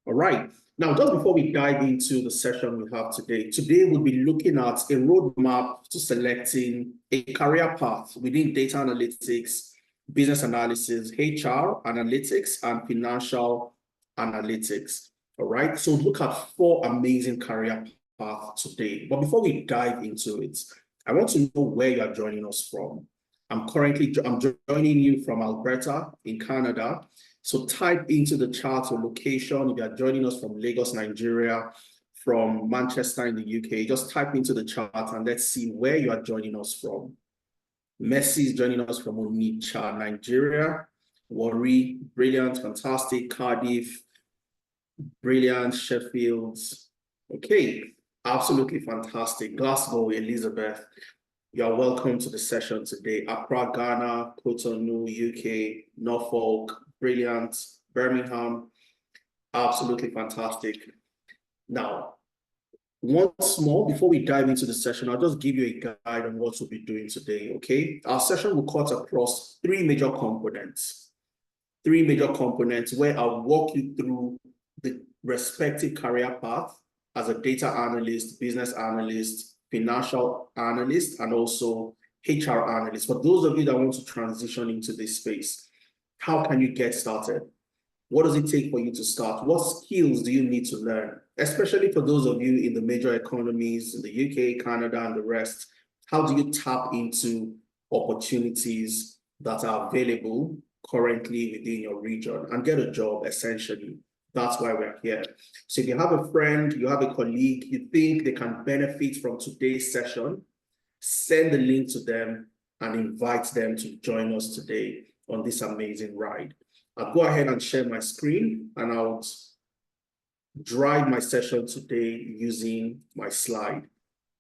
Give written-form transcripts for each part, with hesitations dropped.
All right. Now, just before we dive into the session we have today we'll be looking at a roadmap to selecting a career path within data analytics, business analysis, HR analytics, and financial analytics. All right. So look at 4 amazing career paths today. But before we dive into it, I want to know where you are joining us from. I'm joining you from Alberta in Canada. So type into the chat your location. If you are joining us from Lagos, Nigeria, from Manchester in the UK, just type into the chat and let's see where you are joining us from. Messi is joining us from Onitsha, Nigeria. Warri, brilliant, fantastic. Cardiff, brilliant. Sheffield, okay, absolutely fantastic. Glasgow, Elizabeth, you are welcome to the session today. Accra, Ghana, Cotonou, UK, Norfolk, brilliant. Birmingham, absolutely fantastic. Now, once more, before we dive into the session, I'll just give you a guide on what we'll be doing today, okay? Our session will cut across 3 major components. 3 major components where I'll walk you through the respective career path as a data analyst, business analyst, financial analyst, and also HR analyst. For those of you that want to transition into this space, how can you get started? What does it take for you to start? What skills do you need to learn? Especially for those of you in the major economies, in the UK, Canada, and the rest, how do you tap into opportunities that are available currently within your region and get a job, essentially? That's why we're here. So if you have a friend, you have a colleague, you think they can benefit from today's session, send the link to them and invite them to join us today on this amazing ride. I'll go ahead and share my screen and I'll drive my session today using my slide.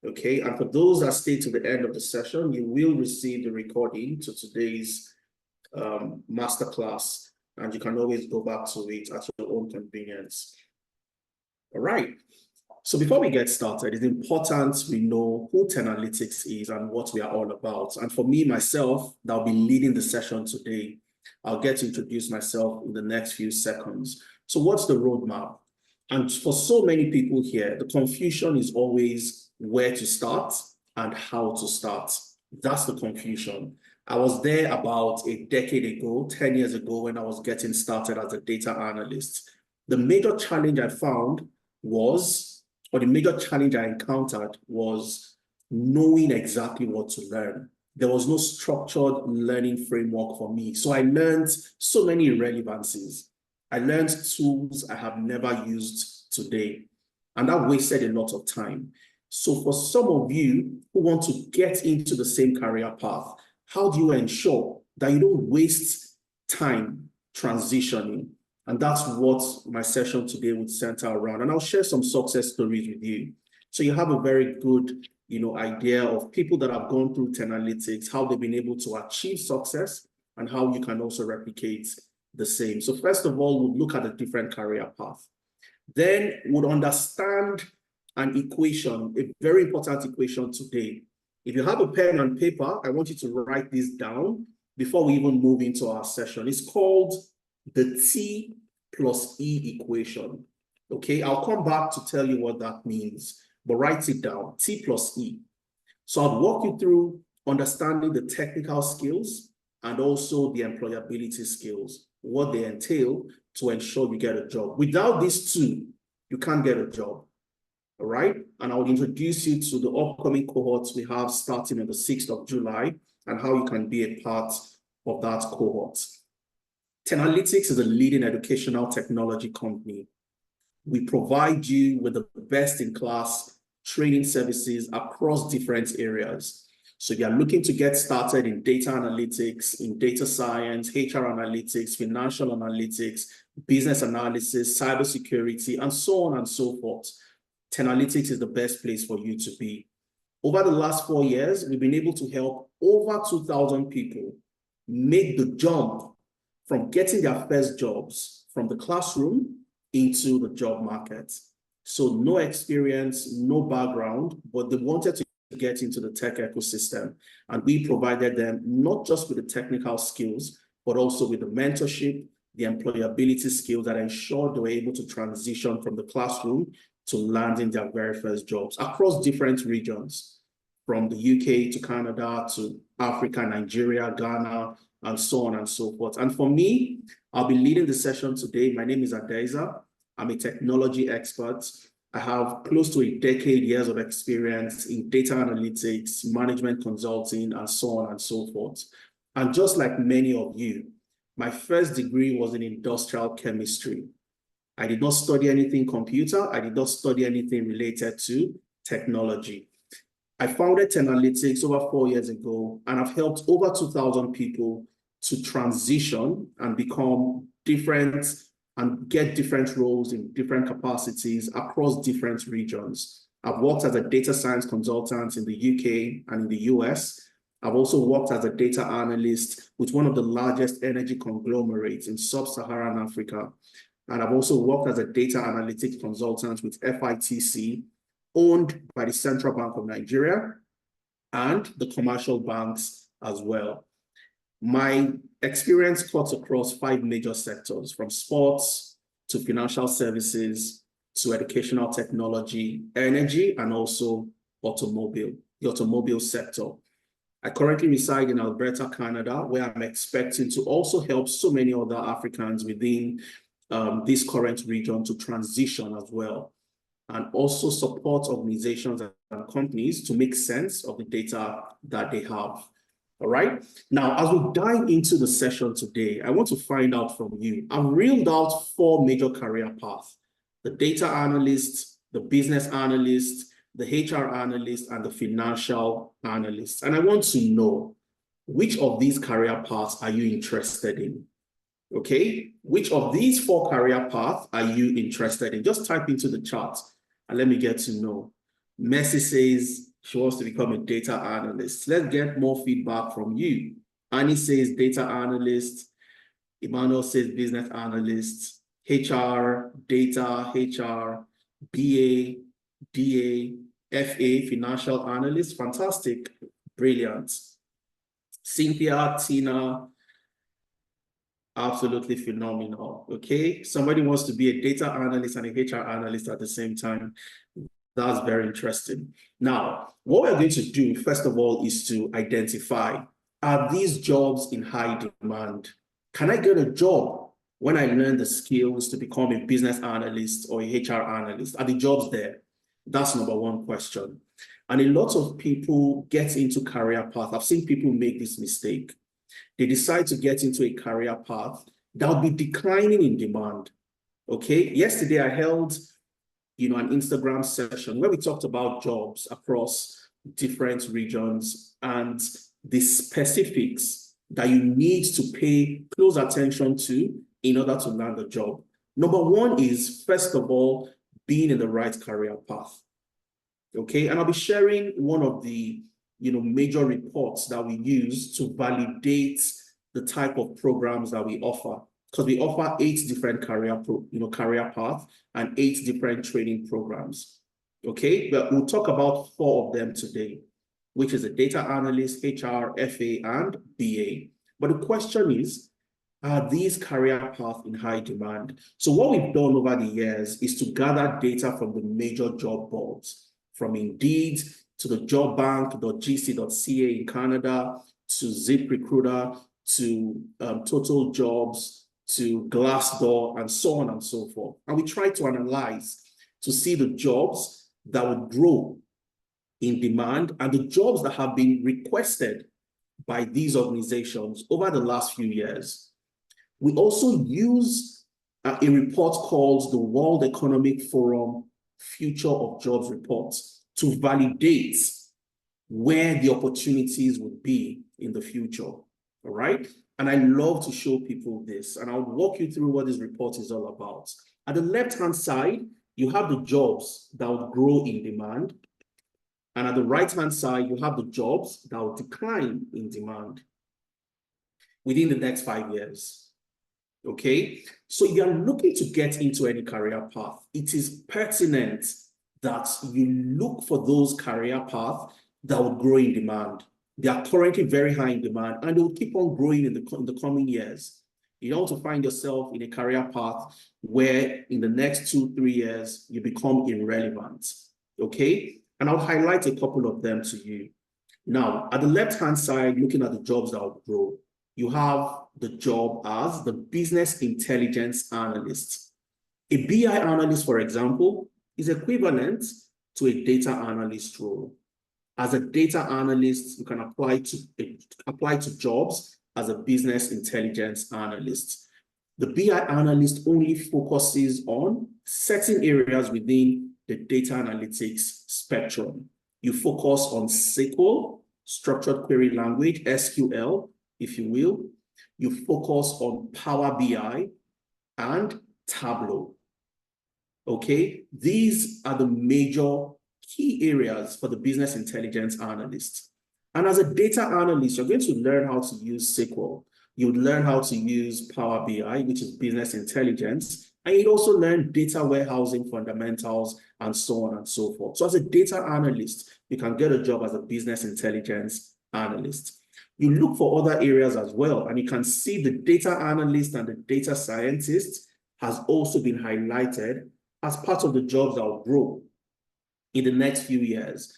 Okay, and for those that stay to the end of the session, you will receive the recording to today's masterclass, and you can always go back to it at your own convenience. All right. So before we get started, it's important we know who Analytics is and what we are all about. And for me, myself, that'll be leading the session today. I'll get to introduce myself in the next few seconds. So what's the roadmap? And for so many people here, the confusion is always where to start and how to start. That's the confusion. I was there about a decade ago, 10 years ago, when I was getting started as a data analyst. The major challenge I found was, or the major challenge I encountered was knowing exactly what to learn. There was no structured learning framework for me. So I learned so many irrelevancies. I learned tools I have never used today, and that wasted a lot of time. So for some of you who want to get into the same career path, how do you ensure that you don't waste time transitioning? And that's what my session today would center around. And I'll share some success stories with you. So you have a very good, idea of people that have gone through Analytics, how they've been able to achieve success, and how you can also replicate the same. So first of all, we'll look at a different career path. Then we'll understand an equation, a very important equation today. If you have a pen and paper, I want you to write this down before we even move into our session. It's called the T plus E equation. Okay, I'll come back to tell you what that means, but write it down, T plus E. So I'll walk you through understanding the technical skills and also the employability skills, what they entail to ensure you get a job. Without these two, you can't get a job. All right, and I will introduce you to the upcoming cohorts we have starting on the 6th of July and how you can be a part of that cohort. Analytics is a leading educational technology company. We provide you with the best-in-class training services across different areas. So if you're looking to get started in data analytics, in data science, HR analytics, financial analytics, business analysis, cybersecurity, and so on and so forth, Analytics is the best place for you to be. Over the last 4 years, we've been able to help over 2,000 people make the jump from getting their first jobs from the classroom into the job market. So no experience, no background, but they wanted to get into the tech ecosystem. And we provided them not just with the technical skills, but also with the mentorship, the employability skills that ensured they were able to transition from the classroom to landing their very first jobs across different regions, from the UK to Canada to Africa, Nigeria, Ghana, and so on and so forth. And for me, I'll be leading the session today. My name is Adeza. I'm a technology expert. I have close to a decade years of experience in data analytics, management consulting, and so on and so forth. And just like many of you, my first degree was in industrial chemistry. I did not study anything computer. I did not study anything related to technology. I founded Analytics over 4 years ago, and I've helped over 2,000 people to transition and become different and get different roles in different capacities across different regions. I've worked as a data science consultant in the UK and in the US. I've also worked as a data analyst with one of the largest energy conglomerates in sub-Saharan Africa. And I've also worked as a data analytics consultant with FITC, owned by the Central Bank of Nigeria and the commercial banks as well. My experience cuts across 5 major sectors, from sports to financial services to educational technology, energy, and also the automobile sector. I currently reside in Alberta, Canada, where I'm expecting to also help so many other Africans within this current region to transition as well, and also support organizations and companies to make sense of the data that they have. All right. Now, as we dive into the session today, I want to find out from you. I've reeled out 4 major career paths: the data analyst, the business analyst, the HR analyst, and the financial analyst. And I want to know, which of these career paths are you interested in? Okay, which of these 4 career paths are you interested in? Just type into the chat and let me get to know. Mercy says she wants to become a data analyst. Let's get more feedback from you. Annie says data analyst. Emmanuel says business analyst. HR, data, HR, BA, DA, FA, financial analyst. Fantastic, brilliant. Cynthia, Tina, absolutely phenomenal. Okay, somebody wants to be a data analyst and a HR analyst at the same time. That's very interesting. Now, what we're going to do, first of all, is to identify, are these jobs in high demand? Can I get a job when I learn the skills to become a business analyst or a HR analyst? Are the jobs there? That's number one question. And a lot of people get into career path. I've seen people make this mistake. They decide to get into a career path that will be declining in demand. Okay, yesterday I held an Instagram session where we talked about jobs across different regions and the specifics that you need to pay close attention to in order to land a job. Number one is, first of all, being in the right career path. Okay, and I'll be sharing one of the major reports that we use to validate the type of programs that we offer, because we offer 8 different career paths and 8 different training programs. Okay, but we'll talk about 4 of them today, which is a data analyst, HR, FA, and BA. But the question is, are these career paths in high demand? So what we've done over the years is to gather data from the major job boards, from Indeed to the job bank.gc.ca in Canada, to ZipRecruiter, to Total Jobs, to Glassdoor, and so on and so forth. And we try to analyze to see the jobs that would grow in demand and the jobs that have been requested by these organizations over the last few years. We also use a report called the World Economic Forum Future of Jobs Report to validate where the opportunities would be in the future, all right? And I love to show people this, and I'll walk you through what this report is all about. At the left-hand side, you have the jobs that would grow in demand, and at the right-hand side, you have the jobs that will decline in demand within the next 5 years, okay? So if you're looking to get into any career path, it is pertinent that you look for those career paths that will grow in demand. They are currently very high in demand, and they will keep on growing in the coming years. You don't want to find yourself in a career path where in the next 2-3 years, you become irrelevant, okay? And I'll highlight a couple of them to you. Now, at the left-hand side, looking at the jobs that will grow, you have the job as the business intelligence analyst. A BI analyst, for example, is equivalent to a data analyst role. As a data analyst, you can apply to jobs as a business intelligence analyst. The BI analyst only focuses on certain areas within the data analytics spectrum. You focus on SQL, structured query language, SQL, if you will. You focus on Power BI and Tableau. Okay, these are the major key areas for the business intelligence analyst. And as a data analyst, you're going to learn how to use SQL. You'd learn how to use Power BI, which is business intelligence, and you'd also learn data warehousing fundamentals and so on and so forth. So as a data analyst, you can get a job as a business intelligence analyst. You look for other areas as well, and you can see the data analyst and the data scientist has also been highlighted as part of the jobs that will grow in the next few years.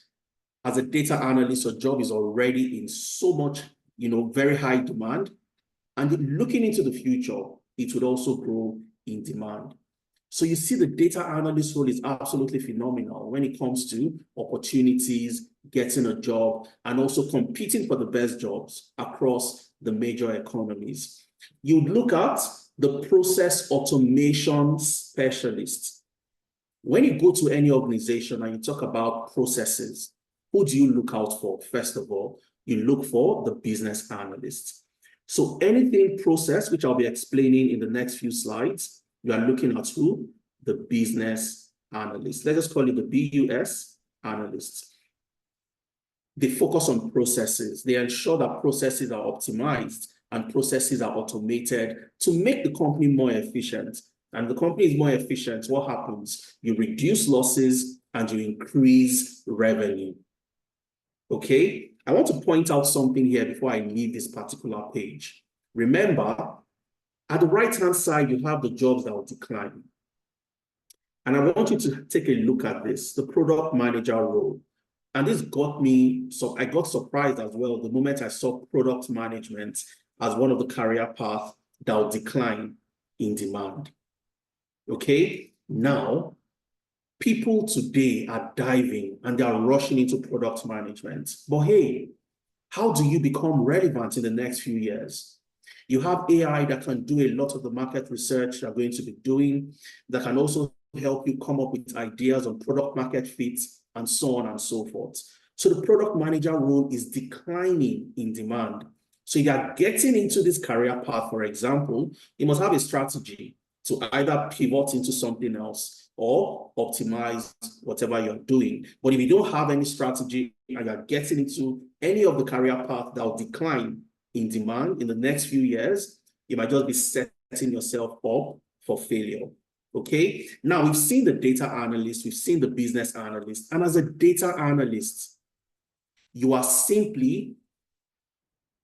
As a data analyst, your job is already in so much, very high demand. And looking into the future, it would also grow in demand. So you see the data analyst role is absolutely phenomenal when it comes to opportunities, getting a job, and also competing for the best jobs across the major economies. You look at the process automation specialist. When you go to any organization and you talk about processes, who do you look out for? First of all, you look for the business analyst. So anything process, which I'll be explaining in the next few slides, you are looking at who? The business analyst. Let's just call it the BUS analyst. They focus on processes. They ensure that processes are optimized and processes are automated to make the company more efficient. And the company is more efficient, what happens? You reduce losses and you increase revenue. Okay? I want to point out something here before I leave this particular page. Remember, at the right-hand side, you have the jobs that will decline. And I want you to take a look at this, the product manager role. And this got me, so I got surprised as well the moment I saw product management as one of the career paths that will decline in demand. Okay, now people today are diving and they are rushing into product management. But hey, how do you become relevant in the next few years? You have AI that can do a lot of the market research you're going to be doing, that can also help you come up with ideas on product market fit and so on and so forth. So the product manager role is declining in demand. So you are getting into this career path, for example, you must have a strategy to either pivot into something else or optimize whatever you're doing. But if you don't have any strategy and you're getting into any of the career path that will decline in demand in the next few years, you might just be setting yourself up for failure. Okay, now we've seen the data analyst, we've seen the business analyst, and as a data analyst, you are simply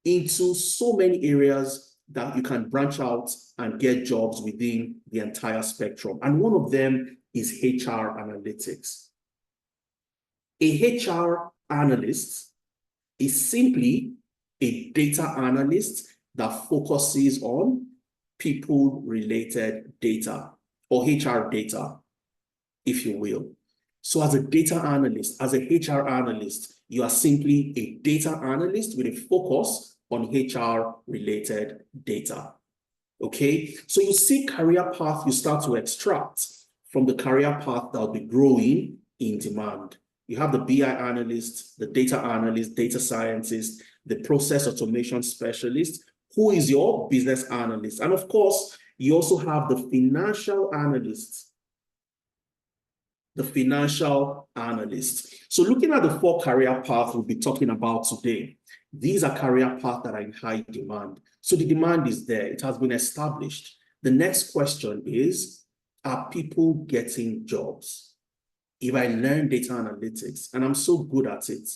into so many areas that you can branch out and get jobs within the entire spectrum. And one of them is HR analytics. A HR analyst is simply a data analyst that focuses on people-related data or HR data, if you will. So as a data analyst, as a HR analyst, you are simply a data analyst with a focus on HR-related data. Okay, so you see career path you start to extract from the career path that will be growing in demand. You have the BI analyst, the data analyst, data scientist, the process automation specialist, who is your business analyst. And of course, you also have the financial analyst. The financial analyst. So looking at the 4 career paths we'll be talking about today, these are career paths that are in high demand. So the demand is there. It has been established. The next question is, are people getting jobs? If I learn data analytics and I'm so good at it,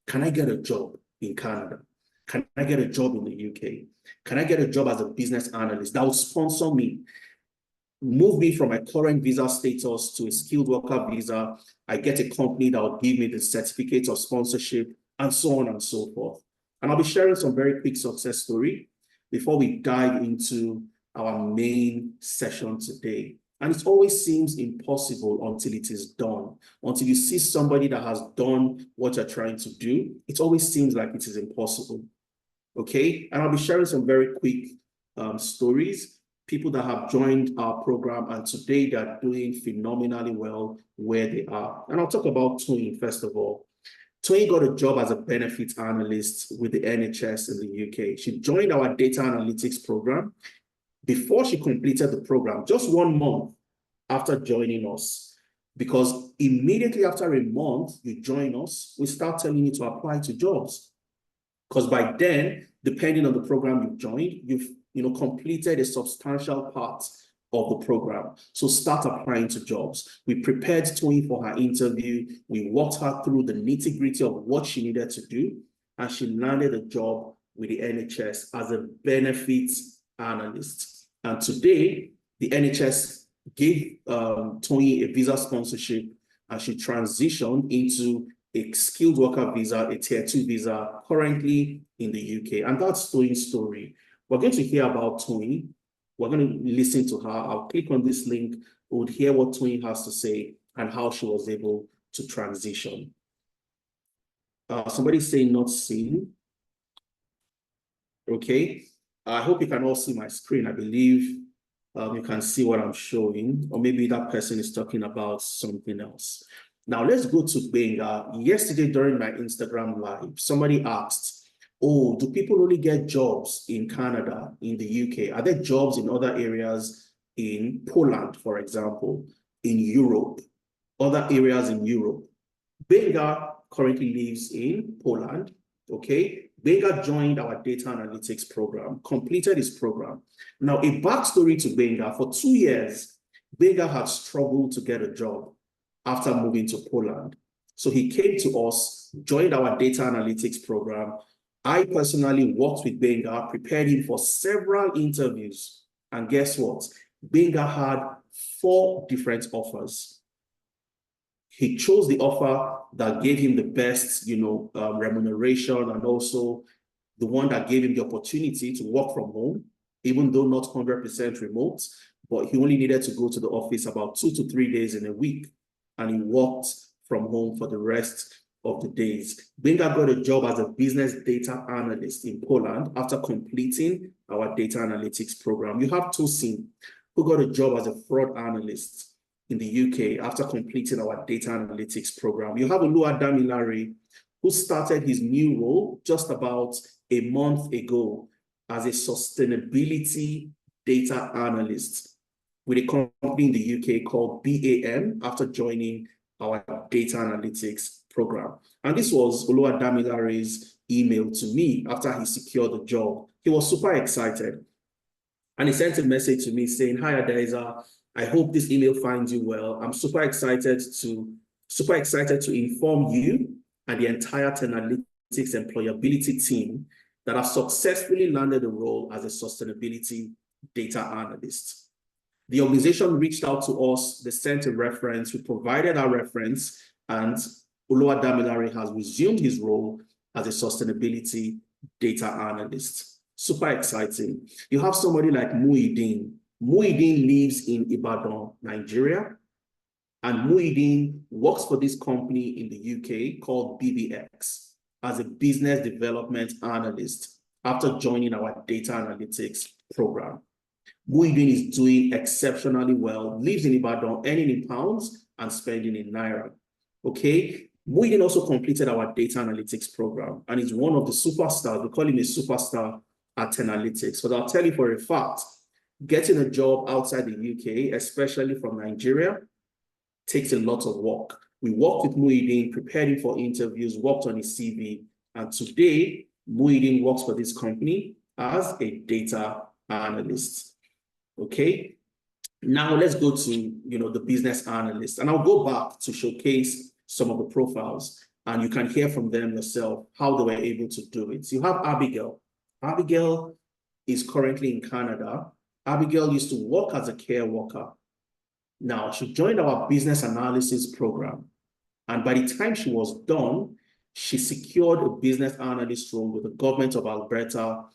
can I get a job in Canada? Can I get a job in the UK? Can I get a job as a business analyst that will sponsor me, move me from my current visa status to a skilled worker visa? I get a company that will give me the certificate of sponsorship, and so on and so forth. And I'll be sharing some very quick success story before we dive into our main session today. And it always seems impossible until it is done. Until you see somebody that has done what you're trying to do, it always seems like it is impossible. Okay? And I'll be sharing some very quick stories, people that have joined our program, and today they're doing phenomenally well where they are. And I'll talk about Toyin first of all. Toyin got a job as a benefits analyst with the NHS in the UK. She joined our data analytics program. Before she completed the program, just 1 month after joining us, because immediately after a month you join us, we start telling you to apply to jobs. Because by then, depending on the program you've joined, you've completed a substantial part of the program. So start applying to jobs. We prepared Toyin for her interview. We walked her through the nitty-gritty of what she needed to do, and she landed a job with the NHS as a benefits analyst. And today, the NHS gave Toyin a visa sponsorship, and she transitioned into a skilled worker visa, a tier 2 visa, currently in the UK. And that's Toyin's story. We're going to hear about Toyin. We're going to listen to her. I'll click on this link. We'll hear what Toyin has to say and how she was able to transition. Somebody say not seen. Okay. I hope you can all see my screen. I believe you can see what I'm showing, or maybe that person is talking about something else. Now let's go to Benga. Yesterday during my Instagram live, somebody asked, oh, do people only get jobs in Canada, in the UK? Are there jobs in other areas in Poland, for example, in Europe, other areas in Europe? Benga currently lives in Poland, okay? Benga joined our data analytics program, completed his program. Now, a backstory to Benga: for 2 years, Benga had struggled to get a job after moving to Poland. So he came to us, joined our data analytics program. I personally worked with Benga, prepared him for several interviews. And guess what? Benga had 4 different offers. He chose the offer that gave him the best, remuneration, and also the one that gave him the opportunity to work from home, even though not 100% remote, but he only needed to go to the office about 2 to 3 days in a week, and he worked from home for the rest of the days. Benga got a job as a business data analyst in Poland after completing our data analytics program. You have Tosin, who got a job as a fraud analyst in the UK after completing our data analytics program. You have Oluwadamilare, who started his new role just about a month ago as a sustainability data analyst with a company in the UK called BAM after joining our data analytics program. And this was Oluwadamilare's email to me after he secured the job. He was super excited. And he sent a message to me saying, "Hi, Adaiza. I hope this email finds you well. I'm super excited to inform you and the entire Tenalytics employability team that I've successfully landed a role as a sustainability data analyst." The organization reached out to us, they sent a reference, we provided our reference, and Oluwadamilare has resumed his role as a sustainability data analyst. Super exciting. You have somebody like Muideen. Muideen lives in Ibadan, Nigeria, and Muideen works for this company in the UK called BBX as a business development analyst after joining our data analytics program. Muideen is doing exceptionally well, lives in Ibadan, earning in pounds and spending in Naira. Okay, Muideen also completed our data analytics program and is one of the superstars. We call him a superstar at Tenalytics. But I'll tell you for a fact, getting a job outside the UK, especially from Nigeria, takes a lot of work. We worked with Muideen, prepared him for interviews, worked on his CV, and today Muideen works for this company as a data analyst. Okay, now let's go to the business analyst, and I'll go back to showcase some of the profiles. and you can hear from them yourself how they were able to do it. So you have Abigail. Abigail is currently in Canada. Abigail used to work as a care worker. Now, she joined our business analysis program. And by the time she was done, she secured a business analyst role with the government of Alberta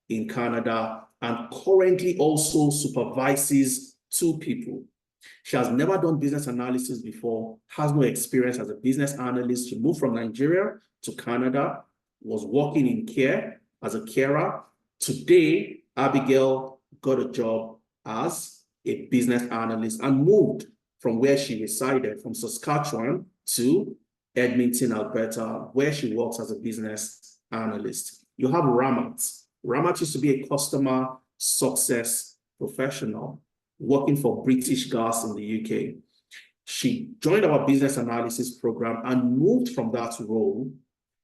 in Canada, and currently also supervises 2 people. She has never done business analysis before, has no experience as a business analyst. She moved from Nigeria to Canada, was working in care as a carer. Today, Abigail got a job as a business analyst and moved from where she resided, from Saskatchewan to Edmonton, Alberta, where she works as a business analyst. You have Ramat. Ramat used to be a customer success professional working for British Gas in the UK. She joined our business analysis program and moved from that role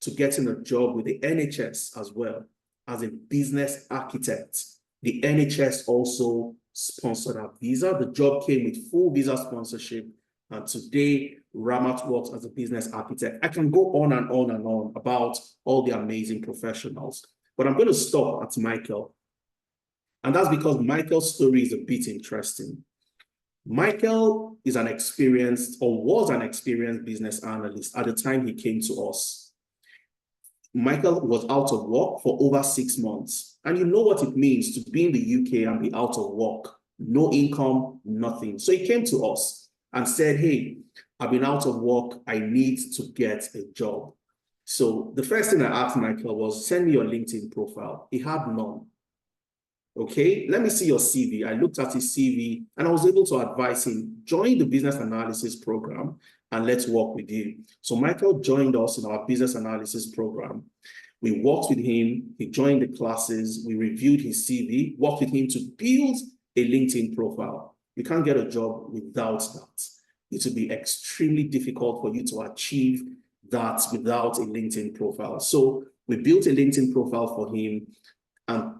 to getting a job with the NHS as well as a business architect. The NHS also sponsored her visa. The job came with full visa sponsorship. And today, Ramat works as a business architect. I can go on and on and on about all the amazing professionals, but I'm going to stop at Michael. And that's because Michael's story is a bit interesting. Michael is an experienced, or was an experienced business analyst at the time he came to us. Michael was out of work for over 6 months. And you know what it means to be in the UK and be out of work, no income, nothing. So he came to us and said, hey, I've been out of work. I need to get a job. So the first thing I asked Michael was, send me your LinkedIn profile. He had none. Okay, let me see your CV. I looked at his CV and I was able to advise him, join the business analysis program and let's work with you. So Michael joined us in our business analysis program. We worked with him, he joined the classes, we reviewed his CV, worked with him to build a LinkedIn profile. You can't get a job without that. It will be extremely difficult for you to achieve that without a LinkedIn profile. So we built a LinkedIn profile for him, and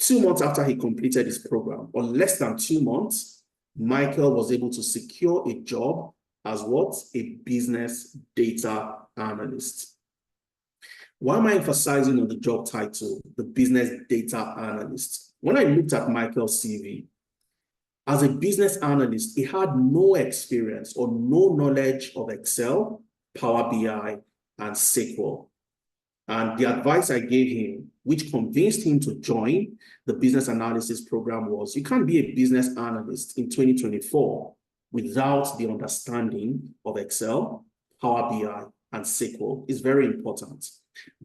2 months after he completed his program, or less than 2 months, Michael was able to secure a job as what? A business data analyst. Why am I emphasizing on the job title, the business data analyst? When I looked at Michael's CV, as a business analyst, he had no experience or no knowledge of Excel, Power BI, and SQL. And the advice I gave him, which convinced him to join the business analysis program, was you can't be a business analyst in 2024 without the understanding of Excel, Power BI, and SQL. It's very important.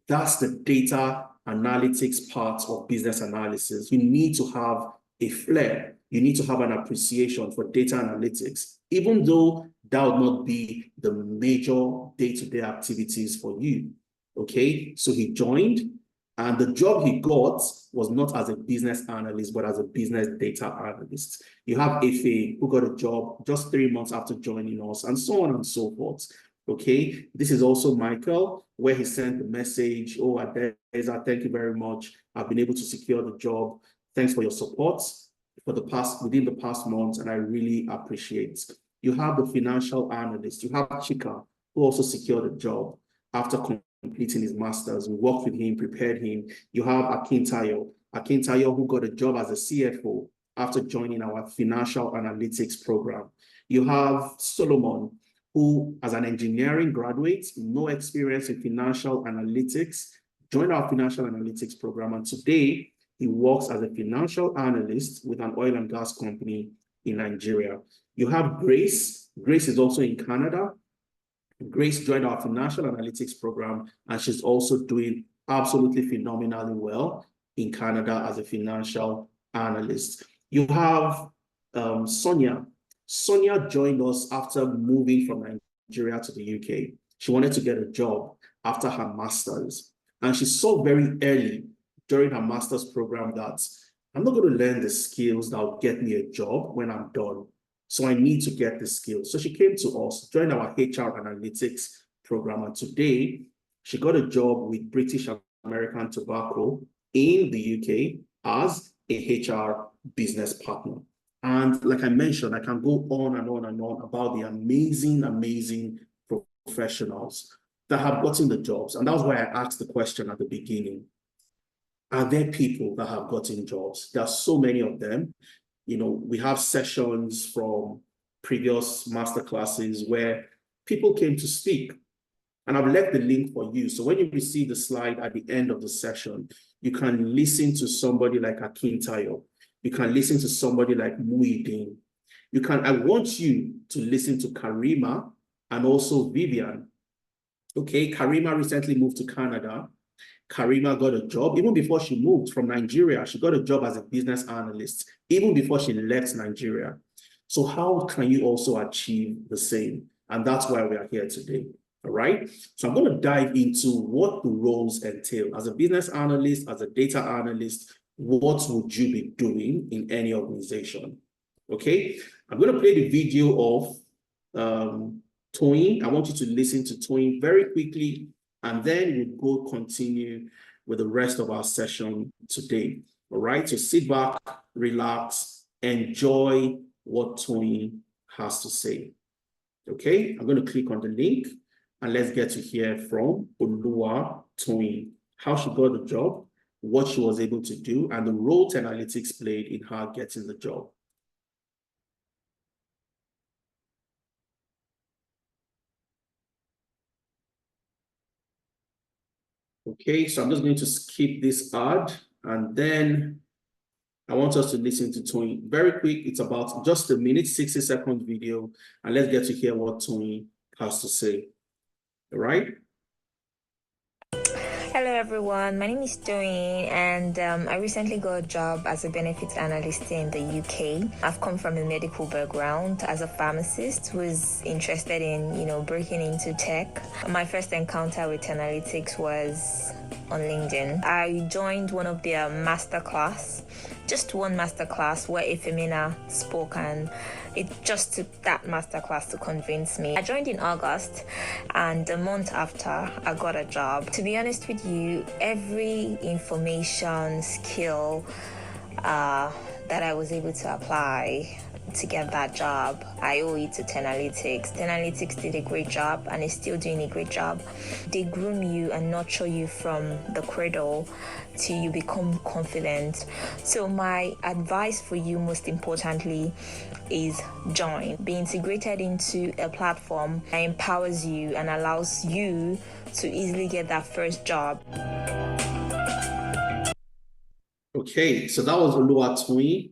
That's the data analytics part of business analysis. You need to have a flair. You need to have an appreciation for data analytics, even though that would not be the major day-to-day activities for you. Okay, so he joined, and the job he got was not as a business analyst, but as a business data analyst. You have FA who got a job just 3 months after joining us, and so on and so forth. Okay, this is also Michael, where he sent the message, oh, Adeza, thank you very much. I've been able to secure the job. Thanks for your support within the past months, and I really appreciate. You have the financial analyst. You have Chika, who also secured a job after completing his master's. We worked with him, prepared him. You have Akintayo, who got a job as a CFO after joining our financial analytics program. You have Solomon, who, as an engineering graduate, no experience in financial analytics, joined our financial analytics program, and today he works as a financial analyst with an oil and gas company in Nigeria. You have Grace. Grace is also in Canada. Grace joined our financial analytics program, and she's also doing absolutely phenomenally well in Canada as a financial analyst. You have Sonia. Sonia joined us after moving from Nigeria to the UK. She wanted to get a job after her master's, and she saw very early during her master's program that I'm not going to learn the skills that will get me a job when I'm done. So I need to get the skills. So she came to us, joined our HR analytics program, and today she got a job with British American Tobacco in the UK as a HR business partner. And like I mentioned, I can go on and on and on about the amazing, amazing professionals. that have gotten the jobs. And that was why I asked the question at the beginning. Are there people that have gotten jobs? There are so many of them. You know, we have sessions from previous masterclasses where people came to speak. And I've left the link for you. So when you receive the slide at the end of the session, you can listen to somebody like Akintayo. You can listen to somebody like Muideen. I want you to listen to Karima and also Vivian. Okay, Karima recently moved to Canada. Karima got a job. Even before she moved from Nigeria, she got a job as a business analyst, even before she left Nigeria. So how can you also achieve the same? And that's why we are here today. All right. So I'm going to dive into what the roles entail. As a business analyst, as a data analyst, what would you be doing in any organization? Okay. I'm going to play the video of Toyin. I want you to listen to Toyin very quickly, and then we'll continue with the rest of our session today. All right. So sit back, relax, enjoy what Toyin has to say. Okay. I'm going to click on the link. And let's get to hear from Olua Toyin, how she got the job, what she was able to do, and the role Analytics played in her getting the job. Okay, so I'm just going to skip this ad, and then I want us to listen to Toyin. Very quick, it's about just a minute, 60-second video, and let's get to hear what Toyin has to say. All right? Hello everyone, my name is Toyin and I recently got a job as a benefits analyst in the UK. I've come from a medical background as a pharmacist who is interested in, breaking into tech. My first encounter with analytics was on LinkedIn. I joined one of their masterclass, just one masterclass where Efemina spoke, and it just took that masterclass to convince me. I joined in August, and a month after, I got a job. To be honest with you, every information skill that I was able to apply to get that job, I owe it to Analytics. Analytics did a great job and is still doing a great job. They groom you and nurture you from the cradle till you become confident. So my advice for you, most importantly, is join. Be integrated into a platform that empowers you and allows you to easily get that first job. Okay, so that was Olua Toyin.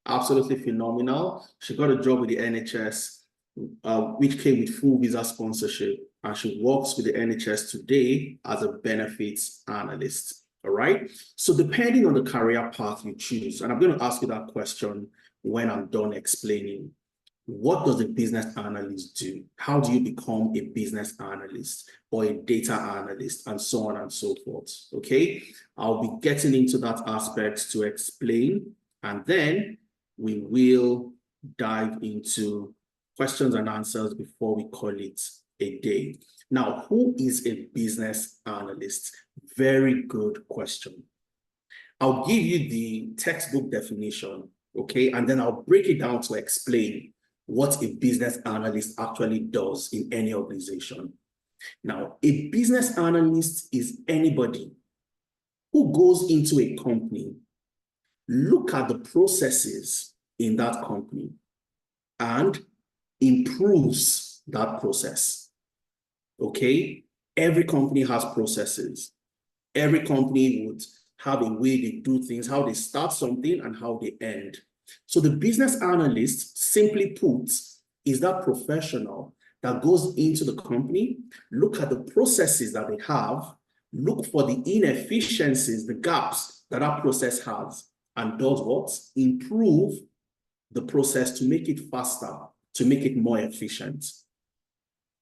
Absolutely phenomenal. She got a job with the NHS, which came with full visa sponsorship, and she works with the NHS today as a benefits analyst. All right. So depending on the career path you choose, and I'm going to ask you that question when I'm done explaining, what does a business analyst do? How do you become a business analyst or a data analyst, and so on and so forth? Okay. I'll be getting into that aspect to explain, and then we will dive into questions and answers before we call it a day. Now, who is a business analyst? Very good question. I'll give you the textbook definition, okay? And then I'll break it down to explain what a business analyst actually does in any organization. Now, a business analyst is anybody who goes into a company, look at the processes in that company, and improves that process. Okay? Every company has processes. Every company would have a way they do things, how they start something and how they end. So the business analyst, simply put, is that professional that goes into the company, look at the processes that they have, look for the inefficiencies, the gaps that that process has, and does what? Improve the process to make it faster, to make it more efficient.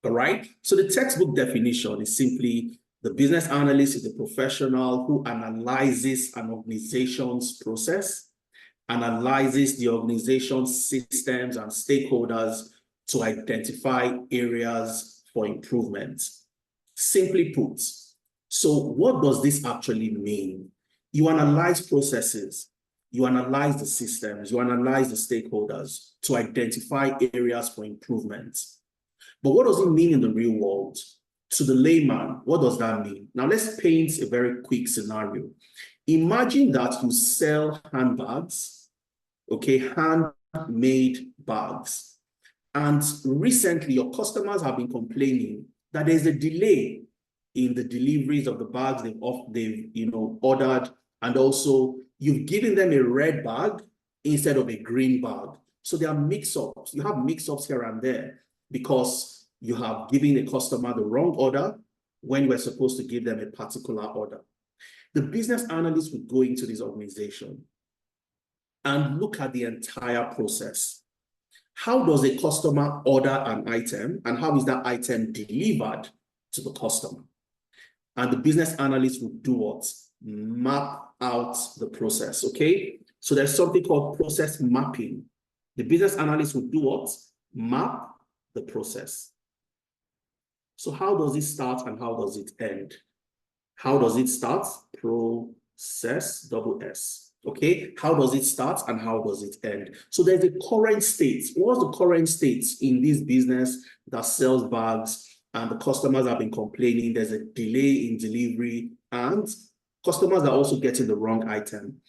All right? So the textbook definition is simply the business analyst is a professional who analyzes an organization's process, analyzes the organization's systems and stakeholders to identify areas for improvement. Simply put, so what does this actually mean? You analyze processes, you analyze the systems, you analyze the stakeholders to identify areas for improvement. But what does it mean in the real world? to the layman, what does that mean? Now, let's paint a very quick scenario. Imagine that you sell handbags, okay, handmade bags. And recently, your customers have been complaining that there's a delay in the deliveries of the bags they've ordered, and also you've given them a red bag instead of a green bag. So there are mix-ups. You have mix-ups here and there because you have given a customer the wrong order when you were supposed to give them a particular order. The business analyst would go into this organization and look at the entire process. How does a customer order an item, and how is that item delivered to the customer? And the business analyst would do what? Map out the process, okay? So there's something called process mapping. The business analyst would do what? Map the process. So how does it start and how does it end? How does it start? Process, double S. Okay, how does it start and how does it end? So there's a current state. What's the current state in this business that sells bags and the customers have been complaining there's a delay in delivery and customers are also getting the wrong item?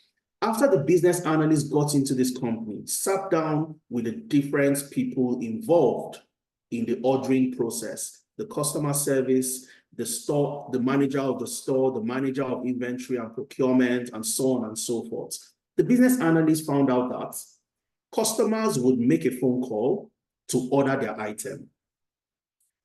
After the business analyst got into this company, sat down with the different people involved in the ordering process, the customer service, the store, the manager of the store, the manager of inventory and procurement, and so on and so forth. The business analyst found out that customers would make a phone call to order their item.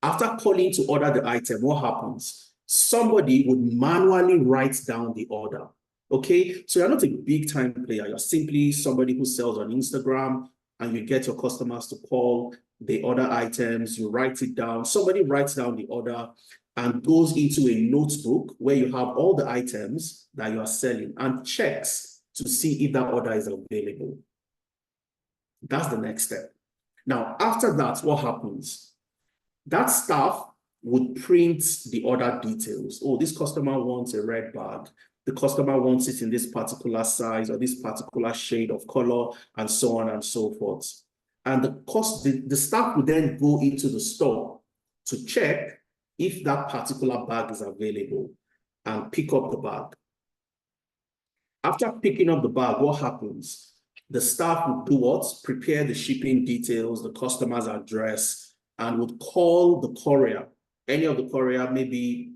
After calling to order the item, what happens? Somebody would manually write down the order. Okay, so you're not a big time player. You're simply somebody who sells on Instagram and you get your customers to call, they order items, you write it down. Somebody writes down the order and goes into a notebook where you have all the items that you are selling and checks to see if that order is available. That's the next step. Now, after that, what happens? That staff would print the order details. Oh, this customer wants a red bag. The customer wants it in this particular size or this particular shade of color, and so on and so forth. And the staff would then go into the store to check if that particular bag is available and pick up the bag. After picking up the bag, what happens? The staff would do what? Prepare the shipping details, the customer's address, and would call the courier, any of the courier, maybe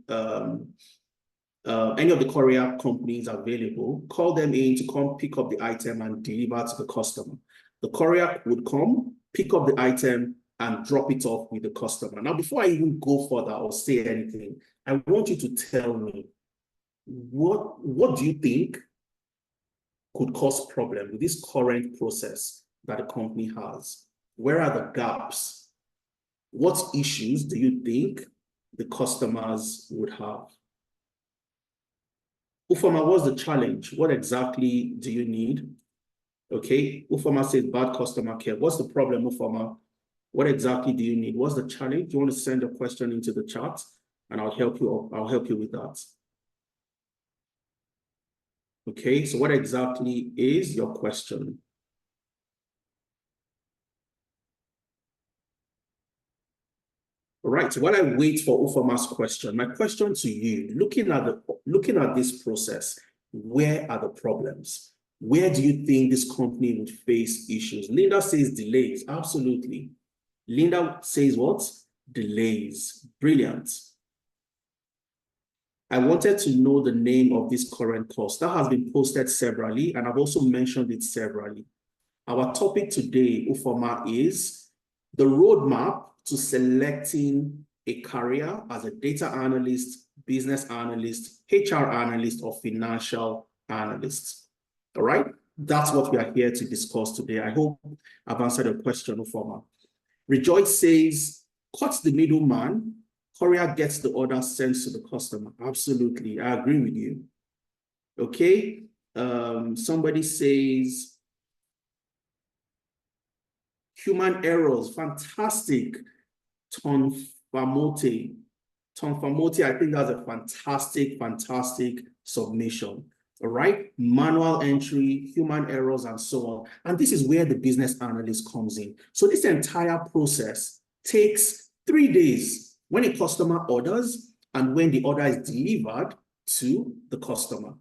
any of the courier companies available, call them in to come pick up the item and deliver to the customer. The courier would come, pick up the item, and drop it off with the customer. Now, before I even go further or say anything, I want you to tell me, what do you think could cause problem with this current process that the company has? Where are the gaps? What issues do you think the customers would have? Ufoma, what's the challenge? What exactly do you need? Okay, Ufoma says bad customer care. What's the problem, Ufoma? What exactly do you need? What's the challenge? You want to send a question into the chat and I'll help you with that. Okay, so what exactly is your question? All right, so while I wait for Ufoma's question, my question to you, looking at this process, where are the problems? Where do you think this company would face issues? Linda says delays. Absolutely. Linda says what? Delays. Brilliant. I wanted to know the name of this current course. That has been posted severally, and I've also mentioned it severally. Our topic today, Ufoma, is the roadmap to selecting a career as a data analyst, business analyst, HR analyst, or financial analyst. All right? That's what we are here to discuss today. I hope I've answered your question, Ufoma. Rejoice says, cut the middleman, courier gets the order sent to the customer. Absolutely, I agree with you. Okay, somebody says, human errors, fantastic. Tonfamote, I think that's a fantastic submission. All right, manual entry, human errors, and so on. And this is where the business analyst comes in. So this entire process takes 3 days. when a customer orders and when the order is delivered to the customer.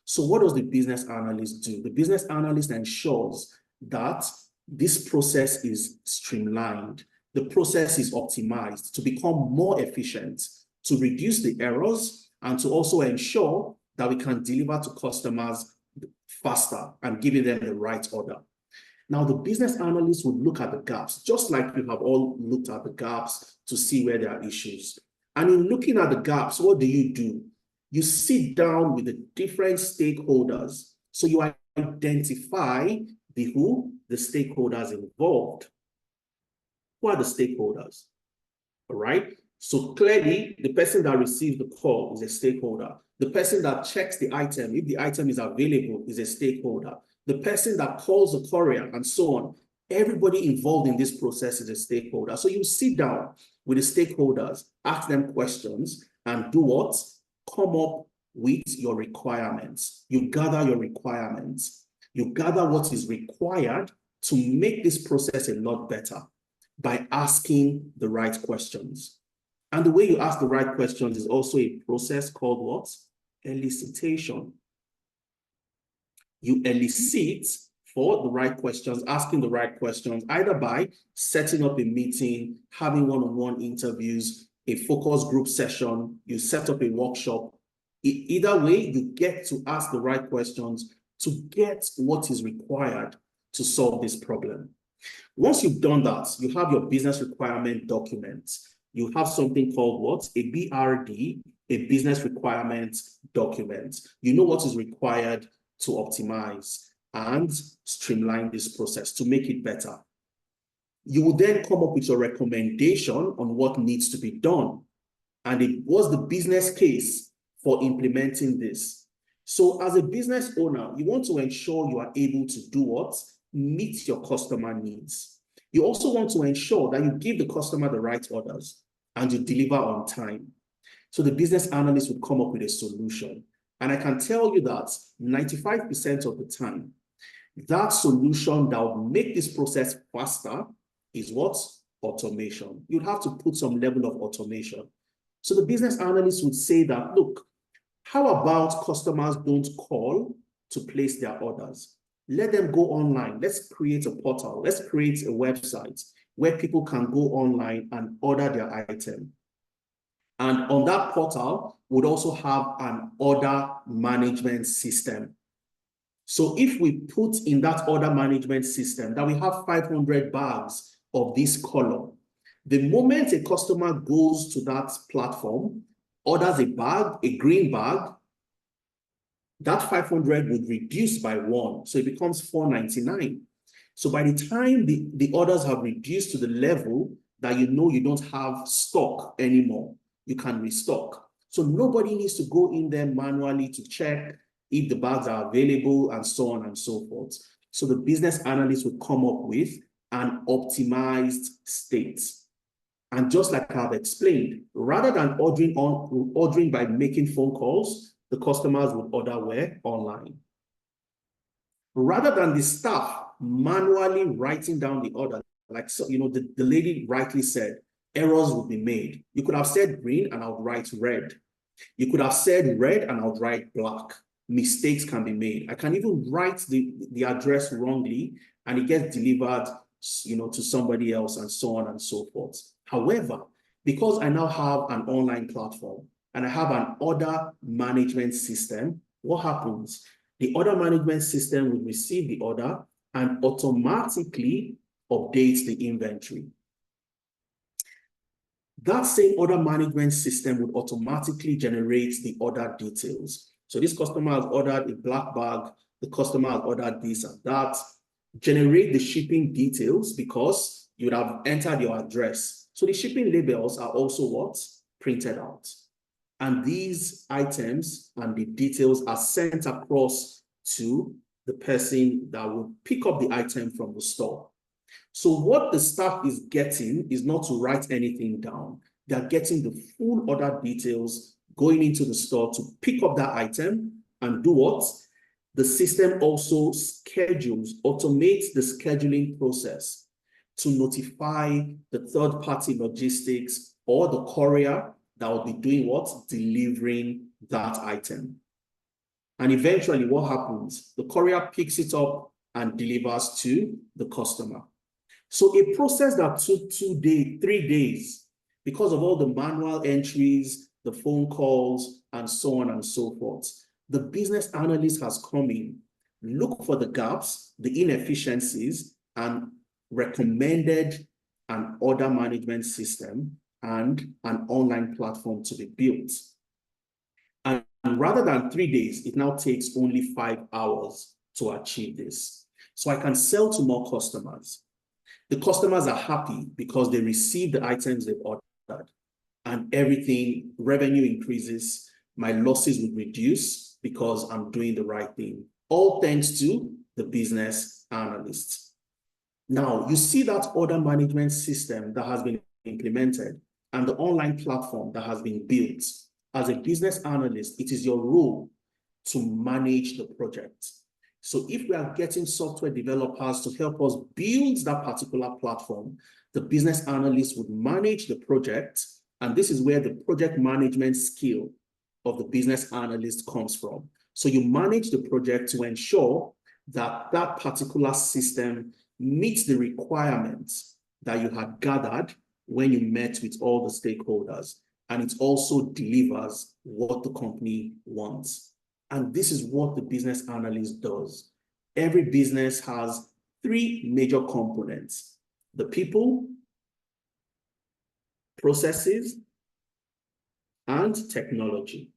So what does the business analyst do? The business analyst ensures that this process is streamlined, the process is optimized to become more efficient, to reduce the errors, and to also ensure that we can deliver to customers faster and giving them the right order. Now, the business analyst would look at the gaps, just like you have all looked at the gaps to see where there are issues. And in looking at the gaps, what do? You sit down with the different stakeholders. So you identify the stakeholders involved. Who are the stakeholders? All right. So clearly, the person that receives the call is a stakeholder. The person that checks the item, if the item is available, is a stakeholder. The person that calls the courier and so on. Everybody involved in this process is a stakeholder. So you sit down with the stakeholders, ask them questions, and do what? Come up with your requirements. You gather your requirements. You gather what is required to make this process a lot better by asking the right questions. And the way you ask the right questions is also a process called what? Elicitation. You elicit for the right questions, asking the right questions, either by setting up a meeting, having one-on-one interviews, a focus group session, you set up a workshop. Either way, you get to ask the right questions to get what is required to solve this problem. Once you've done that, you have your business requirement document. You have something called what? A BRD, a business requirement document. You know what is required to optimize and streamline this process to make it better. You will then come up with your recommendation on what needs to be done. And it was the business case for implementing this. So as a business owner, you want to ensure you are able to do what? Meet your customer needs. You also want to ensure that you give the customer the right orders and you deliver on time. So the business analyst would come up with a solution. And I can tell you that 95% of the time, that solution that will make this process faster is what? Automation. You'd have to put some level of automation. So the business analyst would say that, look, how about customers don't call to place their orders? Let them go online. Let's create a portal. Let's create a website where people can go online and order their item. And on that portal, would also have an order management system. So if we put in that order management system that we have 500 bags of this color, the moment a customer goes to that platform, orders a bag, a green bag, that 500 would reduce by 1. So it becomes 499. So by the time the orders have reduced to the level that you know you don't have stock anymore, you can restock. So nobody needs to go in there manually to check if the bags are available and so on and so forth. So the business analyst would come up with an optimized state. And just like I've explained, rather than ordering by making phone calls, the customers would order where? Online. Rather than the staff manually writing down the order, like so, the lady rightly said, errors would be made. You could have said green and I would write red. You could have said red and I would write black. Mistakes can be made. I can even write the address wrongly and it gets delivered, to somebody else and so on and so forth. However, because I now have an online platform and I have an order management system, what happens? The order management system will receive the order and automatically updates the inventory. That same order management system would automatically generate the order details. So this customer has ordered a black bag, the customer has ordered this and that, generate the shipping details because you would have entered your address. So the shipping labels are also what? Printed out. And these items and the details are sent across to the person that will pick up the item from the store. So what the staff is getting is not to write anything down. They're getting the full order details going into the store to pick up that item and do what? The system also schedules, automates the scheduling process to notify the third-party logistics or the courier that will be doing what? Delivering that item. And eventually what happens? The courier picks it up and delivers to the customer. So a process that took 3 days because of all the manual entries, the phone calls, and so on and so forth. The business analyst has come in, look for the gaps, the inefficiencies, and recommended an order management system and an online platform to be built. And rather than 3 days, it now takes only 5 hours to achieve this. So I can sell to more customers. The customers are happy because they receive the items they've ordered and everything, revenue increases, my losses would reduce because I'm doing the right thing. All thanks to the business analyst. Now, you see that order management system that has been implemented and the online platform that has been built. As a business analyst, it is your role to manage the project. So if we are getting software developers to help us build that particular platform, the business analyst would manage the project. And this is where the project management skill of the business analyst comes from. So you manage the project to ensure that that particular system meets the requirements that you had gathered when you met with all the stakeholders. And it also delivers what the company wants. And this is what the business analyst does. Every business has 3 major components: the people, processes, and technology.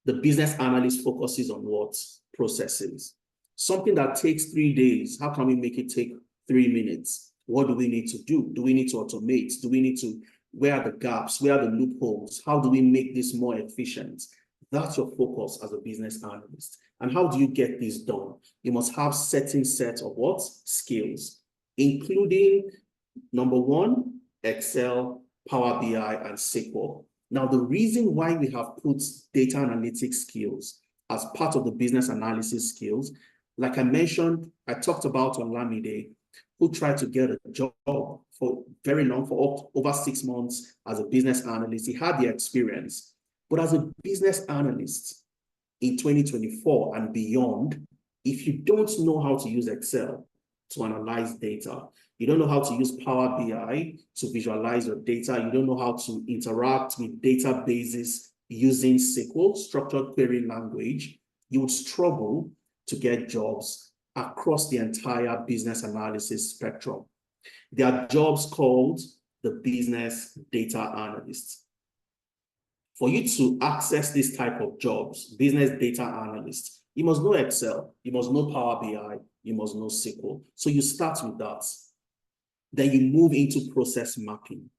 The business analyst focuses on what? Processes. Something that takes 3 days, how can we make it take 3 minutes? What do we need to do? Do we need to automate? Do we need to, where are the gaps? Where are the loopholes? How do we make this more efficient? That's your focus as a business analyst. And how do you get this done? You must have certain set of what? Skills, including number 1, Excel, Power BI, and SQL. Now, the reason why we have put data analytics skills as part of the business analysis skills, like I mentioned, I talked about Olamide, who tried to get a job for very long, for over 6 months as a business analyst. He had the experience. But as a business analyst in 2024 and beyond, if you don't know how to use Excel to analyze data, you don't know how to use Power BI to visualize your data, you don't know how to interact with databases using SQL, structured query language, you would struggle to get jobs across the entire business analysis spectrum. There are jobs called the business data analyst. For you to access this type of jobs, business data analyst, you must know Excel, you must know Power BI, you must know SQL. So you start with that. Then you move into process mapping.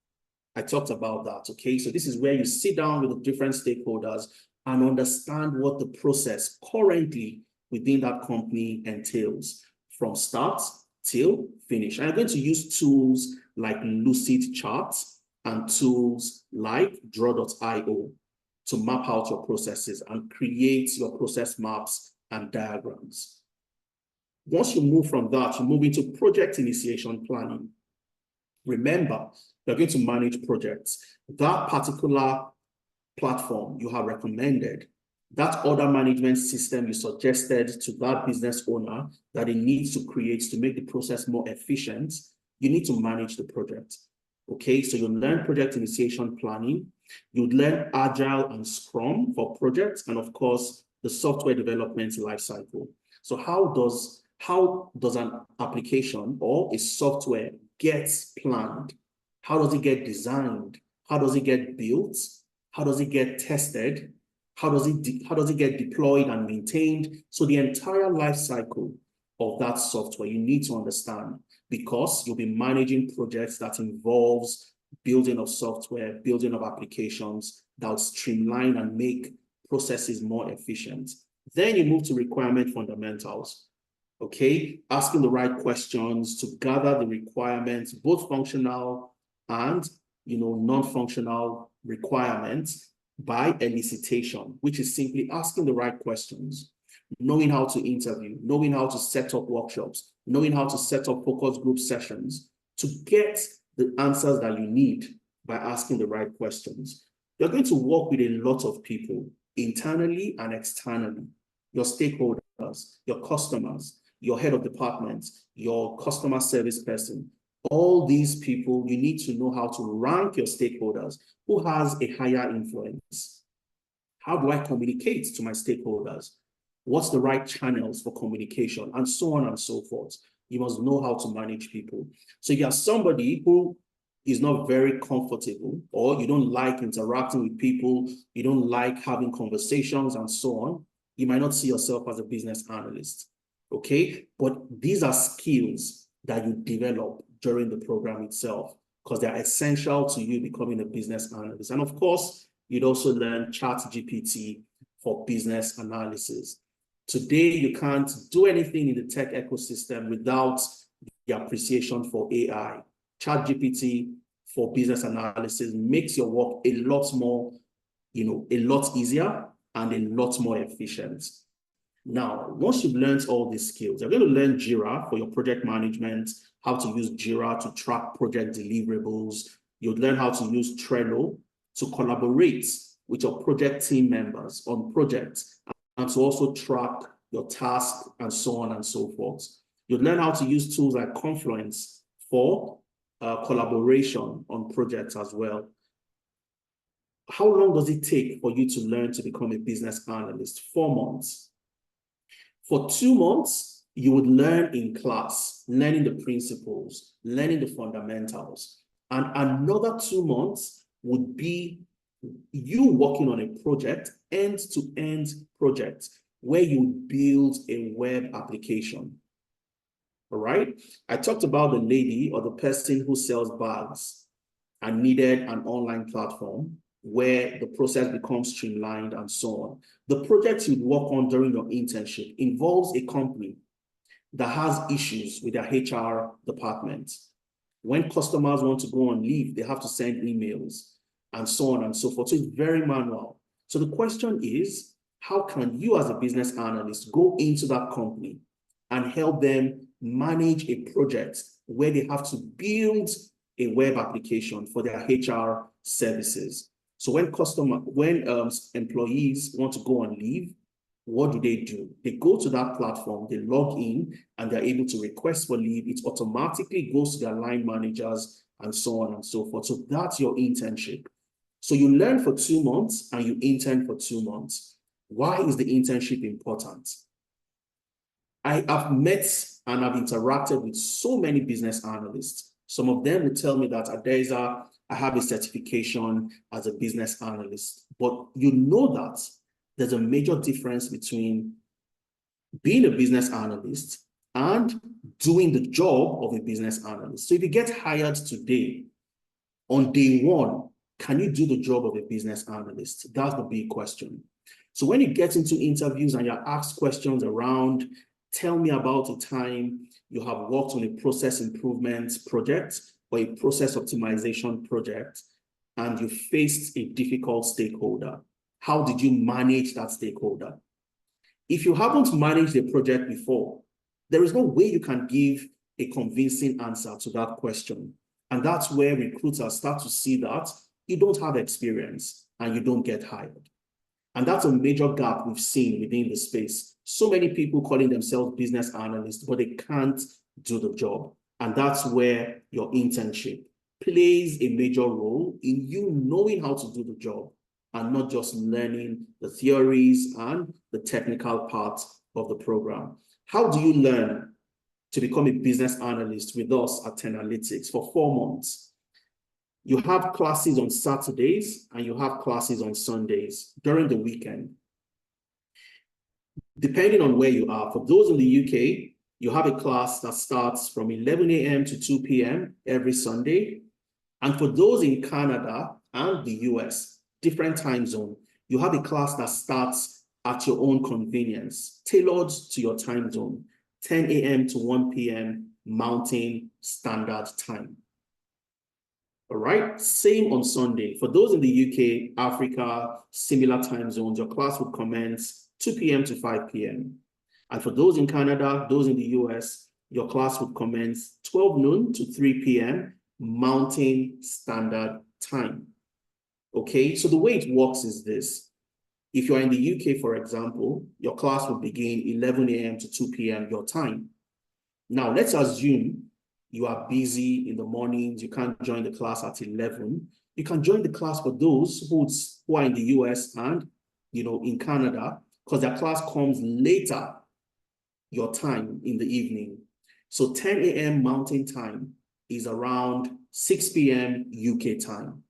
I talked about that, okay? So this is where you sit down with the different stakeholders and understand what the process currently within that company entails from start till finish. And I'm going to use tools like Lucid Charts and tools like draw.io to map out your processes and create your process maps and diagrams. Once you move from that, you move into project initiation planning. Remember, you're going to manage projects. That particular platform you have recommended, that order management system you suggested to that business owner that it needs to create to make the process more efficient, you need to manage the project. Okay, so you learn project initiation planning, you learn Agile and Scrum for projects, and of course, the software development lifecycle. So how does an application or a software get planned? How does it get designed? How does it get built? How does it get tested? How does it get deployed and maintained? So the entire life cycle of that software you need to understand, because you'll be managing projects that involves building of software, building of applications that will streamline and make processes more efficient. Then you move to requirement fundamentals. Okay, asking the right questions to gather the requirements, both functional and non-functional requirements by elicitation, which is simply asking the right questions, knowing how to interview, knowing how to set up workshops, knowing how to set up focus group sessions to get the answers that you need by asking the right questions. You're going to work with a lot of people, internally and externally, your stakeholders, your customers, your head of department, your customer service person. All these people, you need to know how to rank your stakeholders. Who has a higher influence? How do I communicate to my stakeholders? What's the right channels for communication? And so on and so forth. You must know how to manage people. So if you are somebody who is not very comfortable, or you don't like interacting with people, you don't like having conversations and so on, you might not see yourself as a business analyst, okay? But these are skills that you develop during the program itself because they're essential to you becoming a business analyst. And of course, you'd also learn ChatGPT for business analysis. Today, you can't do anything in the tech ecosystem without the appreciation for AI. ChatGPT for business analysis makes your work a lot more, a lot easier and a lot more efficient. Now, once you've learned all these skills, you're going to learn Jira for your project management, how to use Jira to track project deliverables. You'll learn how to use Trello to collaborate with your project team members on projects and to also track your tasks and so on and so forth. You'll learn how to use tools like Confluence for collaboration on projects as well. How long does it take for you to learn to become a business analyst? 4 months. For 2 months, you would learn in class, learning the principles, learning the fundamentals. And another 2 months would be you working on a project, end-to-end project, where you build a web application. All right? I talked about the lady or the person who sells bags and needed an online platform where the process becomes streamlined and so on. The project you'd work on during your internship involves a company that has issues with their HR department. When customers want to go on leave, they have to send emails and so on and so forth. So it's very manual. So the question is, how can you as a business analyst go into that company and help them manage a project where they have to build a web application for their HR services? So when employees want to go on leave, what do? They go to that platform, they log in, and they're able to request for leave. It automatically goes to their line managers and so on and so forth. So that's your internship. So you learn for 2 months and you intern for 2 months. Why is the internship important? I have met and I've interacted with so many business analysts. Some of them will tell me that I have a certification as a business analyst, but you know that there's a major difference between being a business analyst and doing the job of a business analyst. So if you get hired today, on day one, can you do the job of a business analyst? That's the big question. So when you get into interviews and you're asked questions around, tell me about a time you have worked on a process improvement project or a process optimization project and you faced a difficult stakeholder. How did you manage that stakeholder? If you haven't managed a project before, there is no way you can give a convincing answer to that question. And that's where recruiters start to see that you don't have experience and you don't get hired. And that's a major gap we've seen within the space. So many people calling themselves business analysts, but they can't do the job. And that's where your internship plays a major role in you knowing how to do the job and not just learning the theories and the technical part of the program. How do you learn to become a business analyst with us at Analytics for 4 months? You have classes on Saturdays and you have classes on Sundays during the weekend. Depending on where you are, for those in the UK, you have a class that starts from 11 a.m. to 2 p.m. every Sunday. And for those in Canada and the US, different time zone, you have a class that starts at your own convenience, tailored to your time zone, 10 a.m. to 1 p.m. Mountain Standard Time. All right, same on Sunday. For those in the UK, Africa, similar time zones, your class would commence 2 p.m. to 5 p.m. And for those in Canada, those in the US, your class would commence 12 noon to 3 p.m. Mountain Standard Time. Okay, so the way it works is this. If you're in the UK, for example, your class will begin 11 a.m. to 2 p.m. your time. Now, let's assume you are busy in the mornings, you can't join the class at 11. You can join the class for those who are in the US and, in Canada, because their class comes later your time in the evening. So 10 a.m. Mountain Time is around 6 p.m. UK time.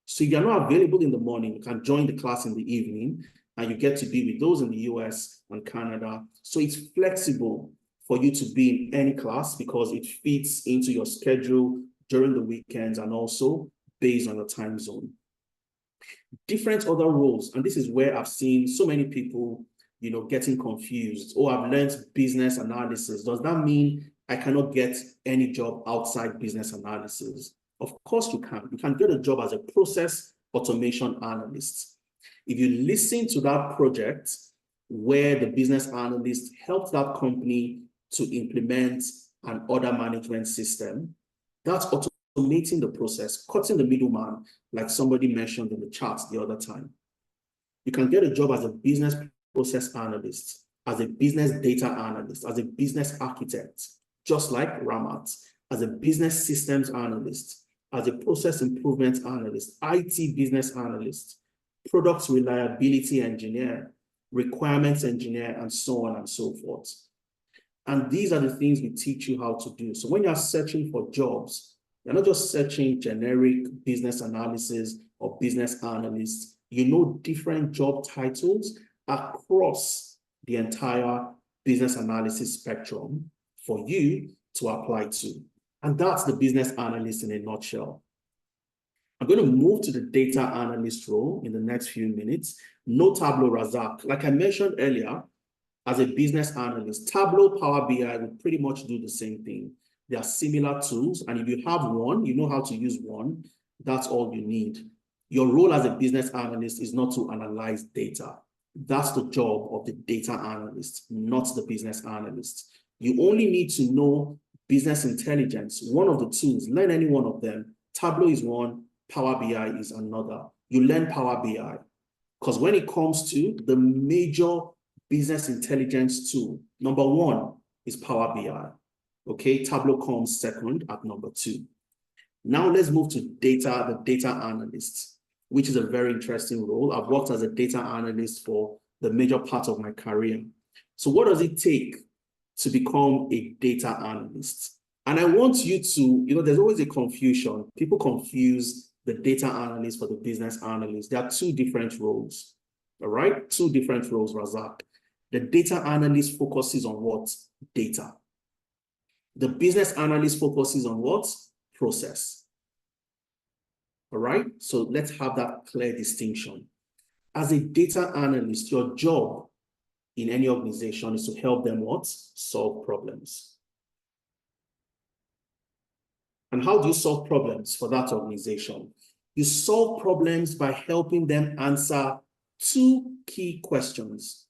So if you're not available in the morning, you can join the class in the evening and you get to be with those in the US and Canada. So it's flexible for you to be in any class because it fits into your schedule during the weekends and also based on your time zone. Different other roles, and this is where I've seen so many people, getting confused. Oh, I've learned business analysis. Does that mean I cannot get any job outside business analysis? Of course you can. You can get a job as a process automation analyst. If you listen to that project where the business analyst helped that company to implement an order management system, that's automating the process, cutting the middleman, like somebody mentioned in the chat the other time. You can get a job as a business process analyst, as a business data analyst, as a business architect, just like Ramat, as a business systems analyst, as a process improvement analyst, IT business analyst, product reliability engineer, requirements engineer, and so on and so forth. And these are the things we teach you how to do. So when you're searching for jobs, you're not just searching generic business analysis or business analysts. Different job titles across the entire business analysis spectrum for you to apply to. And that's the business analyst in a nutshell. I'm going to move to the data analyst role in the next few minutes. No Tableau, Razak. Like I mentioned earlier, as a business analyst, Tableau, Power BI will pretty much do the same thing. They are similar tools, and if you have one, you know how to use one, that's all you need. Your role as a business analyst is not to analyze data. That's the job of the data analyst, not the business analyst. You only need to know business intelligence, one of the tools. Learn any one of them. Tableau is one, Power BI is another. You learn Power BI because when it comes to the major business intelligence tool, number one is Power BI. Okay, Tableau comes second at number 2. Now let's move to the data analyst, which is a very interesting role. I've worked as a data analyst for the major part of my career. So what does it take to become a data analyst? And I want you to, there's always a confusion. People confuse the data analyst for the business analyst. There are 2 different roles, all right? 2 different roles, Razak. The data analyst focuses on what? Data. The business analyst focuses on what? Process. All right? So let's have that clear distinction. As a data analyst, your job in any organization is to help them what? Solve problems. And how do you solve problems for that organization? You solve problems by helping them answer 2 key questions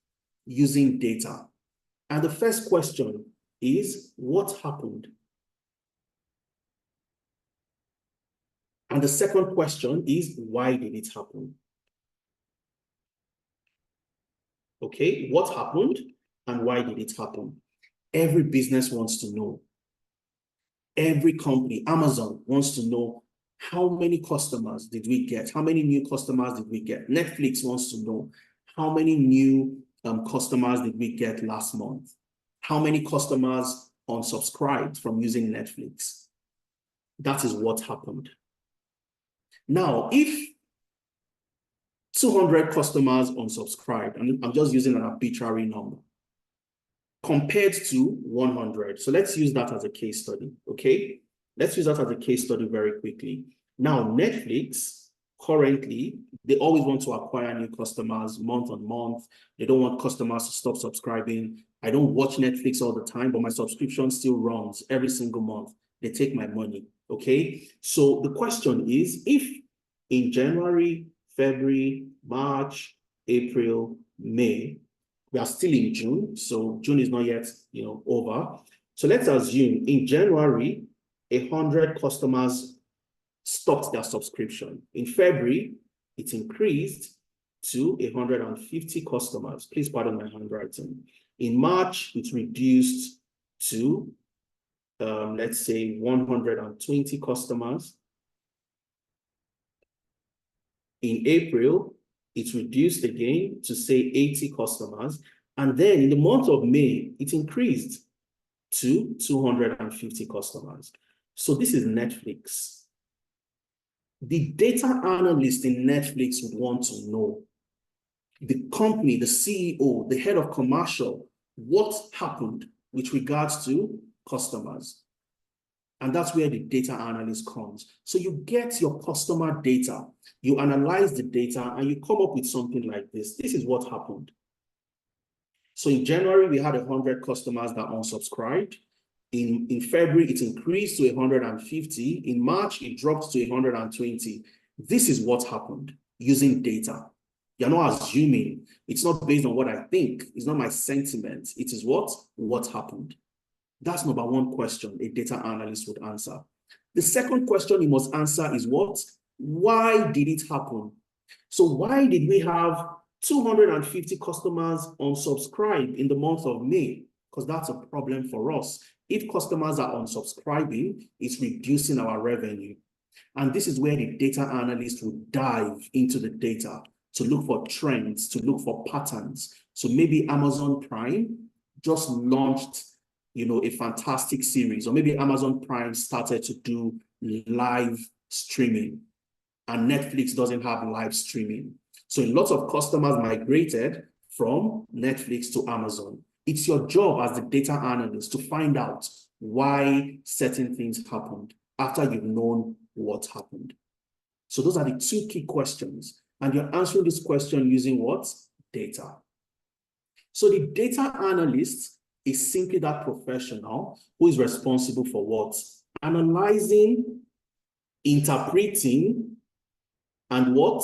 using data. And the first question is, what happened? And the second question is, why did it happen? Okay, what happened and why did it happen? Every business wants to know. Every company, Amazon wants to know, how many customers did we get? How many new customers did we get? Netflix wants to know, how many new customers did we get last month? How many customers unsubscribed from using Netflix? That is what happened. Now, if 200 customers unsubscribed, and I'm just using an arbitrary number, compared to 100. So let's use that as a case study, okay? Let's use that as a case study very quickly. Now, Netflix, currently, they always want to acquire new customers month on month. They don't want customers to stop subscribing. I don't watch Netflix all the time, but my subscription still runs every single month. They take my money, okay? So the question is, if in January, February, March, April, May, we are still in June, so June is not yet, over. So let's assume in January, 100 customers stopped their subscription. In February, it increased to 150 customers. Please pardon my handwriting. In March, it reduced to, let's say, 120 customers. In April, it reduced again to, say, 80 customers. And then in the month of May, it increased to 250 customers. So this is Netflix. The data analyst in Netflix would want to know the company, the CEO, the head of commercial, what happened with regards to customers. And that's where the data analyst comes. So you get your customer data, you analyze the data, and you come up with something like this. This is what happened. So in January, we had 100 customers that unsubscribed. In February, it increased to 150. In March, it dropped to 120. This is what happened using data. You're not assuming. It's not based on what I think. It's not my sentiment. It is what happened. That's number one question a data analyst would answer. The second question he must answer is what? Why did it happen? So why did we have 250 customers unsubscribe in the month of May? Because that's a problem for us. If customers are unsubscribing, it's reducing our revenue. And this is where the data analyst would dive into the data to look for trends, to look for patterns. So maybe Amazon Prime just launched, a fantastic series, or maybe Amazon Prime started to do live streaming and Netflix doesn't have live streaming. So lots of customers migrated from Netflix to Amazon. It's your job as the data analyst to find out why certain things happened after you've known what happened. So those are the two key questions. And you're answering this question using what? Data. So the data analyst is simply that professional who is responsible for what? Analyzing, interpreting, and what?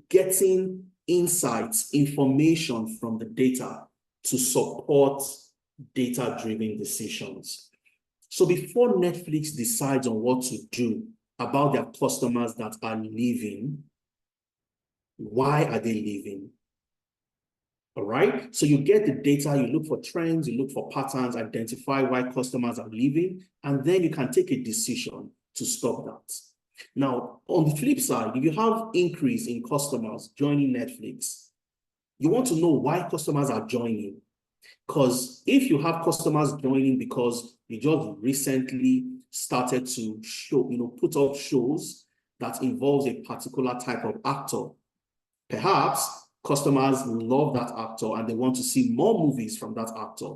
Getting insights, information from the data to support data-driven decisions. So before Netflix decides on what to do about their customers that are leaving, why are they leaving? All right, so you get the data, you look for trends, you look for patterns, identify why customers are leaving, and then you can take a decision to stop that. Now, on the flip side, if you have increase in customers joining Netflix, you want to know why customers are joining. Because if you have customers joining because you just recently started to show, put up shows that involves a particular type of actor, perhaps customers love that actor and they want to see more movies from that actor.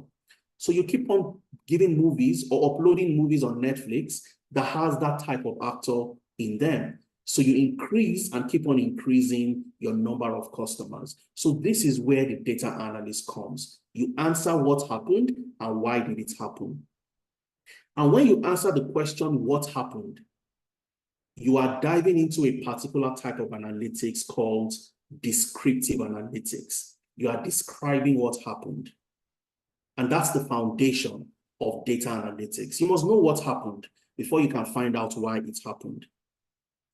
So you keep on giving movies or uploading movies on Netflix that has that type of actor in them. So you increase and keep on increasing your number of customers. So this is where the data analyst comes. You answer what happened and why did it happen. And when you answer the question, what happened, you are diving into a particular type of analytics called descriptive analytics. You are describing what happened. And that's the foundation of data analytics. You must know what happened before you can find out why it happened.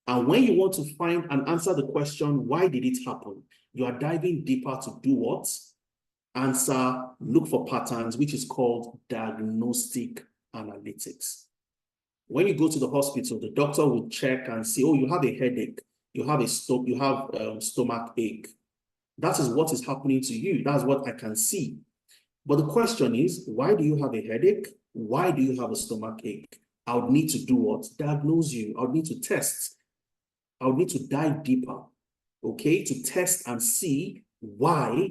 And when you want to find and answer the question, why did it happen? You are diving deeper to do what? Answer, look for patterns, which is called diagnostic analytics. When you go to the hospital, the doctor will check and say, oh, you have a headache, you have stomach ache. That is what is happening to you. That's what I can see. But the question is, why do you have a headache? Why do you have a stomach ache? I would need to do what? Diagnose you. I would need to test. I would need to dive deeper, okay, to test and see why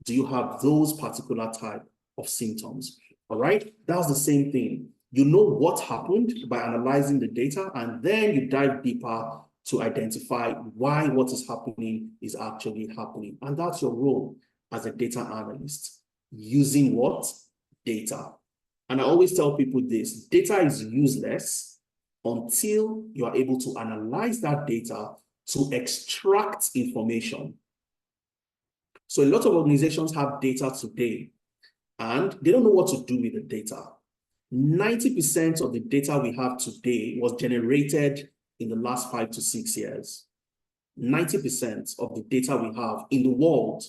do you have those particular type of symptoms, all right? That's the same thing. You know what happened by analyzing the data, and then you dive deeper to identify why what is happening is actually happening. And that's your role as a data analyst, using what? Data. And I always tell people this, data is useless until you are able to analyze that data to extract information. So a lot of organizations have data today and they don't know what to do with the data. 90% of the data we have today was generated in the last 5 to 6 years. 90% of the data we have in the world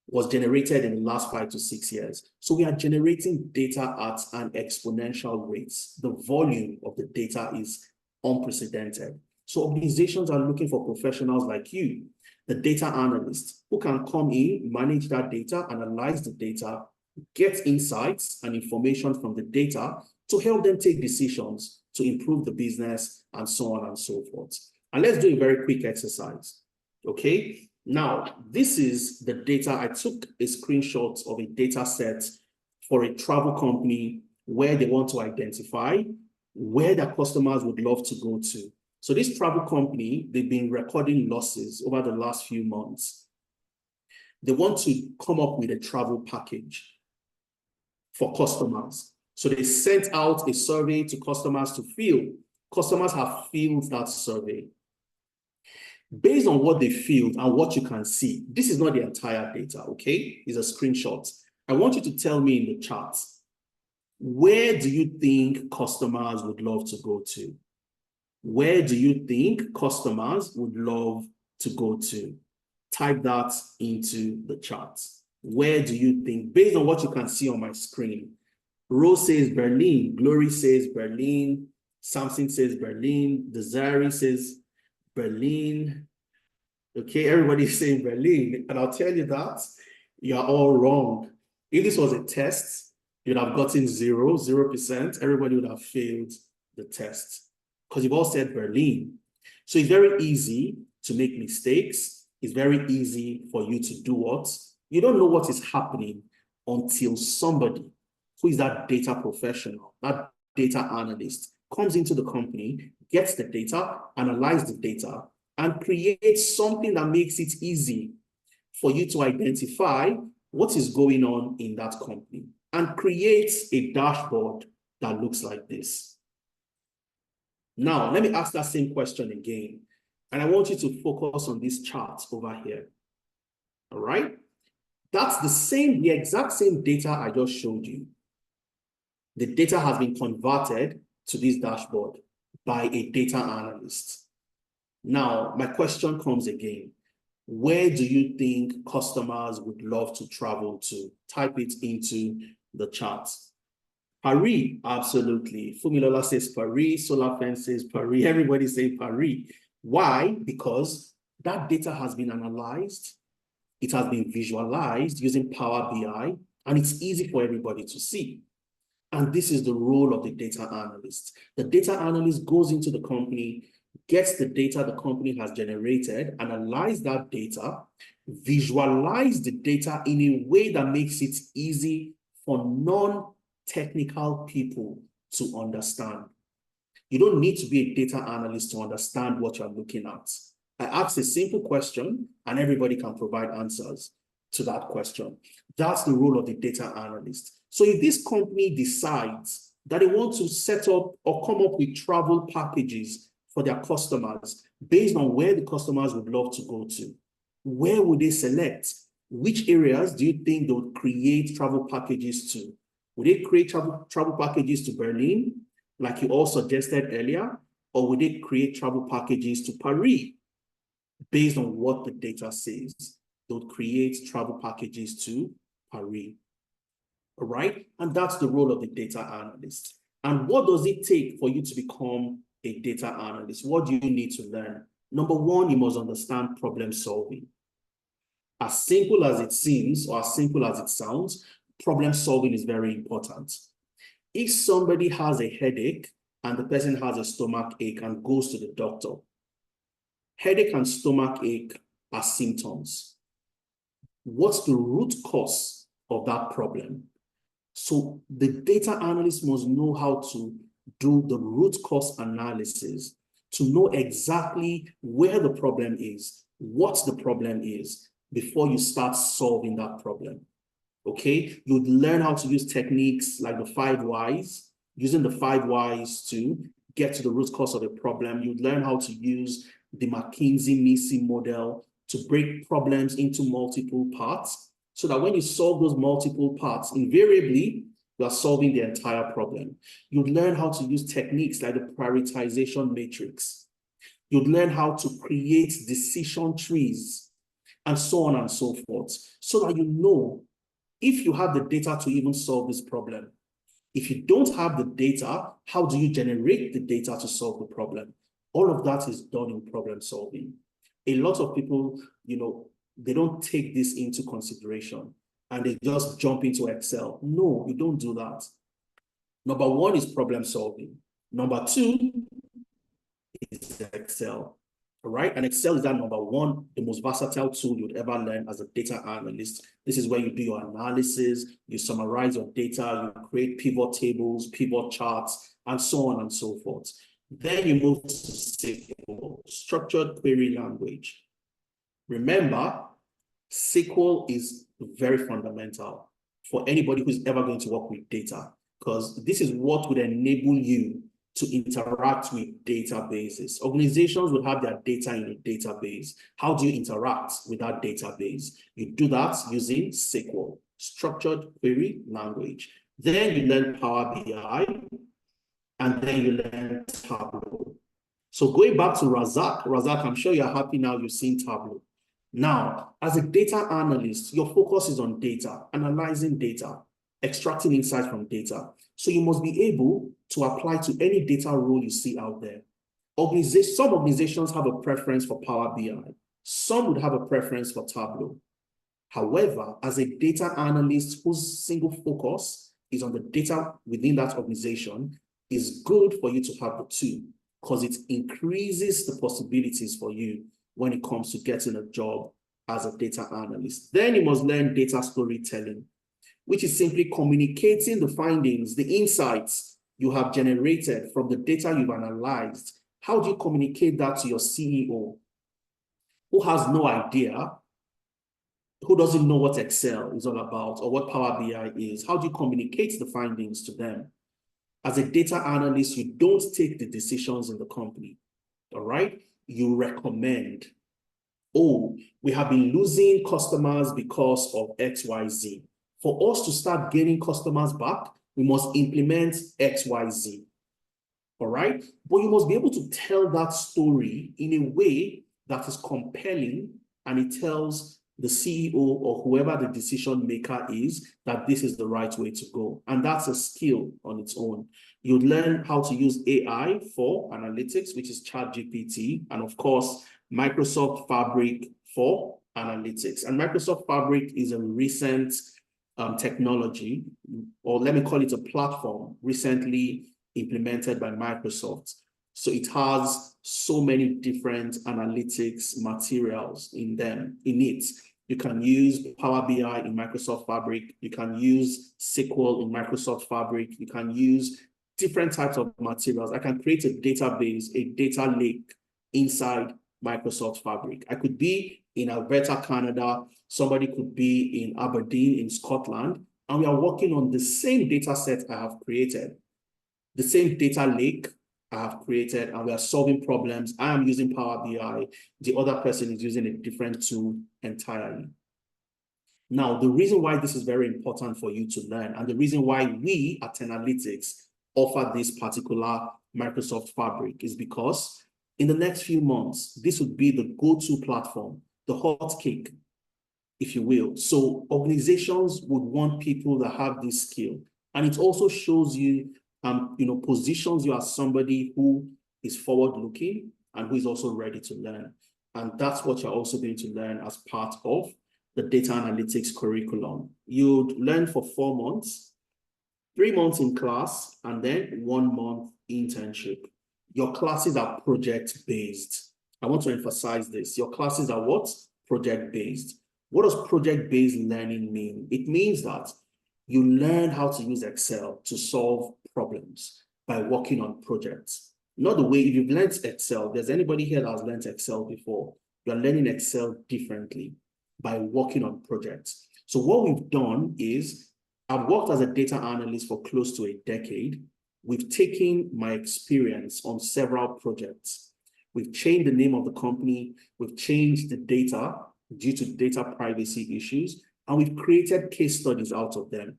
was generated in the last 5 to 6 years. So we are generating data at an exponential rate. The volume of the data is unprecedented. So organizations are looking for professionals like you, the data analyst, who can come in, manage that data, analyze the data, get insights and information from the data to help them take decisions to improve the business and so on and so forth. And let's do a very quick exercise, okay? Now, this is the data. I took a screenshot of a data set for a travel company where they want to identify where their customers would love to go to. So this travel company, they've been recording losses over the last few months. They want to come up with a travel package for customers. So they sent out a survey to customers to fill. Customers have filled that survey. Based on what they filled and what you can see, this is not the entire data, okay? It's a screenshot. I want you to tell me in the chat, where do you think customers would love to go to? Where do you think customers would love to go to? Type that into the chat. Where do you think, based on what you can see on my screen? Rose says Berlin, Glory says Berlin, Samson says Berlin, Desiree says Berlin. Okay, everybody's saying Berlin. And I'll tell you that you're all wrong. If this was a test, you'd have gotten 0%. Everybody would have failed the test because you've all said Berlin. So it's very easy to make mistakes. It's very easy for you to do what? You don't know what is happening until somebody who is that data professional, that data analyst, comes into the company, gets the data, analyzes the data, and creates something that makes it easy for you to identify what is going on in that company and creates a dashboard that looks like this. Now, let me ask that same question again. And I want you to focus on this chart over here. All right? That's the exact same data I just showed you. The data has been converted to this dashboard by a data analyst. Now, my question comes again. Where do you think customers would love to travel to? Type it into the chat. Paris, absolutely. Fumilola says Paris, Solarfen says Paris, everybody say Paris. Why? Because that data has been analyzed, it has been visualized using Power BI, and it's easy for everybody to see. And this is the role of the data analyst. The data analyst goes into the company, gets the data the company has generated, analyze that data, visualize the data in a way that makes it easy for non-technical people to understand. You don't need to be a data analyst to understand what you're looking at. I ask a simple question and everybody can provide answers to that question. That's the role of the data analyst. So if this company decides that they want to set up or come up with travel packages for their customers based on where the customers would love to go to, where would they select? Which areas do you think they would create travel packages to? Would they create travel packages to Berlin, like you all suggested earlier, or would they create travel packages to Paris? Based on what the data says, they would create travel packages to Paris. All right? And that's the role of the data analyst. And what does it take for you to become a data analyst? What do you need to learn? Number one, you must understand problem solving. As simple as it seems, or as simple as it sounds, problem solving is very important. If somebody has a headache and the person has a stomach ache and goes to the doctor, headache and stomach ache are symptoms. What's the root cause of that problem? So the data analyst must know how to do the root cause analysis to know exactly where the problem is, what the problem is, before you start solving that problem. Okay? You'd learn how to use techniques like the 5 whys, using the 5 whys to get to the root cause of the problem. You'd learn how to use the McKinsey-Macy model to break problems into multiple parts so that when you solve those multiple parts, invariably, You are solving the entire problem. You'd learn how to use techniques like the prioritization matrix. You'd learn how to create decision trees and so on and so forth, so that you know if you have the data to even solve this problem. If you don't have the data, how do you generate the data to solve the problem? All of that is done in problem solving. A lot of people, they don't take this into consideration and they just jump into Excel. No, you don't do that. Number one is problem solving. Number two is Excel. All right, and Excel is that number one, the most versatile tool you'd ever learn as a data analyst. This is where you do your analysis, you summarize your data, you create pivot tables, pivot charts, and so on and so forth. Then you move to SQL, structured query language. Remember, SQL is very fundamental for anybody who's ever going to work with data, because this is what would enable you to interact with databases. Organizations will have their data in a database. How do you interact with that database? You do that using SQL, structured query language. Then you learn Power BI, and then you learn Tableau. So going back to Razak, I'm sure you're happy now you've seen Tableau. Now, as a data analyst, your focus is on data, analyzing data, extracting insights from data. So you must be able to apply to any data role you see out there. Some organizations have a preference for Power BI. Some would have a preference for Tableau. However, as a data analyst whose single focus is on the data within that organization, it's good for you to have the two, because it increases the possibilities for you when it comes to getting a job as a data analyst. Then you must learn data storytelling, which is simply communicating the findings, the insights you have generated from the data you've analyzed. How do you communicate that to your CEO, who has no idea, who doesn't know what Excel is all about or what Power BI is? How do you communicate the findings to them? As a data analyst, you don't take the decisions in the company, all right? You recommend. Oh, we have been losing customers because of XYZ. For us to start gaining customers back, we must implement XYZ, all right? But you must be able to tell that story in a way that is compelling, and it tells the CEO or whoever the decision maker is that this is the right way to go. And that's a skill on its own. You'd learn how to use AI for analytics, which is ChatGPT, and of course, Microsoft Fabric for analytics. And Microsoft Fabric is a recent technology, or let me call it a platform, recently implemented by Microsoft. So it has so many different analytics materials in it. You can use Power BI in Microsoft Fabric. You can use SQL in Microsoft Fabric. You can use different types of materials. I can create a database, a data lake inside Microsoft Fabric. I could be in Alberta, Canada. Somebody could be in Aberdeen, in Scotland. And we are working on the same data set I have created, the same data lake I have created, and we are solving problems. I am using Power BI. The other person is using a different tool entirely. Now, the reason why this is very important for you to learn, and the reason why we at Analytics offer this particular Microsoft Fabric, is because in the next few months, this would be the go-to platform, the hot cake, if you will. So organizations would want people that have this skill. And it also shows you, positions you as somebody who is forward-looking and who is also ready to learn. And that's what you're also going to learn as part of the data analytics curriculum. You'd learn for 4 months, 3 months in class, and then 1 month internship. Your classes are project-based. I want to emphasize this. Your classes are what? Project-based. What does project-based learning mean? It means that you learn how to use Excel to solve problems by working on projects. Not the way, if you've learned Excel, there's anybody here that has learned Excel before, you're learning Excel differently by working on projects. So what we've done is, I've worked as a data analyst for close to a decade. We've taken my experience on several projects. We've changed the name of the company. We've changed the data due to data privacy issues, and we've created case studies out of them.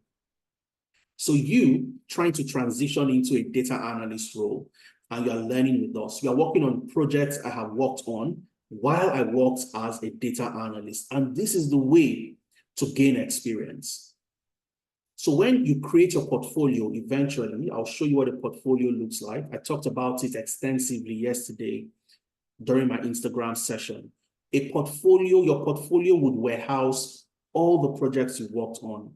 So you trying to transition into a data analyst role, and you are learning with us. You are working on projects I have worked on while I worked as a data analyst. And this is the way to gain experience. So when you create your portfolio, eventually, I'll show you what a portfolio looks like. I talked about it extensively yesterday during my Instagram session. A portfolio, your portfolio would warehouse all the projects you worked on.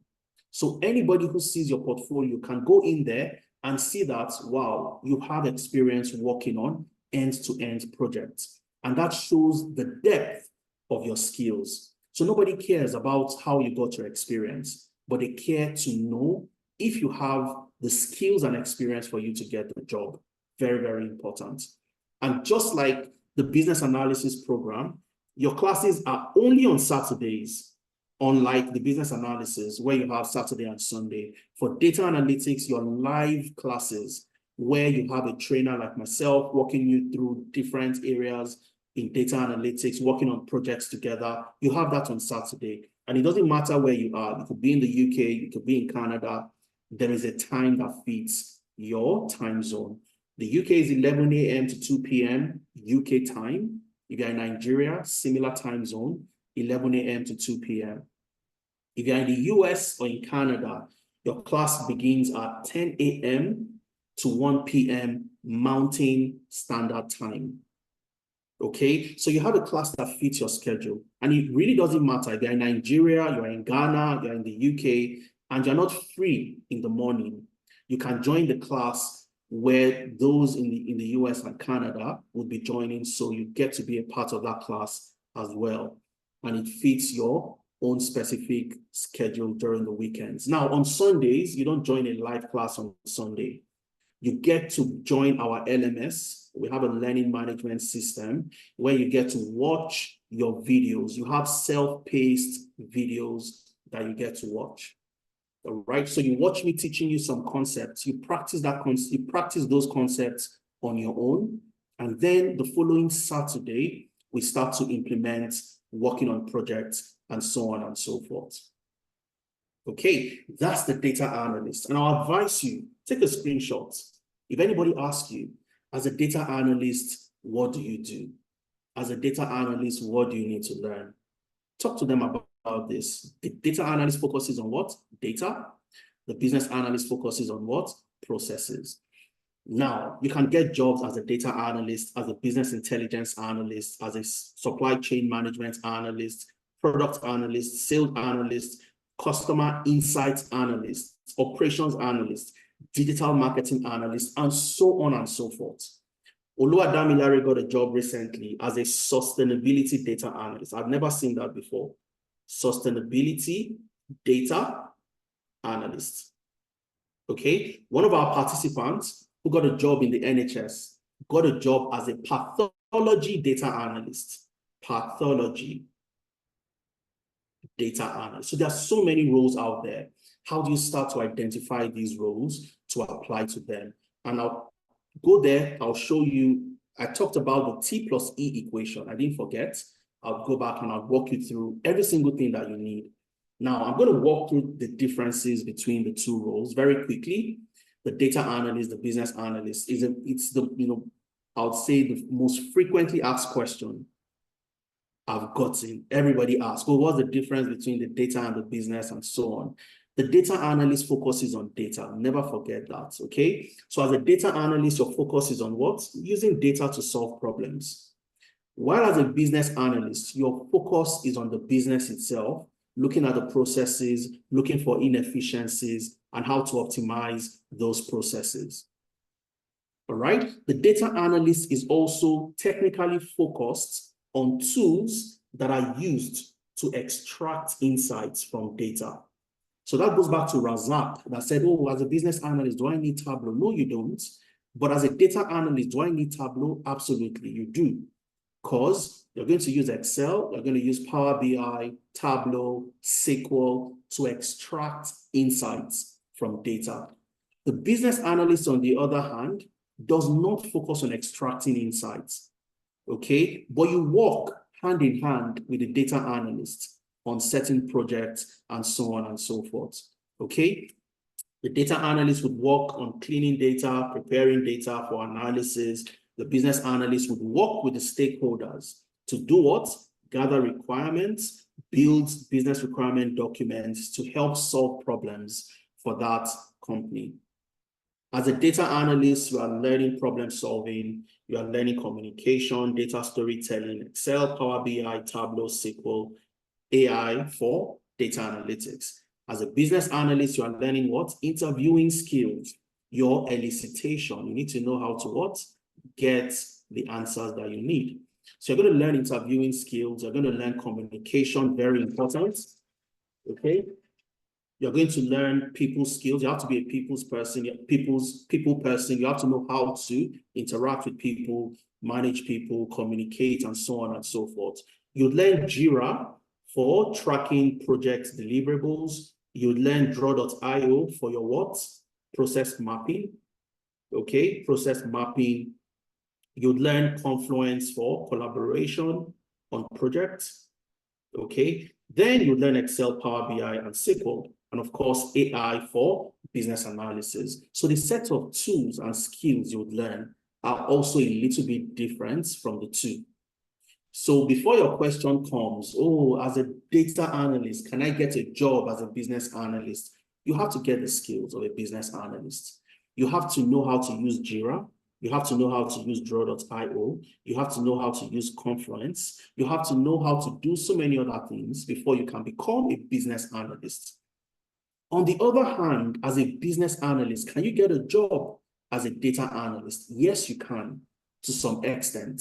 So anybody who sees your portfolio can go in there and see that, wow, you have experience working on end-to-end projects. And that shows the depth of your skills. So nobody cares about how you got your experience, but they care to know if you have the skills and experience for you to get the job. Very, very important. And just like the business analysis program, your classes are only on Saturdays, unlike the business analysis where you have Saturday and Sunday. For data analytics, your live classes where you have a trainer like myself walking you through different areas in data analytics, working on projects together, you have that on Saturday. And it doesn't matter where you are. You could be in the UK, you could be in Canada. There is a time that fits your time zone. The UK is 11 a.m. to 2 p.m. UK time. If you're in Nigeria, similar time zone, 11 a.m. to 2 p.m. If you're in the US or in Canada, your class begins at 10 a.m. to 1 p.m. Mountain Standard Time. Okay, so you have a class that fits your schedule, and it really doesn't matter if you're in Nigeria, you're in Ghana, you're in the UK, and you're not free in the morning. You can join the class where those in the US and Canada would be joining, so you get to be a part of that class as well, and it fits your own specific schedule during the weekends. Now, on Sundays, you don't join a live class on Sunday. You get to join our LMS. We have a learning management system where you get to watch your videos. You have self-paced videos that you get to watch. All right. So you watch me teaching you some concepts. You practice you practice those concepts on your own. And then the following Saturday, we start to implement working on projects and so on and so forth. Okay, that's the data analyst. And I'll advise you, take a screenshot. If anybody asks you, as a data analyst, what do you do? As a data analyst, what do you need to learn? Talk to them about this. The data analyst focuses on what? Data. The business analyst focuses on what? Processes. Now, you can get jobs as a data analyst, as a business intelligence analyst, as a supply chain management analyst, product analyst, sales analyst, customer insights analyst, operations analyst, digital marketing analyst, and so on and so forth. Oluwadamilare got a job recently as a sustainability data analyst. I've never seen that before. Sustainability data analyst. Okay, one of our participants who got a job in the NHS got a job as a pathology data analyst. Pathology data analyst. So there are so many roles out there. How do you start to identify these roles to apply to them? And I'll go there. I'll show you. I talked about the T+E equation. I didn't forget. I'll go back and I'll walk you through every single thing that you need. Now, I'm going to walk through the differences between the two roles very quickly. The data analyst, the business analyst, it's the, I would say the most frequently asked question I've gotten. Everybody asks, well, what's the difference between the data and the business and so on? The data analyst focuses on data. Never forget that, okay? So as a data analyst, your focus is on what? Using data to solve problems. While as a business analyst, your focus is on the business itself, looking at the processes, looking for inefficiencies, and how to optimize those processes. All right? The data analyst is also technically focused on tools that are used to extract insights from data. So that goes back to Razak that said, oh, as a business analyst, do I need Tableau? No, you don't. But as a data analyst, do I need Tableau? Absolutely, you do. Because you're going to use Excel, you're going to use Power BI, Tableau, SQL to extract insights from data. The business analyst, on the other hand, does not focus on extracting insights, okay? But you work hand in hand with the data analyst on certain projects and so on and so forth, okay? The data analyst would work on cleaning data, preparing data for analysis. The business analyst would work with the stakeholders to do what? Gather requirements, build business requirement documents to help solve problems for that company. As a data analyst, you are learning problem solving, you are learning communication, data storytelling, Excel, Power BI, Tableau, SQL, AI for data analytics. As a business analyst, you are learning what? Interviewing skills, your elicitation. You need to know how to what? Get the answers that you need. So you're going to learn interviewing skills. You're going to learn communication, very important. Okay. You're going to learn people skills. You have to be a people's person, people person. You have to know how to interact with people, manage people, communicate, and so on and so forth. You'd learn Jira for tracking project deliverables. You'd learn draw.io for your what? Process mapping. Okay, process mapping. You'd learn Confluence for collaboration on projects. Okay, then you'd learn Excel, Power BI, and SQL. And of course, AI for business analysis. So the set of tools and skills you would learn are also a little bit different from the two. So before your question comes, oh, as a data analyst, can I get a job as a business analyst? You have to get the skills of a business analyst. You have to know how to use Jira. You have to know how to use draw.io. You have to know how to use Confluence. You have to know how to do so many other things before you can become a business analyst. On the other hand, as a business analyst, can you get a job as a data analyst? Yes, you can, to some extent.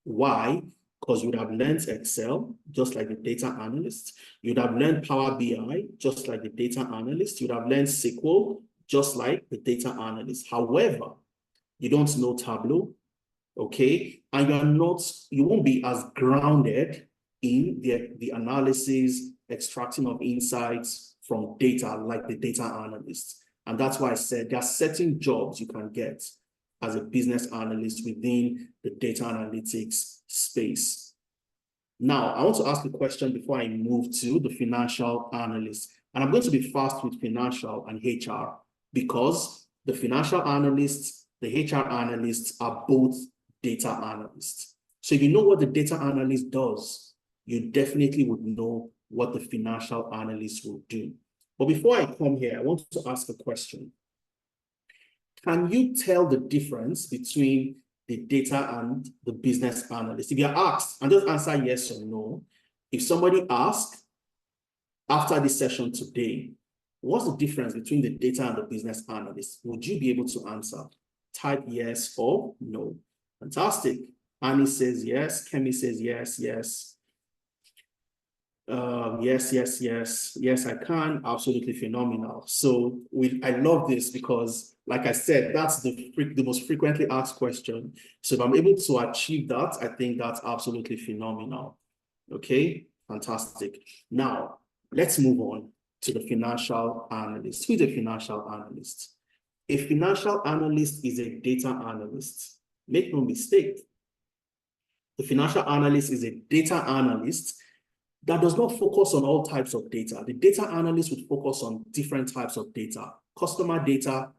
Why? Because you would have learned Excel, just like the data analyst. You'd have learned Power BI, just like the data analyst. You'd have learned SQL, just like the data analyst. However, you don't know Tableau, okay? And you won't be as grounded in the analysis, extracting of insights from data like the data analyst. And that's why I said there are certain jobs you can get as a business analyst within the data analytics space. Now, I want to ask a question before I move to the financial analyst. And I'm going to be fast with financial and HR because the financial analysts, the HR analysts are both data analysts. So if you know what the data analyst does, you definitely would know what the financial analyst will do. But before I come here, I want to ask a question. Can you tell the difference between the data and the business analyst? If you're asked, and just answer yes or no. If somebody asks after this session today, what's the difference between the data and the business analyst? Would you be able to answer? Type yes or no. Fantastic. Annie says yes. Kemi says yes, yes. Yes, I can. Absolutely phenomenal. So I love this because, like I said, that's the most frequently asked question. So if I'm able to achieve that, I think that's absolutely phenomenal. Okay, fantastic. Now, let's move on to the financial analyst. Who is a financial analyst? A financial analyst is a data analyst. Make no mistake. The financial analyst is a data analyst that does not focus on all types of data. The data analyst would focus on different types of data: customer data,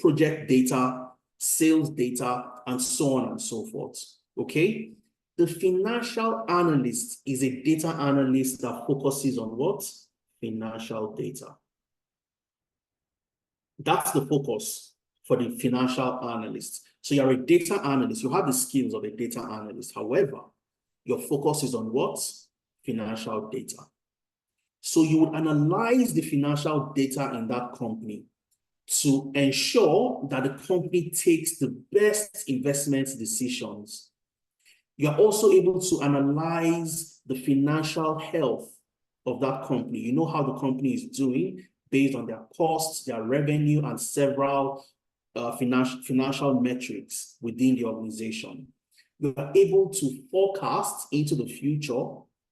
project data, sales data, and so on and so forth. Okay? The financial analyst is a data analyst that focuses on what? Financial data. That's the focus for the financial analyst. So you're a data analyst. You have the skills of a data analyst. However, your focus is on what? Financial data. So you would analyze the financial data in that company to ensure that the company takes the best investment decisions. You're also able to analyze the financial health of that company. You know how the company is doing based on their costs, their revenue, and several financial metrics within the organization. You are able to forecast into the future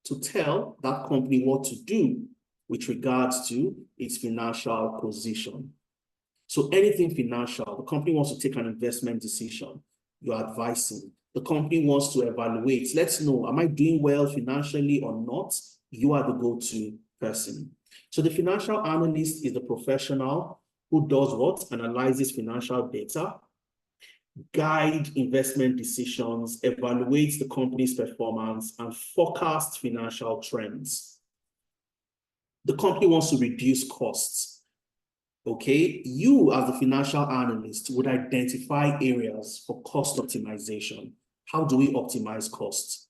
to tell that company what to do with regards to its financial position. So anything financial, the company wants to take an investment decision, you're advising. The company wants to evaluate, let's know, am I doing well financially or not? You are the go-to person. So the financial analyst is the professional who does what? Analyzes financial data, guide investment decisions, evaluates the company's performance, and forecast financial trends. The company wants to reduce costs. Okay, you as the financial analyst would identify areas for cost optimization. How do we optimize costs?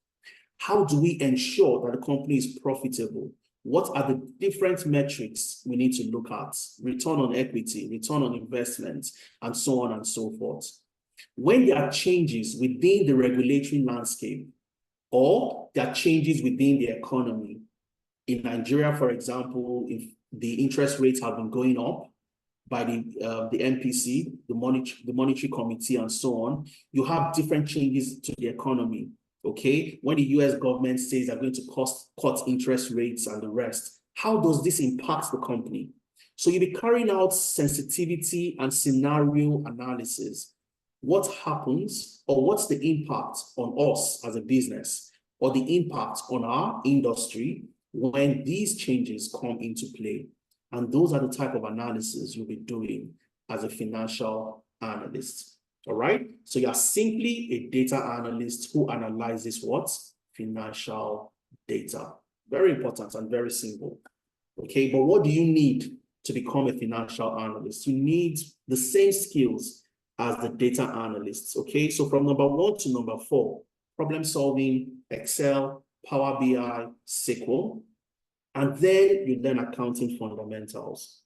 How do we ensure that the company is profitable? What are the different metrics we need to look at? Return on equity, return on investment, and so on and so forth. When there are changes within the regulatory landscape, or there are changes within the economy, in Nigeria, for example, if the interest rates have been going up by the MPC, the monetary committee, and so on, you have different changes to the economy. Okay, when the US government says they're going to cut interest rates and the rest, how does this impact the company? So you'll be carrying out sensitivity and scenario analysis. What happens, or what's the impact on us as a business, or the impact on our industry when these changes come into play? And those are the type of analysis you'll be doing as a financial analyst. All right, so you're simply a data analyst who analyzes what? Financial data. Very important and very simple. Okay, but what do you need to become a financial analyst? You need the same skills as the data analysts. Okay, so from number 1 to number 4, problem solving, Excel, Power BI, SQL, and then you learn accounting fundamentals.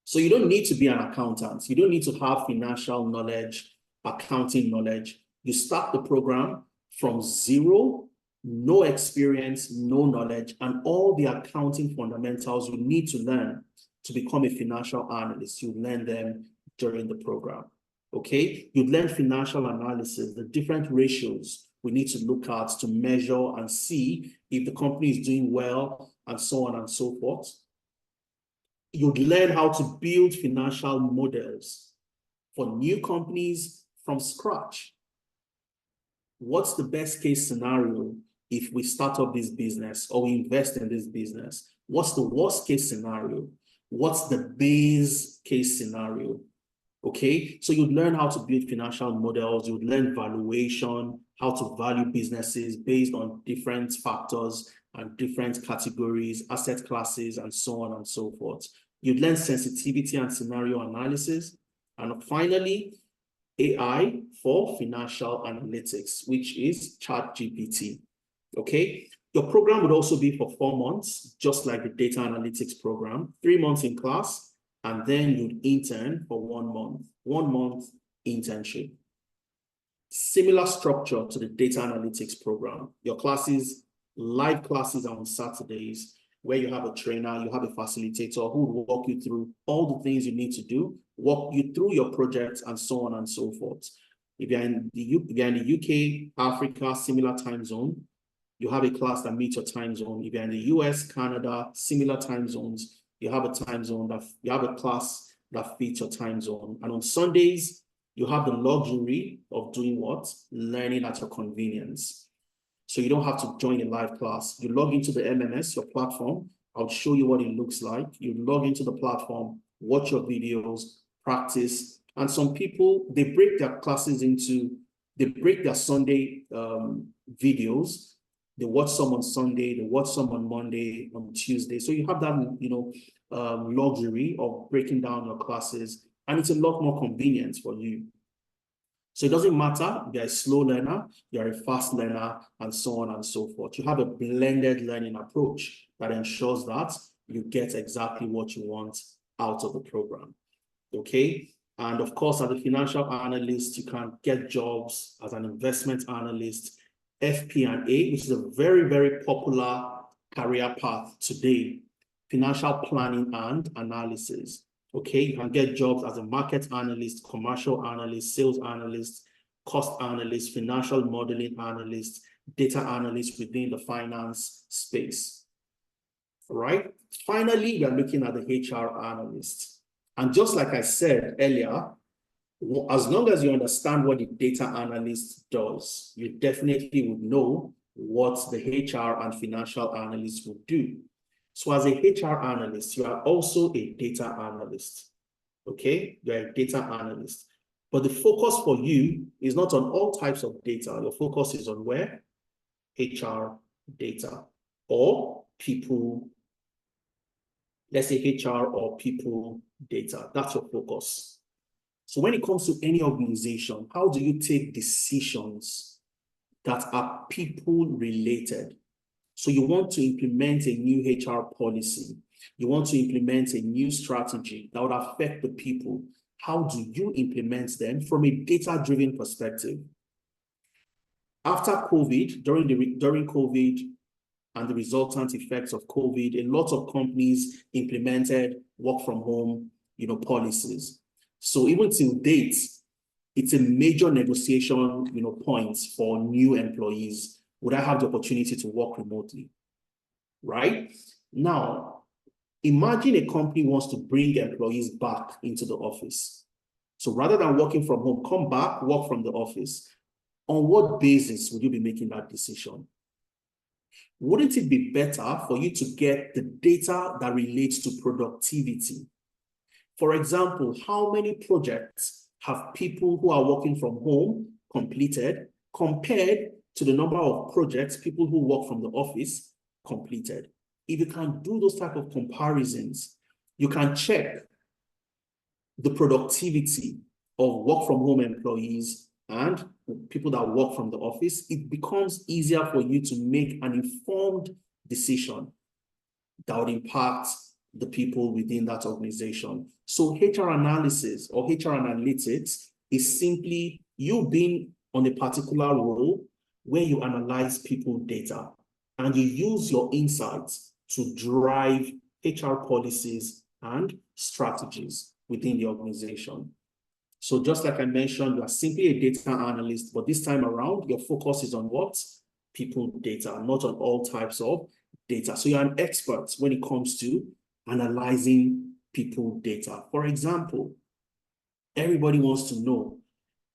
So you don't need to be an accountant. You don't need to have financial knowledge, accounting knowledge. You start the program from zero, no experience, no knowledge, and all the accounting fundamentals you need to learn to become a financial analyst. You learn them during the program. Okay? You learn financial analysis, the different ratios we need to look at to measure and see if the company is doing well, and so on and so forth. You'd learn how to build financial models for new companies from scratch. What's the best case scenario if we start up this business or we invest in this business? What's the worst case scenario? What's the base case scenario? Okay, so you'd learn how to build financial models, you'd learn valuation, how to value businesses based on different factors and different categories, asset classes, and so on and so forth. You'd learn sensitivity and scenario analysis. And finally, AI for financial analytics, which is ChatGPT. Okay, your program would also be for 4 months, just like the data analytics program, 3 months in class, and then you'd intern for 1 month internship. Similar structure to the data analytics program. Your classes, live classes are on Saturdays, where you have a trainer, you have a facilitator who will walk you through all the things you need to do, walk you through your projects, and so on and so forth. If you're in the UK, Africa, similar time zone, you have a class that meets your time zone. If you're in the US, Canada, similar time zones, you have a time zone that you have a class that fits your time zone. And on Sundays, you have the luxury of doing what? Learning at your convenience. So you don't have to join a live class. You log into the MMS, your platform. I'll show you what it looks like. You log into the platform, watch your videos, practice. And some people, they break their classes into, they break their Sunday videos. They watch some on Sunday, they watch some on Monday, on Tuesday. So you have that, luxury of breaking down your classes, and it's a lot more convenient for you. So it doesn't matter if you're a slow learner, you're a fast learner, and so on and so forth. You have a blended learning approach that ensures that you get exactly what you want out of the program. Okay? And of course, as a financial analyst, you can get jobs as an investment analyst, FP&A, which is a very, very popular career path today, financial planning and analysis. Okay, you can get jobs as a market analyst, commercial analyst, sales analyst, cost analyst, financial modeling analyst, data analyst within the finance space. All right. Finally, we are looking at the HR analyst. And just like I said earlier, as long as you understand what the data analyst does, you definitely would know what the HR and financial analyst would do. So as a HR analyst, you are also a data analyst. Okay, you're a data analyst. But the focus for you is not on all types of data. Your focus is on where? HR data or people, let's say HR or people data. That's your focus. So when it comes to any organization, how do you take decisions that are people related? So you want to implement a new HR policy. You want to implement a new strategy that would affect the people. How do you implement them from a data-driven perspective? After COVID, during COVID and the resultant effects of COVID, a lot of companies implemented work from home, policies. So even till date, it's a major negotiation, point for new employees. Would I have the opportunity to work remotely? Right? Now, imagine a company wants to bring employees back into the office. So rather than working from home, come back, work from the office. On what basis would you be making that decision? Wouldn't it be better for you to get the data that relates to productivity? For example, how many projects have people who are working from home completed compared to the number of projects people who work from the office completed? If you can do those type of comparisons, you can check the productivity of work from home employees and people that work from the office. It becomes easier for you to make an informed decision that would impact the people within that organization. So HR analysis or HR analytics is simply you being on a particular role where you analyze people data and you use your insights to drive HR policies and strategies within the organization. So just like I mentioned, you are simply a data analyst, but this time around, your focus is on what? People data, not on all types of data. So you're an expert when it comes to analyzing people data. For example, everybody wants to know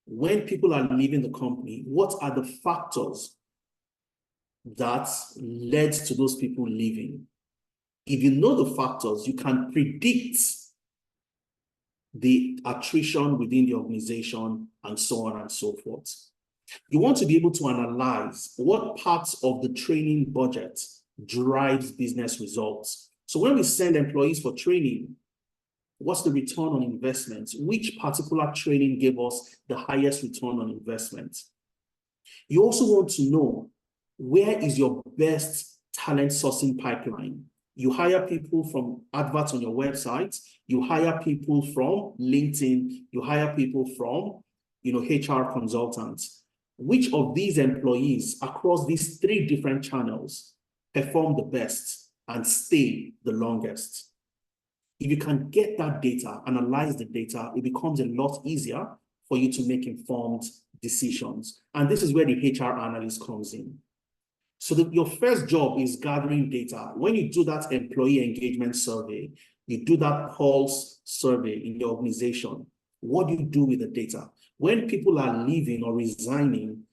when people are leaving the company, what are the factors that led to those people leaving? If you know the factors, you can predict the attrition within the organization and so on and so forth. You want to be able to analyze what parts of the training budget drives business results. So when we send employees for training, what's the return on investment? Which particular training gave us the highest return on investment? You also want to know where is your best talent sourcing pipeline. You hire people from adverts on your website, you hire people from LinkedIn, you hire people from HR consultants. Which of these employees across these 3 different channels perform the best and stay the longest? If you can get that data, analyze the data, it becomes a lot easier for you to make informed decisions. And this is where the HR analyst comes in. So your first job is gathering data. When you do that employee engagement survey, you do that pulse survey in your organization, what do you do with the data? When people are leaving or resigning,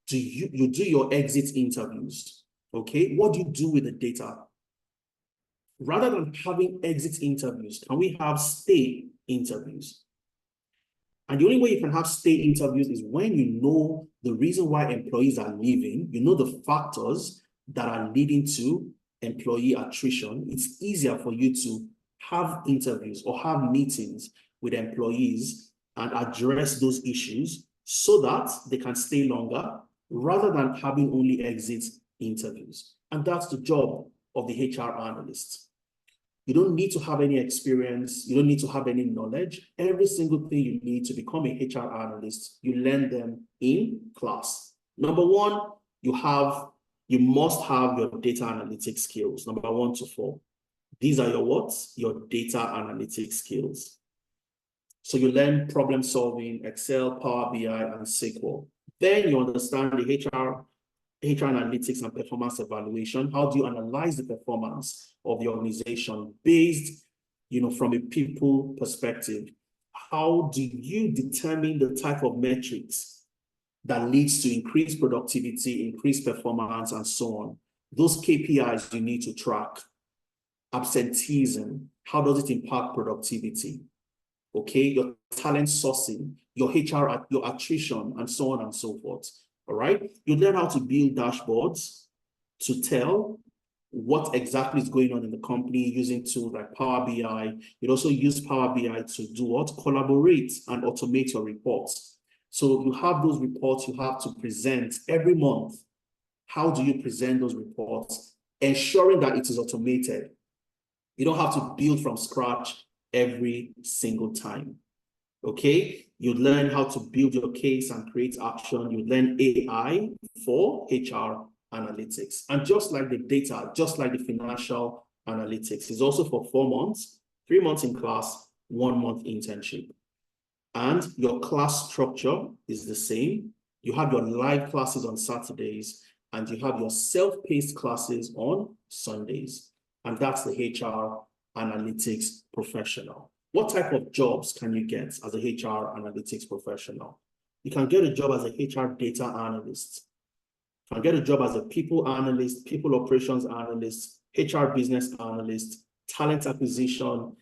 you do your exit interviews, okay? What do you do with the data? Rather than having exit interviews, can we have stay interviews? And the only way you can have stay interviews is when you know the reason why employees are leaving, you know the factors that are leading to employee attrition. It's easier for you to have interviews or have meetings with employees and address those issues so that they can stay longer rather than having only exit interviews. And that's the job of the HR analyst. You don't need to have any experience. You don't need to have any knowledge. Every single thing you need to become a HR analyst, you learn them in class. Number one, you must have your data analytics skills, number 1 to 4. These are your what? Your data analytics skills. So you learn problem solving, Excel, Power BI, and SQL. Then you understand the HR analytics and performance evaluation. How do you analyze the performance of the organization based, from a people perspective? How do you determine the type of metrics that leads to increased productivity, increased performance, and so on? Those KPIs you need to track. Absenteeism, how does it impact productivity? okay, your talent sourcing, your HR, your attrition, and so on and so forth. All right. You learn how to build dashboards to tell what exactly is going on in the company using tools like Power BI. You'd also use Power BI to do what? Collaborate and automate your reports. So you have those reports you have to present every month. How do you present those reports? Ensuring that it is automated. You don't have to build from scratch every single time. Okay? You learn how to build your case and create action. You learn AI for HR analytics. And just like the data, just like the financial analytics, is also for 4 months, 3 months in class, 1 month internship. And your class structure is the same. You have your live classes on Saturdays, and you have your self-paced classes on Sundays. And that's the HR analytics professional. What type of jobs can you get as a HR analytics professional? You can get a job as a HR data analyst. You can get a job as a people analyst, people operations analyst, HR business analyst, talent acquisition,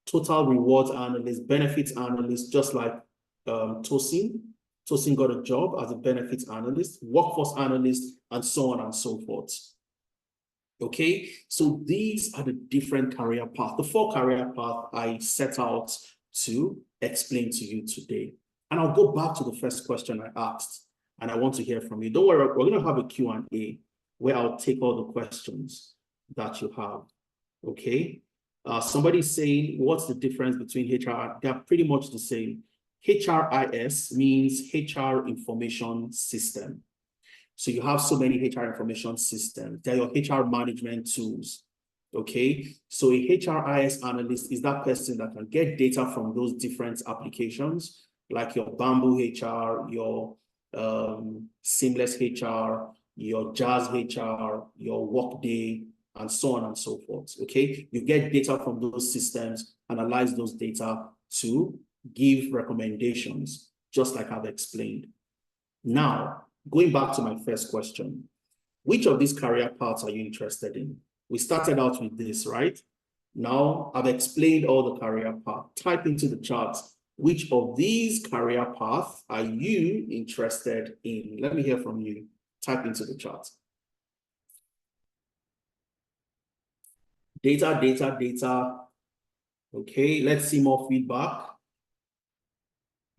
total rewards analyst, benefits analyst, just like Tosin. Tosin got a job as a benefits analyst, workforce analyst, and so on and so forth. Okay, so these are the different career paths, the 4 career paths I set out to explain to you today. And I'll go back to the first question I asked, and I want to hear from you. Don't worry, we're going to have a Q&A where I'll take all the questions that you have. Okay, somebody's saying, what's the difference between HR? They're pretty much the same. HRIS means HR information system. So you have so many HR information systems. They're your HR management tools. Okay. So a HRIS analyst is that person that can get data from those different applications, like your Bamboo HR, your Seamless HR, your Jazz HR, your Workday, and so on and so forth. Okay. You get data from those systems, analyze those data to give recommendations, just like I've explained. Now, going back to my first question, which of these career paths are you interested in? We started out with this, right? Now I've explained all the career paths. Type into the chat, which of these career paths are you interested in? Let me hear from you. Type into the chat. Data, data, data. Okay, let's see more feedback.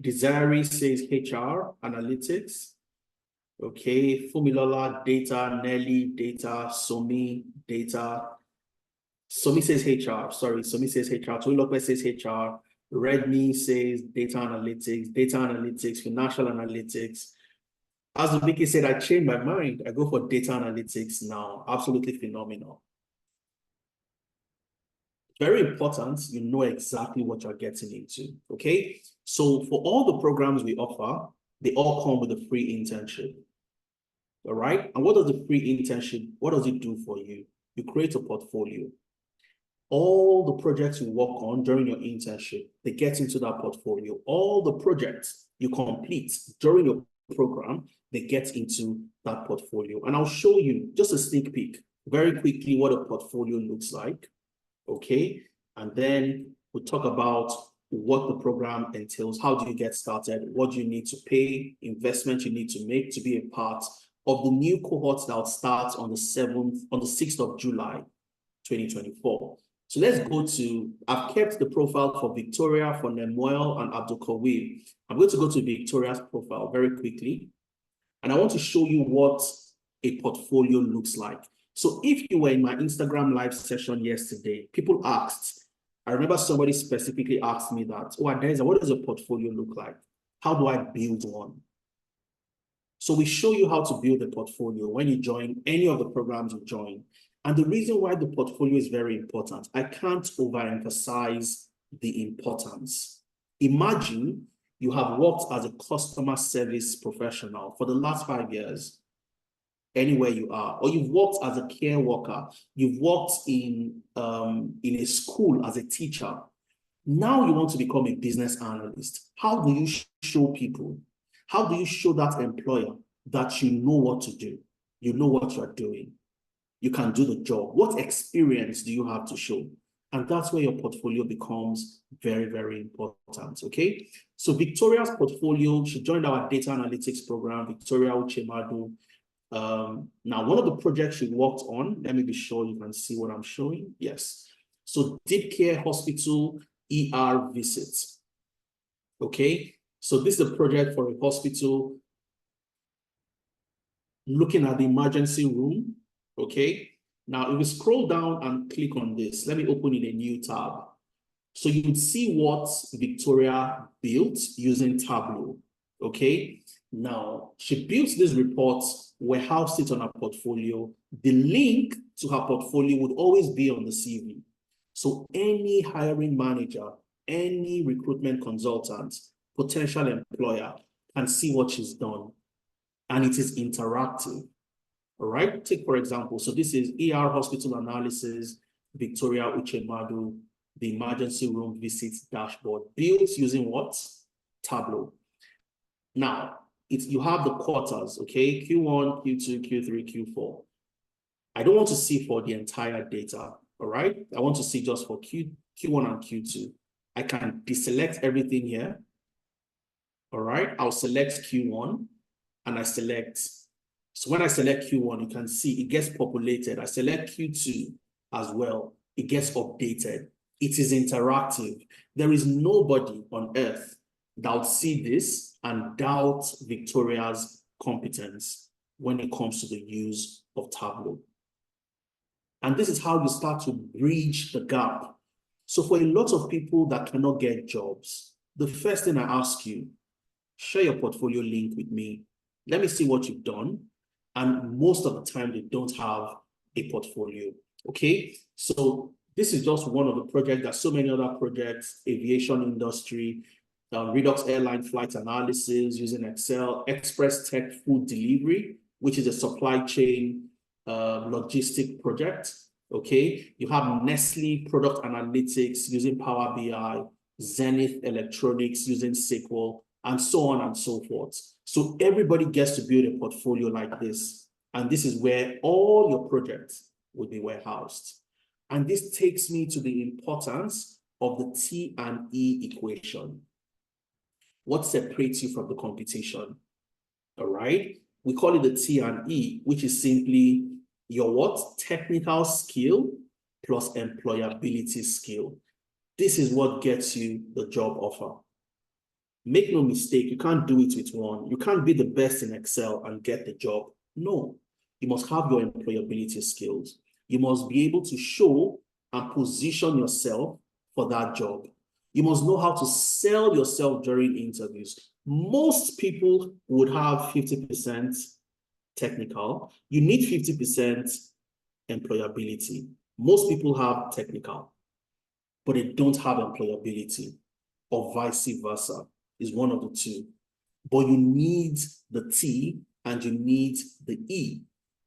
Desiree says HR, analytics. Okay, Fumilola, data, Nelly, data, Somi, data. Somi says HR, sorry, Somi says HR. Tuilope says HR. Redmi says data analytics, financial analytics. As Vicky said, I changed my mind. I go for data analytics now. Absolutely phenomenal. Very important, you know exactly what you're getting into, okay? So for all the programs we offer, they all come with a free internship. All right. And what does the free internship, what does it do for you? You create a portfolio. All the projects you work on during your internship, they get into that portfolio. All the projects you complete during your program, they get into that portfolio. And I'll show you just a sneak peek very quickly what a portfolio looks like. Okay. And then we'll talk about what the program entails. How do you get started? What do you need to pay? Investment you need to make to be a part of the new cohorts that starts on the 6th of July, 2024. So let's go to, I've kept the profile for Victoria, for Nemuel, and Abdul Kawir. I'm going to go to Victoria's profile very quickly. And I want to show you what a portfolio looks like. So if you were in my Instagram live session yesterday, people asked, I remember somebody specifically asked me that, oh, Adeza, what does a portfolio look like? How do I build one? So we show you how to build a portfolio when you join any of the programs you join. And the reason why the portfolio is very important, I can't overemphasize the importance. Imagine you have worked as a customer service professional for the last 5 years, anywhere you are, or you've worked as a care worker, you've worked in a school as a teacher. Now you want to become a business analyst. How do you show people? How do you show that employer that you know what to do? You know what you're doing. You can do the job. What experience do you have to show? And that's where your portfolio becomes very, very important, okay? So Victoria's portfolio, she joined our data analytics program, Victoria Uchemadu. Now, one of the projects she worked on, let me be sure you can see what I'm showing. Yes. So Deep Care Hospital ER visits, okay? So this is a project for a hospital looking at the emergency room, okay? Now, if we scroll down and click on this, let me open in a new tab. So you can see what Victoria built using Tableau, okay? Now, she built this report, warehoused it on her portfolio. The link to her portfolio would always be on the CV. So any hiring manager, any recruitment consultant, potential employer can see what she's done. And it is interactive, all right? Take, for example, so this is ER hospital analysis, Victoria Uchemadu, the emergency room visits dashboard, built using what? Tableau. Now, you have the quarters, okay? Q1, Q2, Q3, Q4. I don't want to see for the entire data, all right? I want to see just for Q1 and Q2. I can deselect everything here, all right? I'll select Q1 and I select. So when I select Q1, you can see it gets populated. I select Q2 as well. It gets updated. It is interactive. There is nobody on earth that would see this and doubt Victoria's competence when it comes to the use of Tableau. And this is how you start to bridge the gap. So for a lot of people that cannot get jobs, the first thing I ask you, share your portfolio link with me. Let me see what you've done. And most of the time, they don't have a portfolio, okay? So this is just one of the projects. There's so many other projects, aviation industry, Redux airline flight analysis using Excel, Express Tech food delivery, which is a supply chain logistic project, okay? You have Nestle product analytics using Power BI, Zenith Electronics using SQL, and so on and so forth. So everybody gets to build a portfolio like this. And this is where all your projects will be warehoused. And this takes me to the importance of the T and E equation. What separates you from the competition? All right? We call it the T and E, which is simply your what? Technical skill plus employability skill. This is what gets you the job offer. Make no mistake, you can't do it with one. You can't be the best in Excel and get the job. No, you must have your employability skills. You must be able to show and position yourself for that job. You must know how to sell yourself during interviews. Most people would have 50% technical. You need 50% employability. Most people have technical, but they don't have employability, or vice versa. Is one of the two. But you need the T and you need the E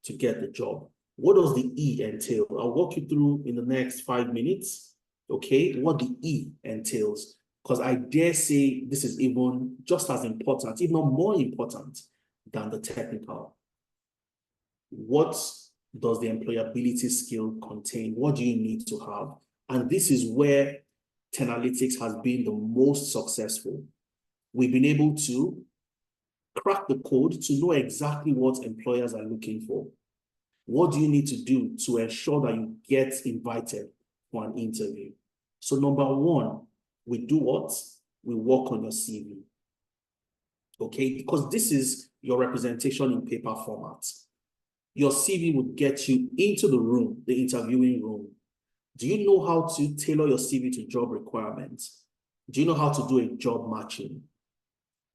to get the job. What does the E entail? I'll walk you through in the next 5 minutes, okay, what the E entails. Because I dare say this is even just as important, if not more important than the technical. What does the employability skill contain? What do you need to have? And this is where Tenalytics has been the most successful. We've been able to crack the code to know exactly what employers are looking for. What do you need to do to ensure that you get invited for an interview? So number one, we do what? We work on your CV, okay? Because this is your representation in paper format. Your CV would get you into the room, the interviewing room. Do you know how to tailor your CV to job requirements? Do you know how to do a job matching?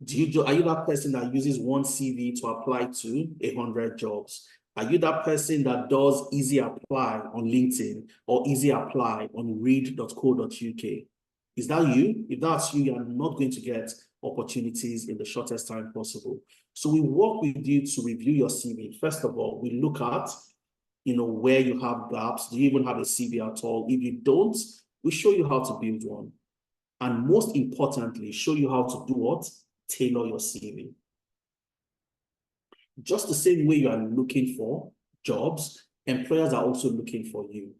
Are you that person that uses one CV to apply to 100 jobs? Are you that person that does easy apply on LinkedIn or easy apply on read.co.uk? Is that you? If that's you, you're not going to get opportunities in the shortest time possible. So we work with you to review your CV. First of all, we look at, where you have gaps. Do you even have a CV at all? If you don't, we show you how to build one. And most importantly, show you how to do what? Tailor your CV. Just the same way you are looking for jobs, employers are also looking for you.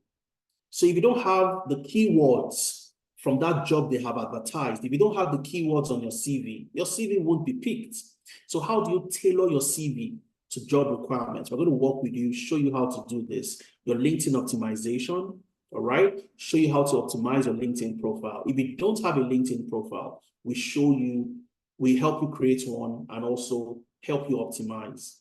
So if you don't have the keywords from that job they have advertised, if you don't have the keywords on your CV won't be picked. So how do you tailor your CV to job requirements? We're going to work with you, show you how to do this. Your LinkedIn optimization, all right? Show you how to optimize your LinkedIn profile. If you don't have a LinkedIn profile, we help you create one and also help you optimize,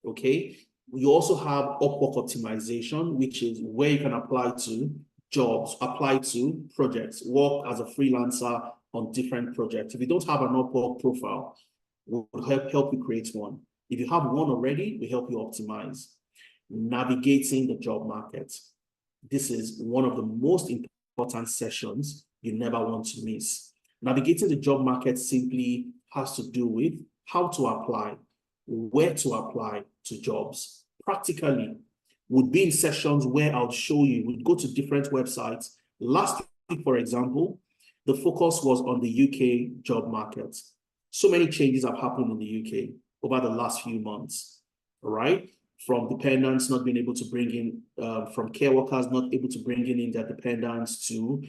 okay? We also have Upwork optimization, which is where you can apply to jobs, apply to projects, work as a freelancer on different projects. If you don't have an Upwork profile, we'll help you create one. If you have one already, we help you optimize. Navigating the job market. This is one of the most important sessions you never want to miss. Navigating the job market simply has to do with how to apply, where to apply to jobs. Practically, would be in sessions where I'll show you, we'd go to different websites. Last week, for example, the focus was on the UK job market. So many changes have happened in the UK over the last few months, all right? From dependents not being able to bring in, from care workers not able to bring in their dependents to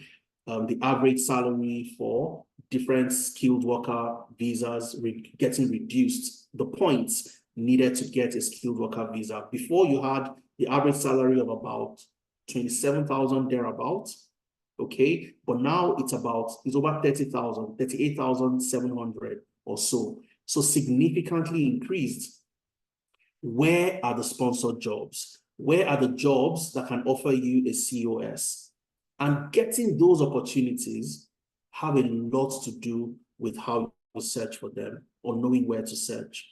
the average salary for different skilled worker visas getting reduced. The points needed to get a skilled worker visa. Before, you had the average salary of about 27,000 thereabouts, okay? But now it's over 30,000, 38,700 or so. So significantly increased. Where are the sponsored jobs? Where are the jobs that can offer you a COS? And getting those opportunities have a lot to do with how you search for them or knowing where to search.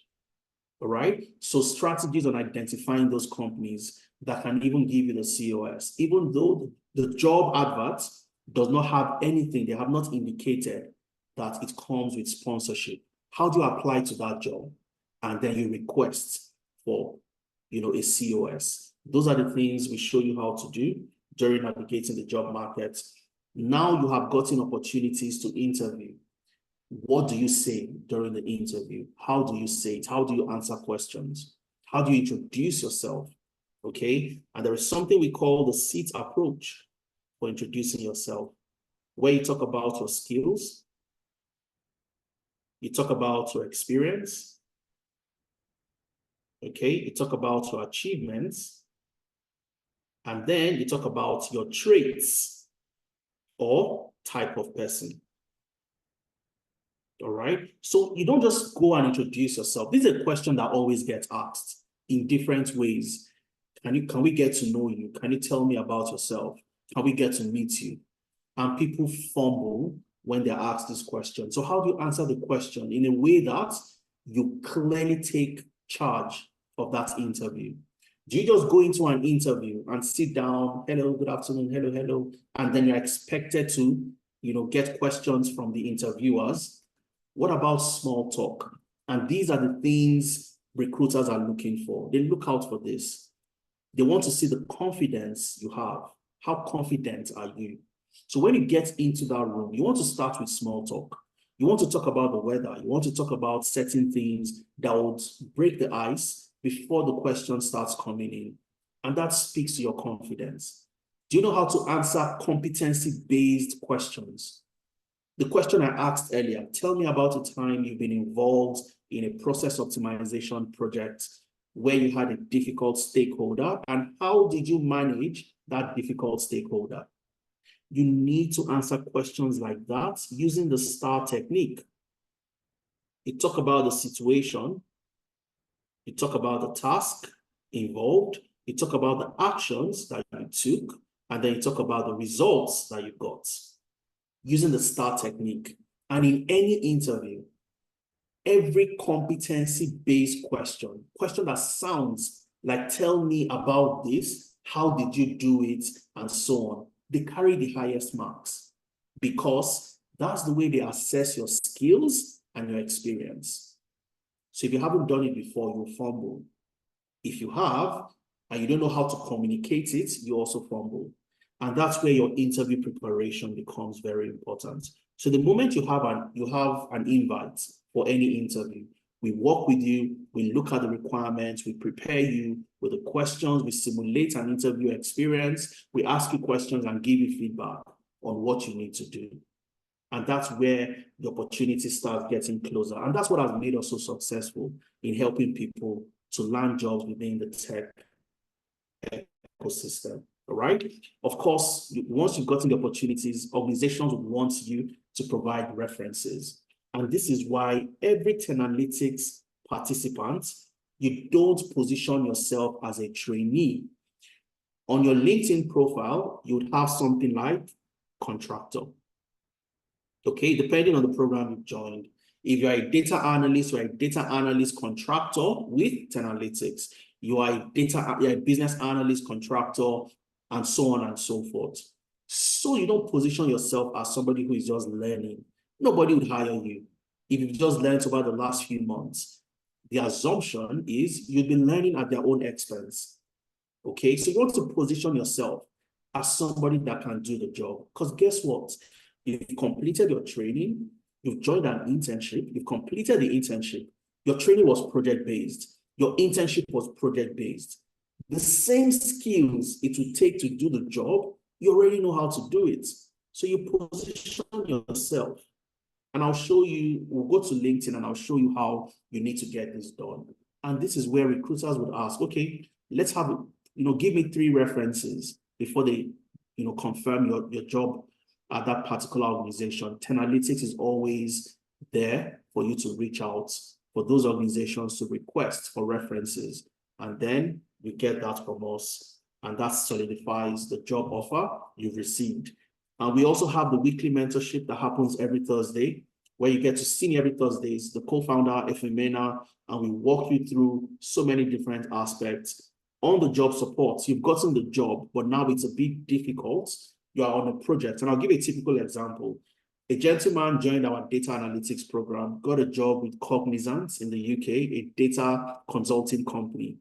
All right? So strategies on identifying those companies that can even give you the COS, even though the job advert does not have anything, they have not indicated that it comes with sponsorship. How do you apply to that job? And then you request for, a COS. Those are the things we show you how to do during navigating the job market. Now you have gotten opportunities to interview. What do you say during the interview? How do you say it? How do you answer questions? How do you introduce yourself? Okay. And there is something we call the seat approach for introducing yourself, where you talk about your skills, you talk about your experience, okay, you talk about your achievements, and then you talk about your traits or type of person. All right. So you don't just go and introduce yourself. This is a question that always gets asked in different ways. Can we get to know you? Can you tell me about yourself? Can we get to meet you? And people fumble when they're asked this question. So how do you answer the question in a way that you clearly take charge of that interview? Do you just go into an interview and sit down, hello, good afternoon, hello, hello, and then you're expected to, get questions from the interviewers? What about small talk? And these are the things recruiters are looking for. They look out for this. They want to see the confidence you have. How confident are you? So when you get into that room, you want to start with small talk. You want to talk about the weather. You want to talk about certain things that would break the ice before the question starts coming in. And that speaks to your confidence. Do you know how to answer competency-based questions? The question I asked earlier, tell me about a time you've been involved in a process optimization project where you had a difficult stakeholder, and how did you manage that difficult stakeholder? You need to answer questions like that using the STAR technique. You talk about the situation, you talk about the task involved, you talk about the actions that you took, and then you talk about the results that you got using the STAR technique. And in any interview, every competency-based question that sounds like, tell me about this, how did you do it, and so on, they carry the highest marks because that's the way they assess your skills and your experience. So if you haven't done it before, you'll fumble. If you have, and you don't know how to communicate it, you also fumble. And that's where your interview preparation becomes very important. So the moment you have an invite for any interview, We work with you, we look at the requirements, we prepare you with the questions, we simulate an interview experience, we ask you questions and give you feedback on what you need to do. And that's where the opportunity starts getting closer. And that's what has made us so successful in helping people to land jobs within the tech ecosystem. All right. Of course, once you've gotten the opportunities, organizations want you to provide references. And this is why every Tenalytics participant, you don't position yourself as a trainee. On your LinkedIn profile, you would have something like contractor. Okay, depending on the program you've joined. If you're a data analyst, you're a data analyst contractor with Tenalytics. You are you're a business analyst contractor, and so on and so forth. So you don't position yourself as somebody who is just learning. Nobody would hire you if you've just learned over the last few months. The assumption is you've been learning at their own expense. Okay, so you want to position yourself as somebody that can do the job. Because guess what? You've completed your training, you've joined an internship, you've completed the internship. Your training was project-based. Your internship was project-based. The same skills it will take to do the job, you already know how to do it. So you position yourself. And I'll show you, we'll go to LinkedIn and I'll show you how you need to get this done. And this is where recruiters would ask, okay, let's have, give me 3 references before they, confirm your job at that particular organization. Tenalytics is always there for you to reach out for those organizations to request for references. And then you get that from us. And that solidifies the job offer you've received. And we also have the weekly mentorship that happens every Thursday, where you get to see me every Thursdays, the co-founder, Efemena, and we walk you through so many different aspects. On the job support, you've gotten the job, but now it's a bit difficult. You are on a project. And I'll give a typical example. A gentleman joined our data analytics program, got a job with Cognizant in the UK, a data consulting company.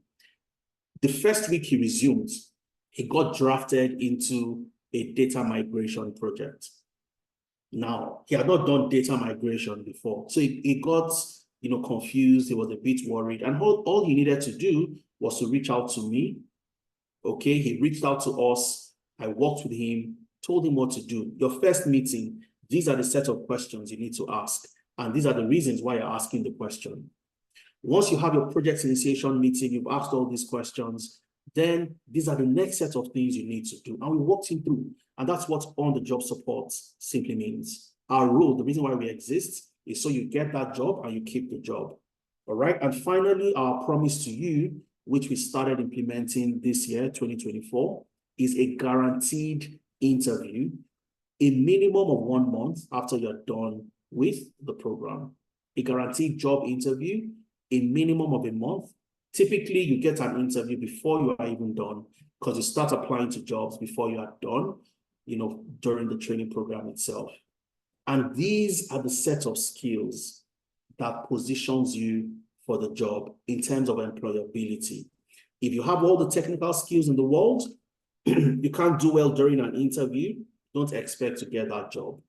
The first week he resumed, he got drafted into a data migration project. Now, he had not done data migration before. So he got confused, he was a bit worried. And all he needed to do was to reach out to me. Okay, he reached out to us. I worked with him, told him what to do. Your first meeting, these are the set of questions you need to ask. And these are the reasons why you're asking the question. Once you have your project initiation meeting, you've asked all these questions, then these are the next set of things you need to do. And we walked him through. And that's what on-the-job support simply means. Our role, the reason why we exist, is so you get that job and you keep the job. All right. And finally, our promise to you, which we started implementing this year, 2024, is a guaranteed interview, a minimum of 1 month after you're done with the program. A guaranteed job interview, a minimum of a month. Typically, you get an interview before you are even done, because you start applying to jobs before you are done, during the training program itself. And these are the set of skills that positions you for the job in terms of employability. If you have all the technical skills in the world, you can't do well during an interview, don't expect to get that job.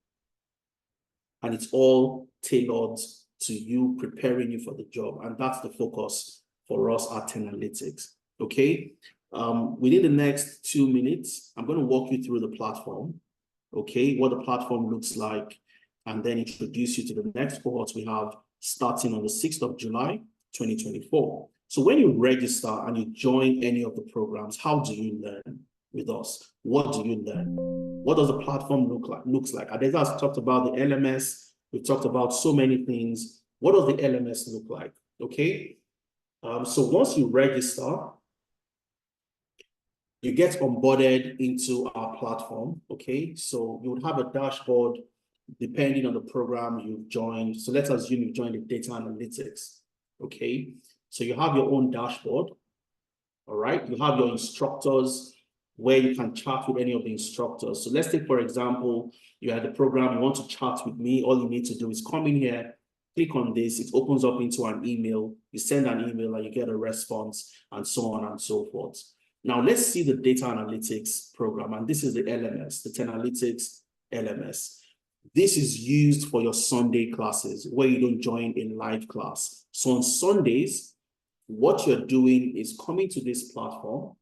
And it's all tailored to you, preparing you for the job. And that's the focus for us at Tenalytics. Okay. Within the next 2 minutes, I'm going to walk you through the platform. Okay, what the platform looks like, and then introduce you to the next cohort we have starting on the 6th of July, 2024. So when you register and you join any of the programs, how do you learn with us? What do you learn? What does the platform looks like? Adeza has talked about the LMS. We've talked about so many things. What does the LMS look like? Okay. So once you register, you get onboarded into our platform. Okay. So you would have a dashboard depending on the program you've joined. So let's assume you've joined the data analytics. Okay. So you have your own dashboard. All right. You have your instructors where you can chat with any of the instructors. So let's take, for example, you had the program, you want to chat with me. All you need to do is come in here, click on this, it opens up into an email. You send an email and you get a response, and so on and so forth. Now let's see the data analytics program. And this is the LMS, the Tenalytics LMS. This is used for your Sunday classes where you don't join a live class. So on Sundays, what you're doing is coming to this platform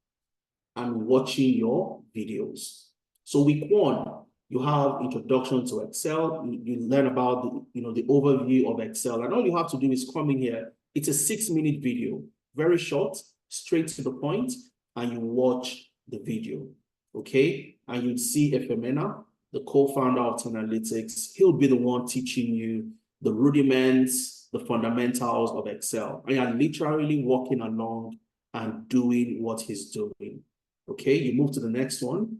and watching your videos. So week one, you have introduction to Excel. You learn about the overview of Excel, and all you have to do is come in here. It's a 6-minute video, very short, straight to the point, and you watch the video, okay? And you'd see Efemena, the co-founder of Analytics. He'll be the one teaching you the rudiments, the fundamentals of Excel. And you're literally walking along and doing what he's doing. Okay, you move to the next one.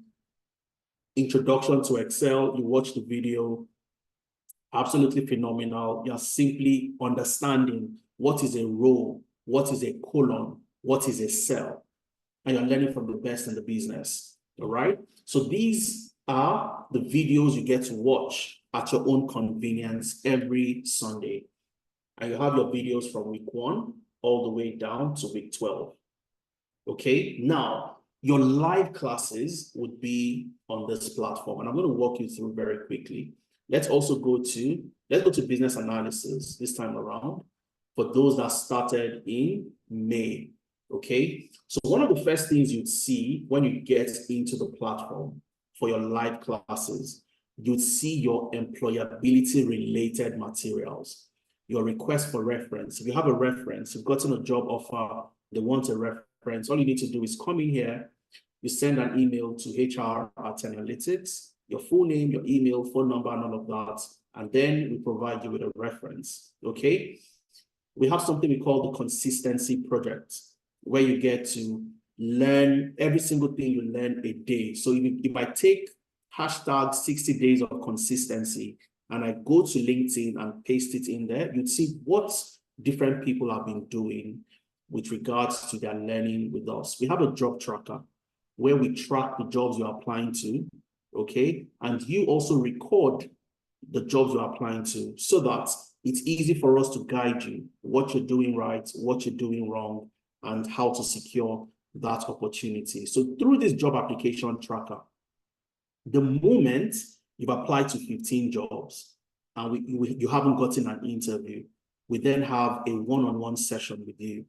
Introduction to Excel. You watch the video. Absolutely phenomenal. You're simply understanding what is a row, what is a column, what is a cell. And you're learning from the best in the business. All right. So these are the videos you get to watch at your own convenience every Sunday. And you have your videos from week 1 all the way down to week 12. Okay. Now, your live classes would be on this platform, and I'm going to walk you through very quickly. Let's go to business analysis this time around for those that started in May. Okay, so one of the first things you'd see when you get into the platform for your live classes, you'd see your employability related materials, your request for reference. If you have a reference, you've gotten a job offer, they want a reference, all you need to do is come in here, you send an email to HR@Analytics, your full name, your email, phone number, and all of that, and then we provide you with a reference, okay? We have something we call the consistency project, where you get to learn every single thing you learn a day. So if I take hashtag 60 days of consistency and I go to LinkedIn and paste it in there, you'd see what different people have been doing with regards to their learning with us. We have a job tracker where we track the jobs you're applying to, okay? And you also record the jobs you're applying to so that it's easy for us to guide you what you're doing right, what you're doing wrong, and how to secure that opportunity. So through this job application tracker, the moment you've applied to 15 jobs and you haven't gotten an interview, we then have a one-on-one session with you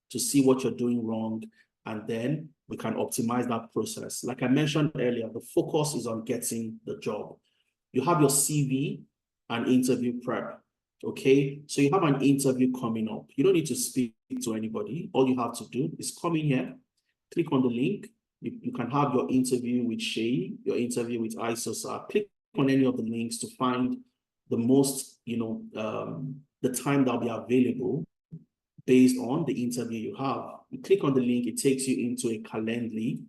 to see what you're doing wrong, and then we can optimize that process. Like I mentioned earlier, the focus is on getting the job. You have your CV and interview prep, okay? So you have an interview coming up. You don't need to speak to anybody. All you have to do is come in here, click on the link. You can have your interview with Shay, your interview with ISOSA. Click on any of the links to find the most, the time that'll be available based on the interview you have. You click on the link, it takes you into a Calendly,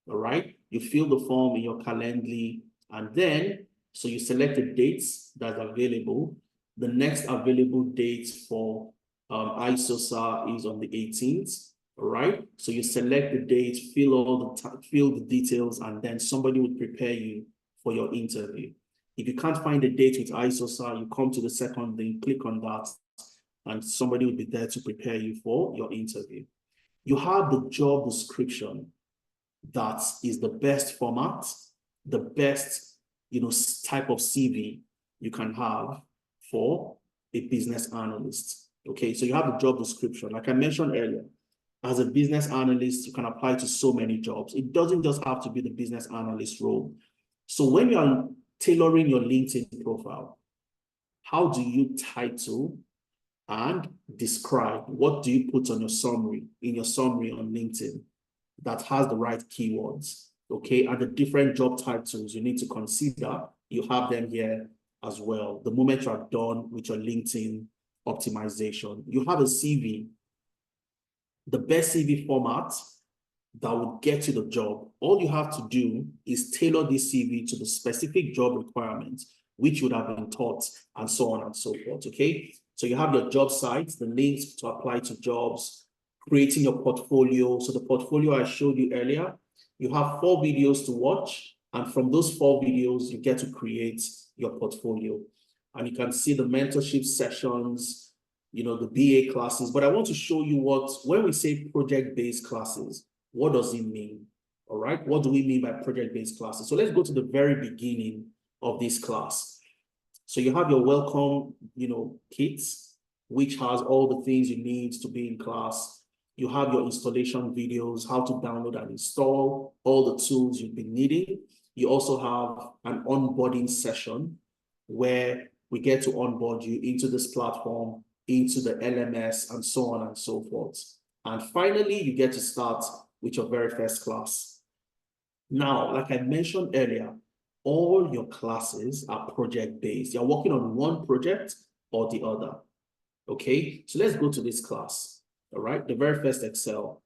all right? You fill the form in your Calendly, and then, so you select the dates that are available. The next available date for ISOSA is on the 18th, all right? So you select the date, fill the details, and then somebody will prepare you for your interview. If you can't find a date with ISOSA, you come to the second link, click on that, and somebody will be there to prepare you for your interview. You have the job description. That is the best format, the best, type of CV you can have for a business analyst. Okay, so you have the job description. Like I mentioned earlier, as a business analyst, you can apply to so many jobs. It doesn't just have to be the business analyst role. So when you're tailoring your LinkedIn profile, how do you title and describe? What do you put on your summary, in your summary on LinkedIn that has the right keywords, okay? And the different job titles you need to consider, you have them here as well. The moment you are done with your LinkedIn optimization, you have a CV, the best CV format that would get you the job. All you have to do is tailor this CV to the specific job requirements, which would have been taught, and so on and so forth, okay? So you have your job sites, the links to apply to jobs, creating your portfolio. So the portfolio I showed you earlier, you have 4 videos to watch, and from those 4 videos, you get to create your portfolio. And you can see the mentorship sessions, the BA classes. But I want to show you when we say project-based classes, what does it mean? All right, what do we mean by project-based classes? So let's go to the very beginning of this class. So you have your welcome, kits, which has all the things you need to be in class. You have your installation videos, how to download and install all the tools you've been needing. You also have an onboarding session where we get to onboard you into this platform, into the LMS, and so on and so forth. And finally, you get to start with your very first class. Now, like I mentioned earlier, all your classes are project-based. You're working on one project or the other. Okay, so let's go to this class. All right, the very first Excel.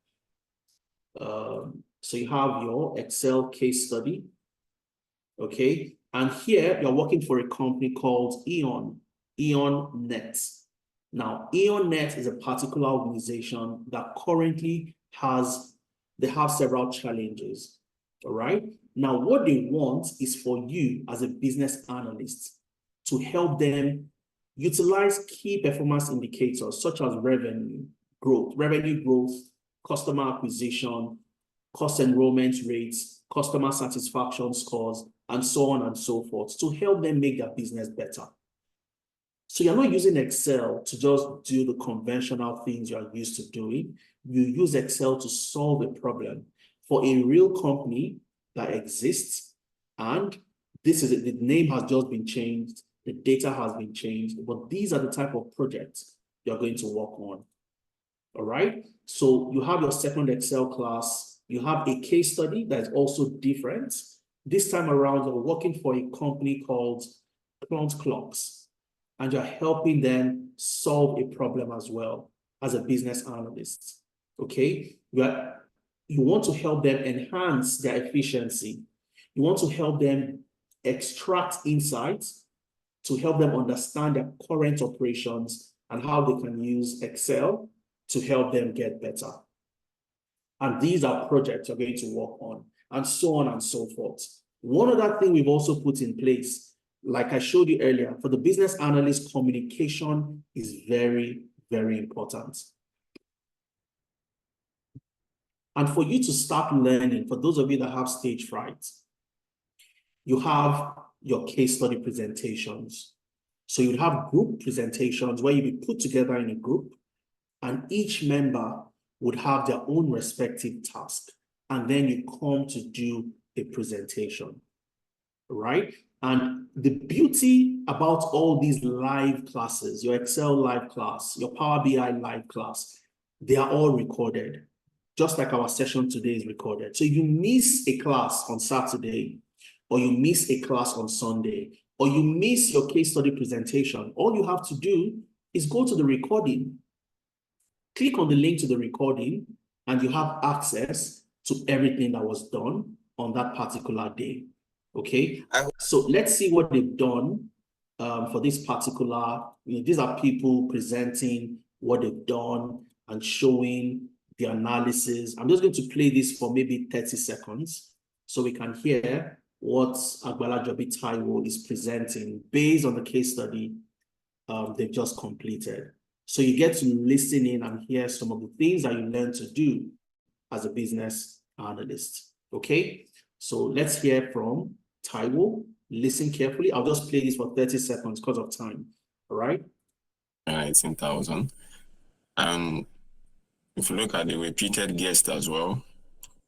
So you have your Excel case study. Okay, and here you're working for a company called EonNet. Now, EonNet is a particular organization that currently they have several challenges. All right. Now, what they want is for you as a business analyst to help them utilize key performance indicators such as revenue growth, customer acquisition, cost enrollment rates, customer satisfaction scores, and so on and so forth to help them make their business better. So you're not using Excel to just do the conventional things you are used to doing. You use Excel to solve a problem for a real company that exists. And this is it. The name has just been changed. The data has been changed. But these are the type of projects you're going to work on. All right. So you have your second Excel class. You have a case study that is also different. This time around, you're working for a company called Plant Clocks, and you're helping them solve a problem as well as a business analyst. Okay. You want to help them enhance their efficiency. You want to help them extract insights to help them understand their current operations and how they can use Excel to help them get better. And these are projects you're going to work on, and so on and so forth. One other thing we've also put in place, like I showed you earlier, for the business analyst, communication is very, very important. And for you to start learning, for those of you that have stage fright, you have your case study presentations. So you'd have group presentations where you'd be put together in a group, and each member would have their own respective task. And then you come to do a presentation, right? And the beauty about all these live classes, your Excel live class, your Power BI live class, they are all recorded, just like our session today is recorded. So you miss a class on Saturday, or you miss a class on Sunday, or you miss your case study presentation, all you have to do is go to the recording, click on the link to the recording, and you have access to everything that was done on that particular day. Okay, so let's see what they've done for this particular, these are people presenting what they've done and showing the analysis. I'm just going to play this for maybe 30 seconds so we can hear what Agbala Jobi Taiwo is presenting based on the case study they've just completed. So you get to listen in and hear some of the things that you learn to do as a business analyst. Okay, so let's hear from Taiwo. Listen carefully. I'll just play this for 30 seconds because of time. All right. 19,000. If you look at the repeated guests as well,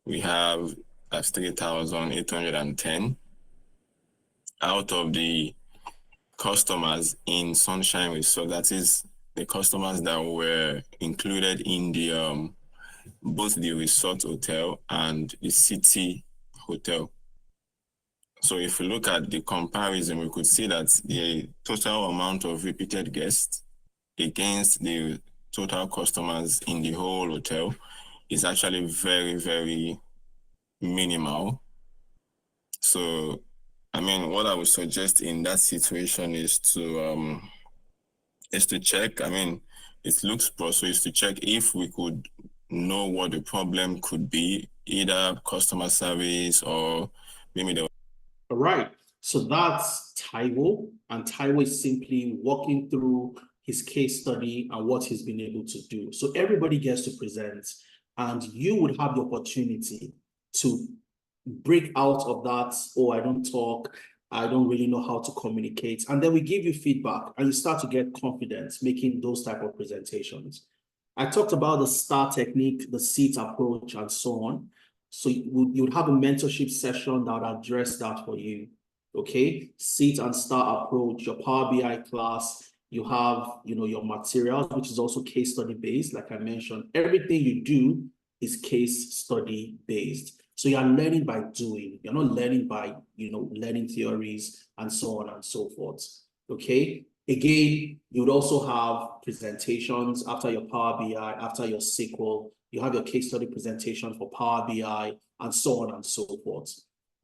we have 3,810 out of the customers in Sunshine Resort. That is the customers that were included in the both the resort hotel and the city hotel. So if you look at the comparison, we could see that the total amount of repeated guests against the total customers in the whole hotel is actually very, very minimal. So, I mean, what I would suggest in that situation is to check. I mean, it looks poor, so is to check if we could know what the problem could be, either customer service or maybe the. All right. So that's Taiwo, and Taiwo is simply walking through his case study and what he's been able to do. So everybody gets to present, and you would have the opportunity to break out of that, oh, I don't talk, I don't really know how to communicate. And then we give you feedback and you start to get confidence making those type of presentations. I talked about the STAR technique, the SEAT approach, and so on. So you would have a mentorship session that would address that for you. Okay, SEAT and STAR approach, your Power BI class, you have, your materials, which is also case study based. Like I mentioned, everything you do is case study based. So you are learning by doing. You're not learning by, learning theories and so on and so forth. Okay. Again, you would also have presentations after your Power BI, after your SQL. You have your case study presentation for Power BI and so on and so forth.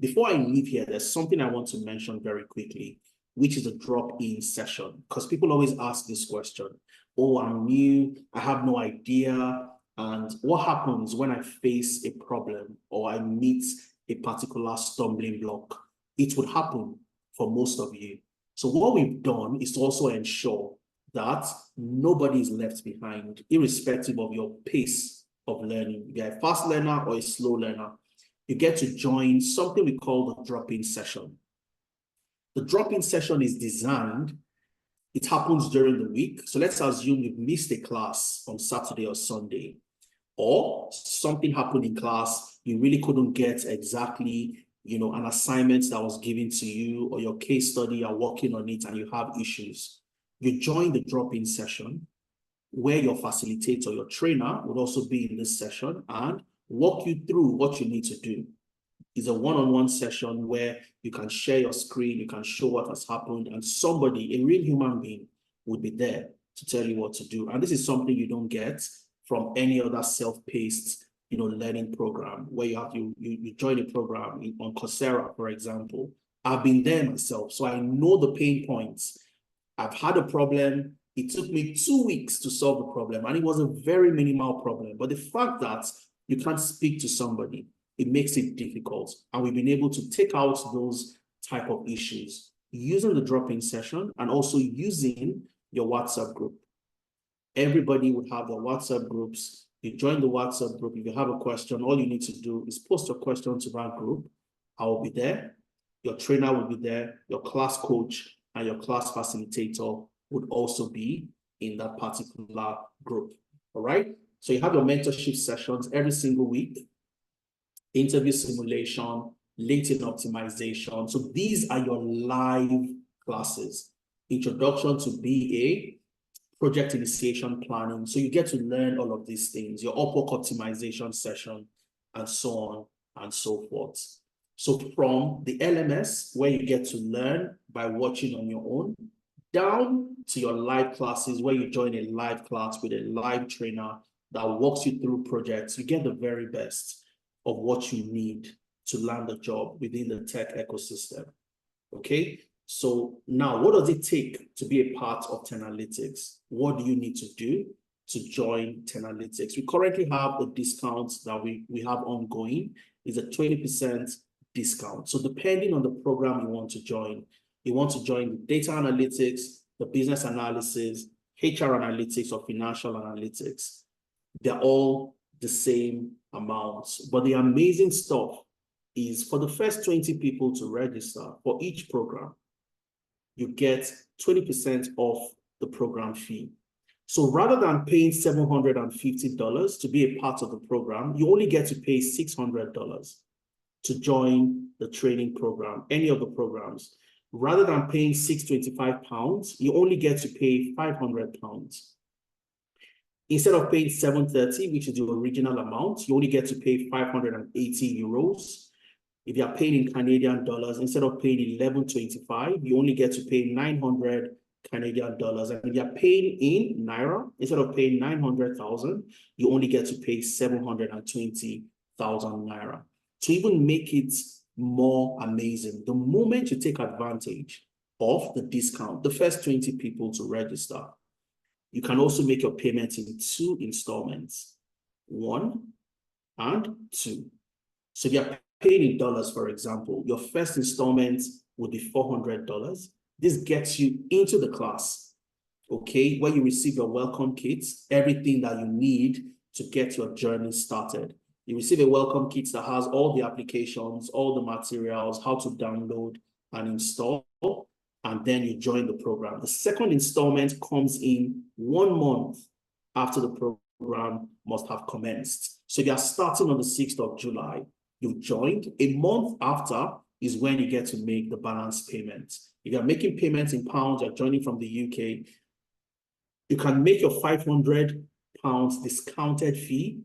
Before I leave here, there's something I want to mention very quickly, which is a drop-in session, because people always ask this question. Oh, I'm new, I have no idea. And what happens when I face a problem or I meet a particular stumbling block? It would happen for most of you. So what we've done is to also ensure that nobody is left behind, irrespective of your pace of learning. You're a fast learner or a slow learner, you get to join something we call the drop-in session. The drop-in session is designed, it happens during the week. So let's assume you've missed a class on Saturday or Sunday, or something happened in class, you really couldn't get exactly, an assignment that was given to you, or your case study, you're working on it and you have issues. You join the drop-in session where your facilitator, your trainer would also be in this session and walk you through what you need to do. It's a one-on-one session where you can share your screen, you can show what has happened, and somebody, a real human being, would be there to tell you what to do. And this is something you don't get from any other self-paced, learning program where you join a program on Coursera, for example. I've been there myself, so I know the pain points. I've had a problem. It took me 2 weeks to solve the problem, and it was a very minimal problem. But the fact that you can't speak to somebody, it makes it difficult. And we've been able to take out those type of issues using the drop-in session and also using your WhatsApp group. Everybody would have their WhatsApp groups. You join the WhatsApp group. If you have a question, all you need to do is post your question to that group. I will be there. Your trainer will be there. Your class coach and your class facilitator would also be in that particular group. All right. So you have your mentorship sessions every single week, interview simulation, LinkedIn optimization. So these are your live classes. Introduction to BA, project initiation planning. So you get to learn all of these things, your Upwork optimization session, and so on and so forth. So from the LMS, where you get to learn by watching on your own, down to your live classes, where you join a live class with a live trainer that walks you through projects, you get the very best of what you need to land a job within the tech ecosystem. Okay, so now what does it take to be a part of Tenalytics? What do you need to do to join Tenalytics? We currently have a discount that we have ongoing. It's a 20% discount. So depending on the program you want to join the data analytics, the business analysis, HR analytics, or financial analytics, they're all the same amounts. But the amazing stuff is for the first 20 people to register for each program, you get 20% off the program fee. So rather than paying $750 to be a part of the program, you only get to pay $600 to join the training program, any of the programs. Rather than paying £625, you only get to pay £500. Instead of paying $730, which is the original amount, you only get to pay 580 euros. If you're paying in Canadian dollars, instead of paying $1125, you only get to pay 900 Canadian dollars. And if you're paying in Naira, instead of paying 900,000, you only get to pay 720,000 Naira. To even make it more amazing, the moment you take advantage of the discount, the first 20 people to register, you can also make your payment in 2 installments, 1 and 2. So if you're paying in dollars, for example, your first installment would be $400. This gets you into the class, okay, where you receive your welcome kits, everything that you need to get your journey started. You receive a welcome kit that has all the applications, all the materials, how to download, and install, and then you join the program. The second installment comes in 1 month after the program must have commenced. So you are starting on the 6th of July. You've joined. A month after is when you get to make the balance payment. If you're making payments in pounds, you're joining from the UK, you can make your £500 discounted fee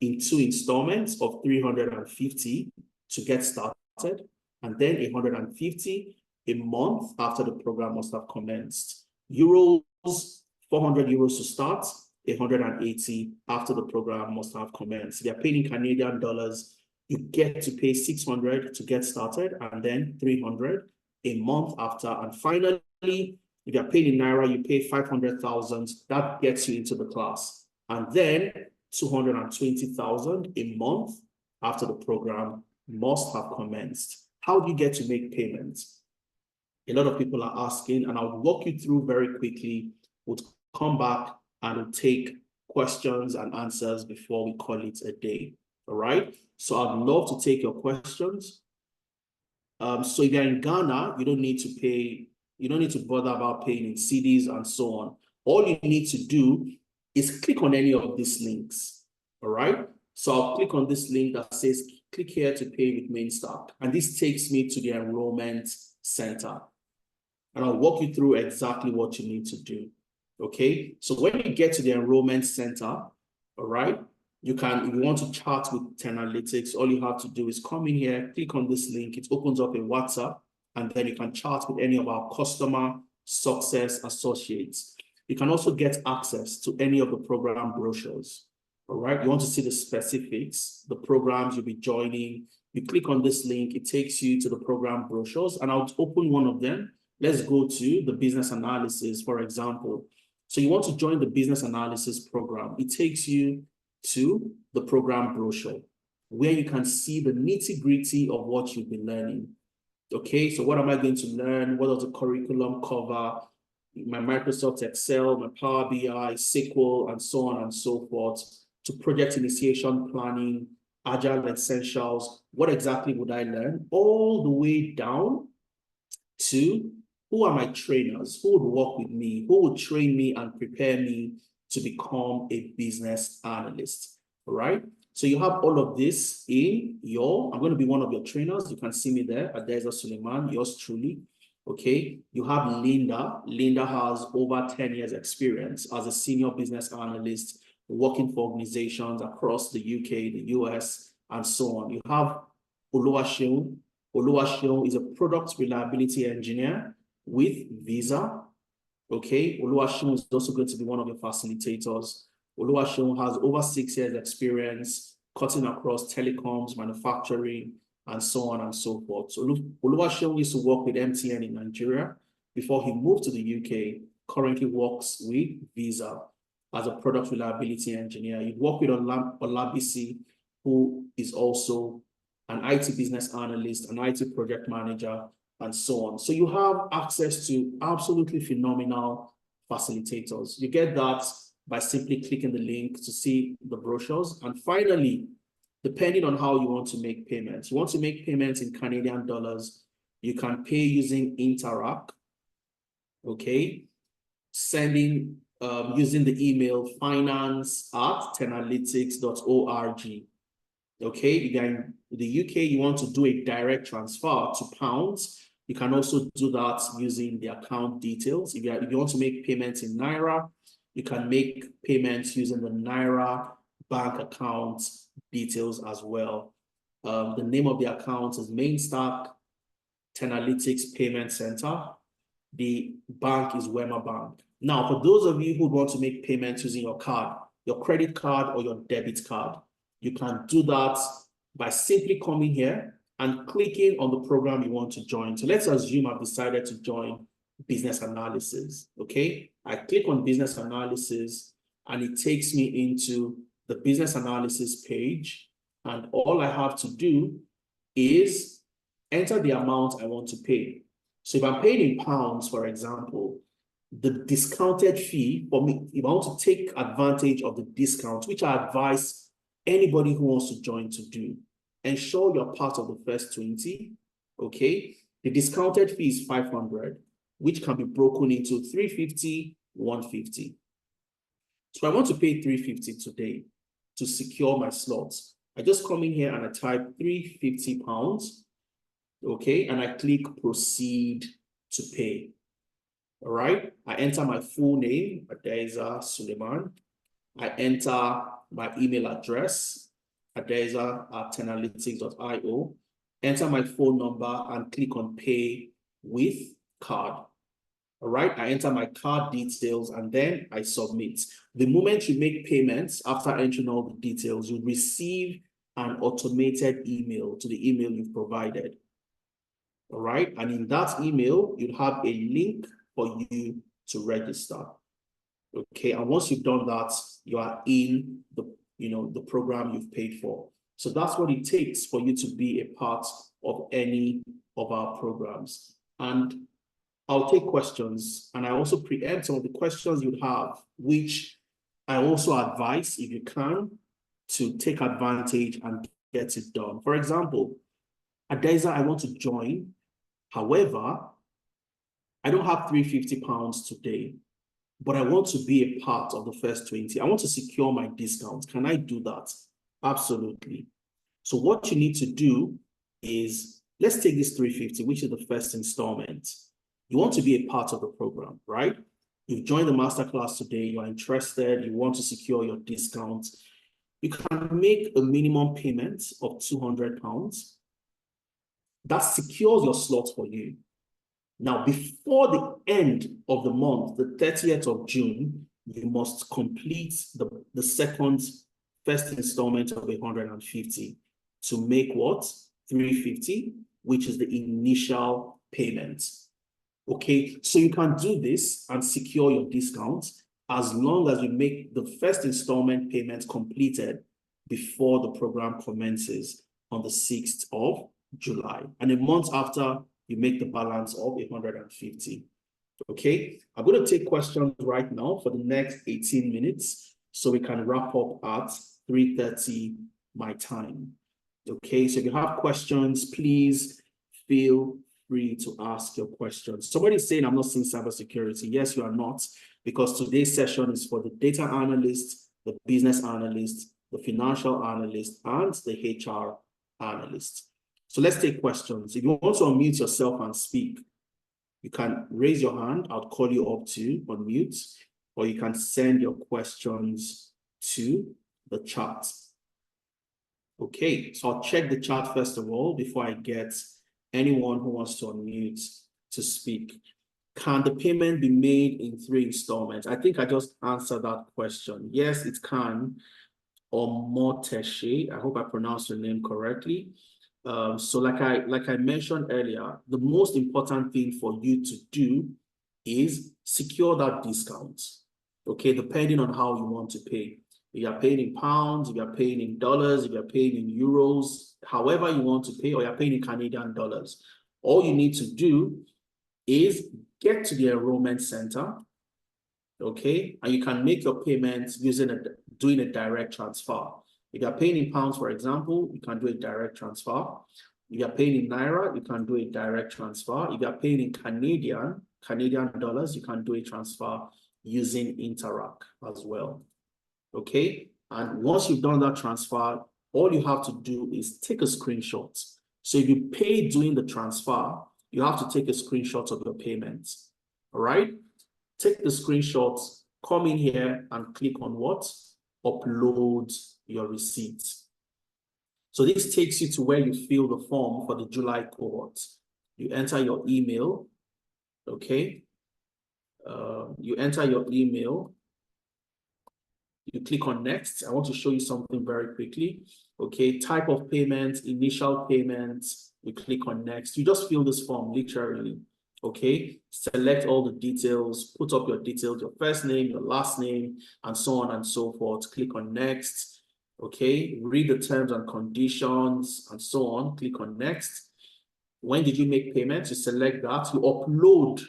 in 2 installments of 350 to get started, and then 150 a month after the program must have commenced. Euros, 400 euros to start, 180 after the program must have commenced. If you're paying in Canadian dollars, you get to pay 600 to get started, and then 300 a month after. And finally, if you're paying in Naira, you pay 500,000. That gets you into the class. And then 220,000 a month after the program must have commenced. How do you get to make payments? A lot of people are asking, and I'll walk you through very quickly. We'll come back and we'll take questions and answers before we call it a day. All right? So I'd love to take your questions. So if you're in Ghana, you don't need to pay, you don't need to bother about paying in CDs and so on. All you need to do is click on any of these links. All right? So I'll click on this link that says, click here to pay with Mainstack. And this takes me to the enrollment center. And I'll walk you through exactly what you need to do. Okay? So when you get to the enrollment center, all right, you can, if you want to chat with Tenalytics, all you have to do is come in here, click on this link. It opens up a WhatsApp, and then you can chat with any of our customer success associates. You can also get access to any of the program brochures. All right, you want to see the specifics, the programs you'll be joining. You click on this link, it takes you to the program brochures, and I'll open one of them. Let's go to the business analysis, for example. So you want to join the business analysis program. It takes you to the program brochure where you can see the nitty-gritty of what you've been learning. Okay, so what am I going to learn? What does the curriculum cover? My Microsoft Excel, my Power BI, SQL, and so on and so forth, to project initiation planning, agile essentials. What exactly would I learn? All the way down to who are my trainers? Who would work with me? Who would train me and prepare me to become a business analyst? All right. So you have all of this in your, I'm going to be one of your trainers. You can see me there, Adeza Suleiman, yours truly. Okay. You have Linda. Linda has over 10 years experience as a senior business analyst working for organizations across the UK, the US, and so on. You have Oluwaseun. Oluwaseun is a product reliability engineer with Visa. Okay, Oluwaseun is also going to be one of your facilitators. Oluwaseun has over 6 years experience cutting across telecoms, manufacturing, and so on and so forth. So Oluwaseun used to work with MTN in Nigeria before he moved to the UK, currently works with Visa as a product reliability engineer. You work with Olabisi, who is also an IT business analyst, an IT project manager, and so on. So you have access to absolutely phenomenal facilitators. You get that by simply clicking the link to see the brochures. And finally, depending on how you want to make payments, you want to make payments in Canadian dollars, you can pay using Interac, okay? Sending, using the email finance@tenalytics.org. Okay, if you're in the UK, you want to do a direct transfer to pounds, you can also do that using the account details. If you want to make payments in Naira, you can make payments using the Naira bank account details as well. The name of the account is Mainstack Tenalytics Payment Center. The bank is Wema Bank. Now, for those of you who want to make payments using your card, your credit card or your debit card, you can do that by simply coming here and clicking on the program you want to join. So let's assume I've decided to join business analysis, okay? I click on business analysis and it takes me into the business analysis page. And all I have to do is enter the amount I want to pay. So if I'm paying in pounds, for example, the discounted fee for me, if I want to take advantage of the discount, which I advise anybody who wants to join to do, ensure you're part of the first 20, okay? The discounted fee is 500, which can be broken into 350, 150. So I want to pay 350 today to secure my slots. I just come in here and I type 350 pounds, okay? And I click proceed to pay, all right? I enter my full name, Adeza Suleiman. I enter my email address, adeza@tenalytics.io, enter my phone number and click on pay with card. All right, I enter my card details and then I submit. The moment you make payments, after entering all the details, you receive an automated email to the email you've provided. All right, and in that email, you'll have a link for you to register. Okay, and once you've done that, you are in the program you've paid for. So that's what it takes for you to be a part of any of our programs. And I'll take questions, and I also preempt some of the questions you'd have, which I also advise, if you can, to take advantage and get it done. For example, Adeza, I want to join. However, I don't have 350 pounds today, but I want to be a part of the first 20. I want to secure my discount. Can I do that? Absolutely. So what you need to do is, let's take this 350, which is the first installment. You want to be a part of the program, right? You've joined the masterclass today, you're interested, you want to secure your discount. You can make a minimum payment of 200 pounds. That secures your slot for you. Now, before the end of the month, the 30th of June, you must complete the first installment of 150 to make what? 350, which is the initial payment. Okay, so you can do this and secure your discount as long as you make the first installment payment completed before the program commences on the 6th of July. And a month after, you make the balance of 150. Okay, I'm going to take questions right now for the next 18 minutes so we can wrap up at 3:30 my time. Okay, so if you have questions, please feel free to ask your questions. Somebody's saying I'm not seeing cybersecurity. Yes, you are not, because today's session is for the data analyst, the business analyst, the financial analyst, and the HR analyst. So let's take questions. If you want to unmute yourself and speak, you can raise your hand. I'll call you up to unmute, or you can send your questions to the chat. Okay, so I'll check the chat first of all before I get anyone who wants to unmute to speak. Can the payment be made in 3 installments? I think I just answered that question. Yes, it can. Or Moteshe, I hope I pronounced your name correctly. So like I mentioned earlier, the most important thing for you to do is secure that discount. Okay, depending on how you want to pay. If you are paying in pounds, if you are paying in dollars, if you are paying in euros, however you want to pay, or you're paying in Canadian dollars, all you need to do is get to the enrollment center, okay? And you can make your payments doing a direct transfer. If you're paying in pounds, for example, you can do a direct transfer. If you're paying in Naira, you can do a direct transfer. If you're paying in Canadian dollars, you can do a transfer using Interac as well. Okay, and once you've done that transfer, all you have to do is take a screenshot. So if you pay doing the transfer, you have to take a screenshot of your payments. All right, take the screenshot, come in here and click on what? Upload your receipt. So this takes you to where you fill the form for the July cohort. You enter your email, okay? You enter your email. You click on next. I want to show you something very quickly. Okay, type of payment, initial payment. We click on next. You just fill this form literally. Okay, select all the details, put up your details, your first name, your last name, and so on and so forth. Click on next. Okay, read the terms and conditions and so on. Click on next. When did you make payments? You select that. You upload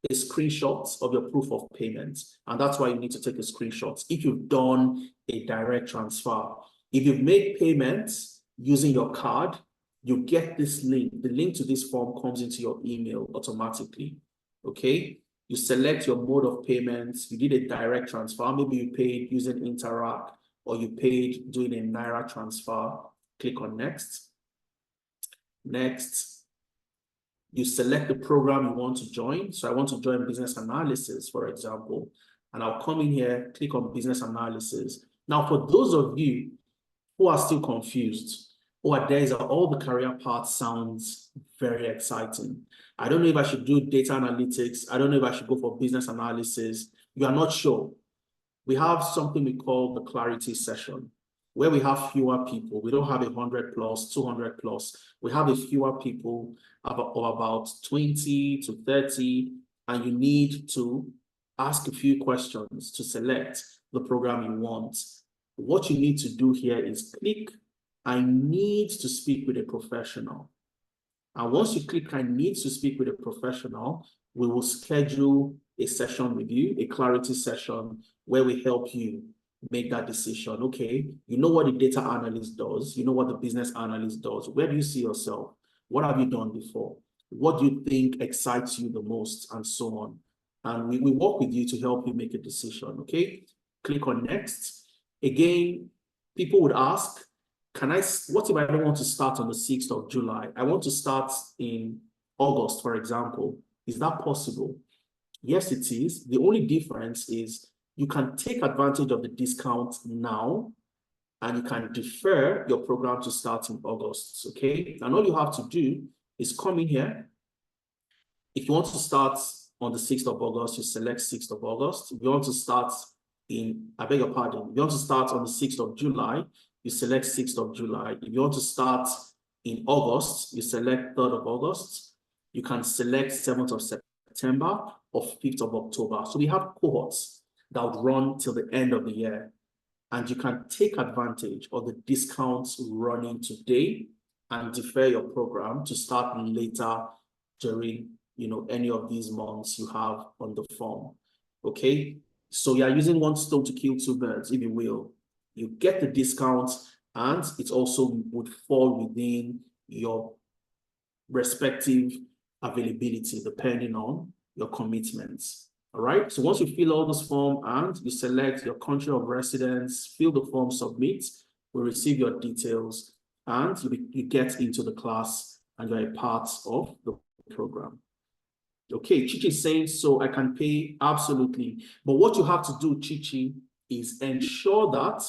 a screenshot of your proof of payment. And that's why you need to take a screenshot if you've done a direct transfer. If you've made payments using your card, you get this link. The link to this form comes into your email automatically, okay? You select your mode of payments. You did a direct transfer. Maybe you paid using Interact, or you paid doing a Naira transfer. Click on Next. Next, you select the program you want to join. So I want to join business analysis, for example, and I'll come in here, click on business analysis. Now, for those of you who are still confused, or there is all the career path sounds very exciting. I don't know if I should do data analytics. I don't know if I should go for business analysis. You are not sure. We have something we call the clarity session, where we have fewer people. We don't have 100 plus, 200 plus. We have a fewer people of about 20 to 30, and you need to ask a few questions to select the program you want. What you need to do here is click, I need to speak with a professional. And once you click, I need to speak with a professional, we will schedule a session with you, a clarity session, where we help you make that decision. Okay, you know what the data analyst does, you know what the business analyst does. Where do you see yourself? What have you done before? What do you think excites you the most, and so on. And we work with you to help you make a decision, okay? Click on Next. Again, people would ask, what if I don't want to start on the 6th of July? I want to start in August, for example. Is that possible? Yes, it is. The only difference is you can take advantage of the discount now, and you can defer your program to start in August, okay? And all you have to do is come in here. If you want to start on the 6th of August, you select 6th of August. If you want to start I beg your pardon, if you want to start on the 6th of July, you select 6th of July. If you want to start in August, you select 3rd of August. You can select 7th of September or 5th of October. So we have cohorts that would run till the end of the year. And you can take advantage of the discounts running today and defer your program to start later during any of these months you have on the form. Okay? So you are using one stone to kill two birds, if you will. You get the discount, and it also would fall within your respective availability depending on your commitments. All right. So once you fill all this form and you select your country of residence, fill the form, submit, we receive your details, and you get into the class and you're a part of the program. Okay, Chichi is saying, so I can pay, absolutely. But what you have to do, Chichi, is ensure that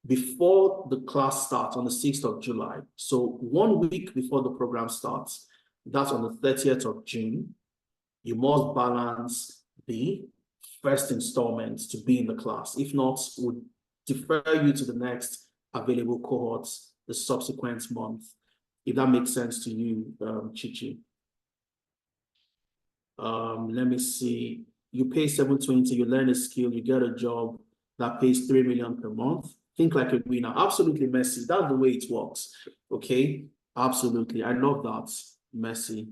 before the class starts on the 6th of July, so 1 week before the program starts, that's on the 30th of June, you must balance the first installment to be in the class. If not, we'll defer you to the next available cohorts the subsequent month, if that makes sense to you, Chichi. Let me see. You pay 720, you learn a skill, you get a job that pays 3 million per month. Think like a winner. Absolutely, Messi. That's the way it works. Okay? Absolutely. I love that, Messi.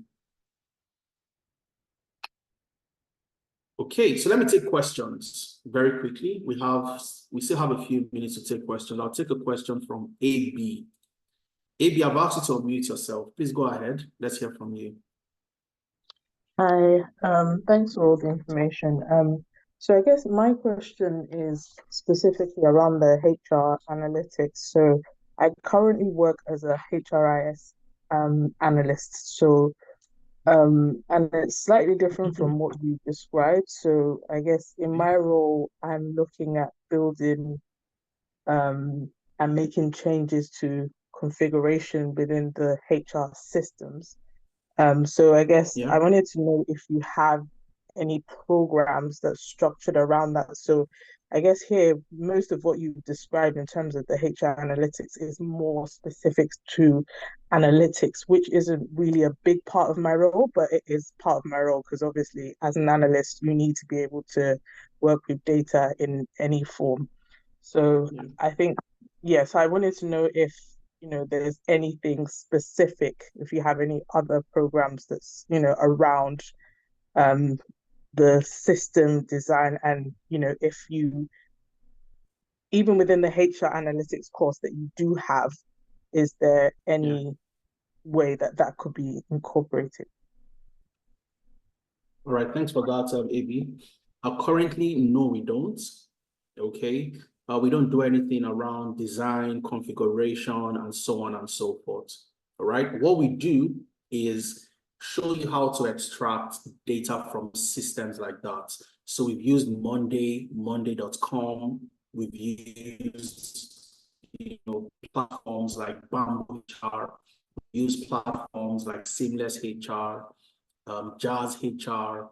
Okay, so let me take questions very quickly. We still have a few minutes to take questions. I'll take a question from AB. AB, I've asked you to unmute yourself. Please go ahead. Let's hear from you. Hi, thanks for all the information. So I guess my question is specifically around the HR analytics. So I currently work as a HRIS analyst. So and it's slightly different from what you described. So I guess in my role, I'm looking at building and making changes to configuration within the HR systems. So I guess I wanted to know if you have any programs that's structured around that. So I guess here, most of what you described in terms of the HR analytics is more specific to analytics, which isn't really a big part of my role, but it is part of my role because obviously as an analyst, you need to be able to work with data in any form. So I think, yes, I wanted to know if there's anything specific, if you have any other programs that's, around the system design and, if you, even within the HR analytics course that you do have, is there any way that that could be incorporated? All right, thanks for that, AB. Currently, no, we don't. Okay. We don't do anything around design, configuration, and so on and so forth. All right. What we do is show you how to extract data from systems like that. So we've used monday.com. We've used, platforms like Bamboo HR. We use platforms like Seamless HR, Jazz HR,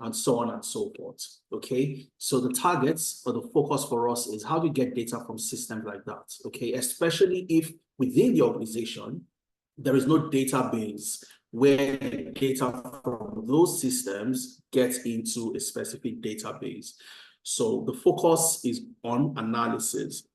and so on and so forth. Okay, so the targets or the focus for us is how we get data from systems like that. Okay, especially if within the organization there is no database where data from those systems gets into a specific database. So the focus is on analysis,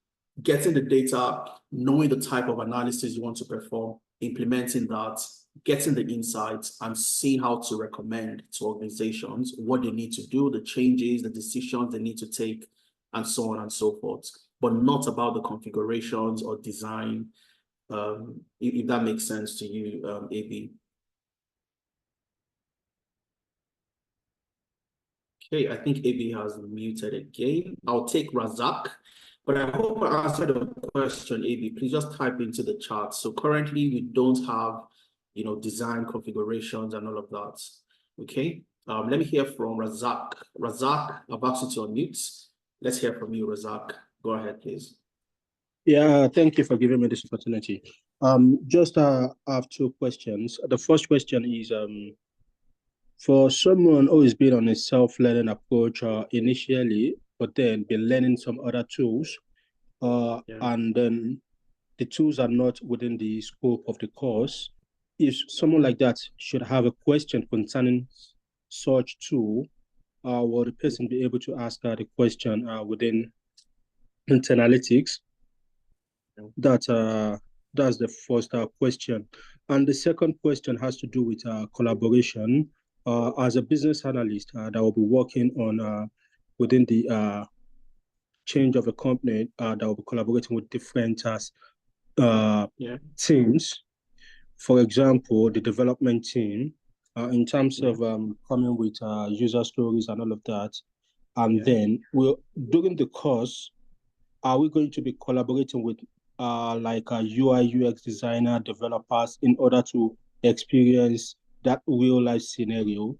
getting the data, knowing the type of analysis you want to perform, implementing that, getting the insights, and seeing how to recommend to organizations what they need to do, the changes, the decisions they need to take, and so on and so forth, but not about the configurations or design, if that makes sense to you, AB. Okay, I think AB has muted again. I'll take Razak, but I hope I answered the question, AB. Please just type into the chat. So currently we don't have, design configurations and all of that. Okay, let me hear from Razak. Razak, I've asked you to unmute. Let's hear from you, Razak. Go ahead, please. Yeah, thank you for giving me this opportunity. Just I have two questions. The first question is for someone who has been on a self-learning approach initially, but then been learning some other tools, and then the tools are not within the scope of the course, if someone like that should have a question concerning such tool, will the person be able to ask the question within Analytics? That's the first question. And the second question has to do with collaboration. As a business analyst that will be working on within the change of a company that will be collaborating with different teams. For example, the development team, in terms of coming with user stories and all of that. And then during the course, are we going to be collaborating with like a UI UX designer, developers, in order to experience that real life scenario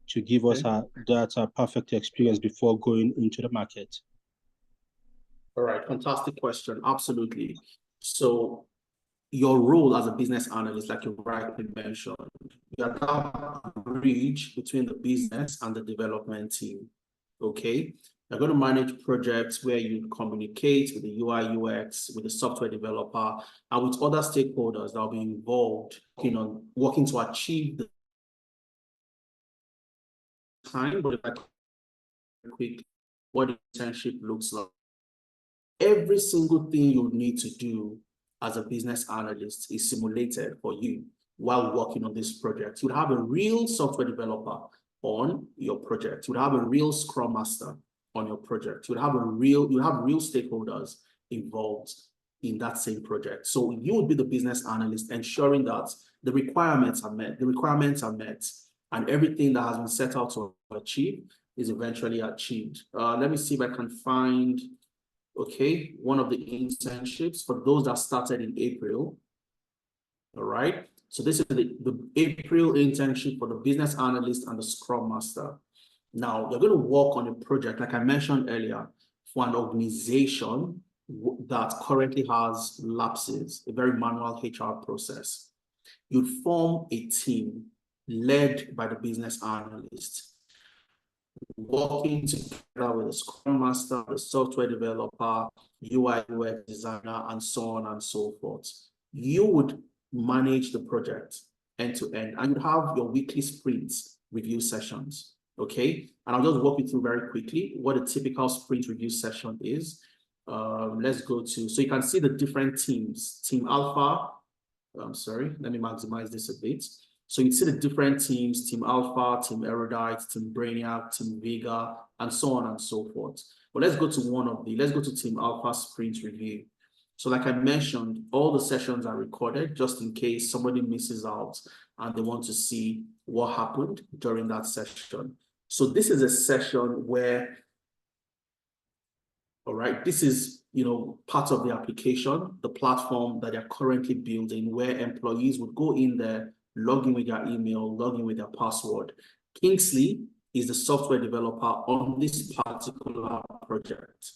to give us that perfect experience before going into the market? All right, fantastic question. Absolutely. So your role as a business analyst, like you rightly mentioned, you are now a bridge between the business and the development team. Okay, you're going to manage projects where you communicate with the UI UX, with the software developer, and with other stakeholders that will be involved, working to achieve the time, but if I quick, what the internship looks like. Every single thing you need to do as a business analyst is simulated for you while working on this project. You'd have a real software developer on your project. You'd have a real Scrum Master on your project. You have real stakeholders involved in that same project. So you would be the business analyst ensuring that the requirements are met. The requirements are met, and everything that has been set out to achieve is eventually achieved. Let me see if I can find, one of the internships for those that started in April. All right. So this is the April internship for the business analyst and the Scrum Master. Now, you're going to work on a project, like I mentioned earlier, for an organization that currently has lapses, a very manual HR process. You'd form a team led by the business analyst, working together with the Scrum Master, the software developer, UI UX designer, and so on and so forth. You would manage the project end to end, and you'd have your weekly sprints review sessions. Okay, and I'll just walk you through very quickly what a typical sprint review session is. Let's go to, so you can see the different teams. Team Alpha, let me maximize this a bit. So you see the different teams, Team Alpha, Team Erudite, Team Brainiac, Team Vega, and so on and so forth. But let's go to let's go to Team Alpha sprint review. So like I mentioned, all the sessions are recorded just in case somebody misses out and they want to see what happened during that session. So this is a session where, all right, this is, part of the application, the platform that they're currently building, where employees would go in there, log in with their email, log in with their password. Kingsley is the software developer on this particular project.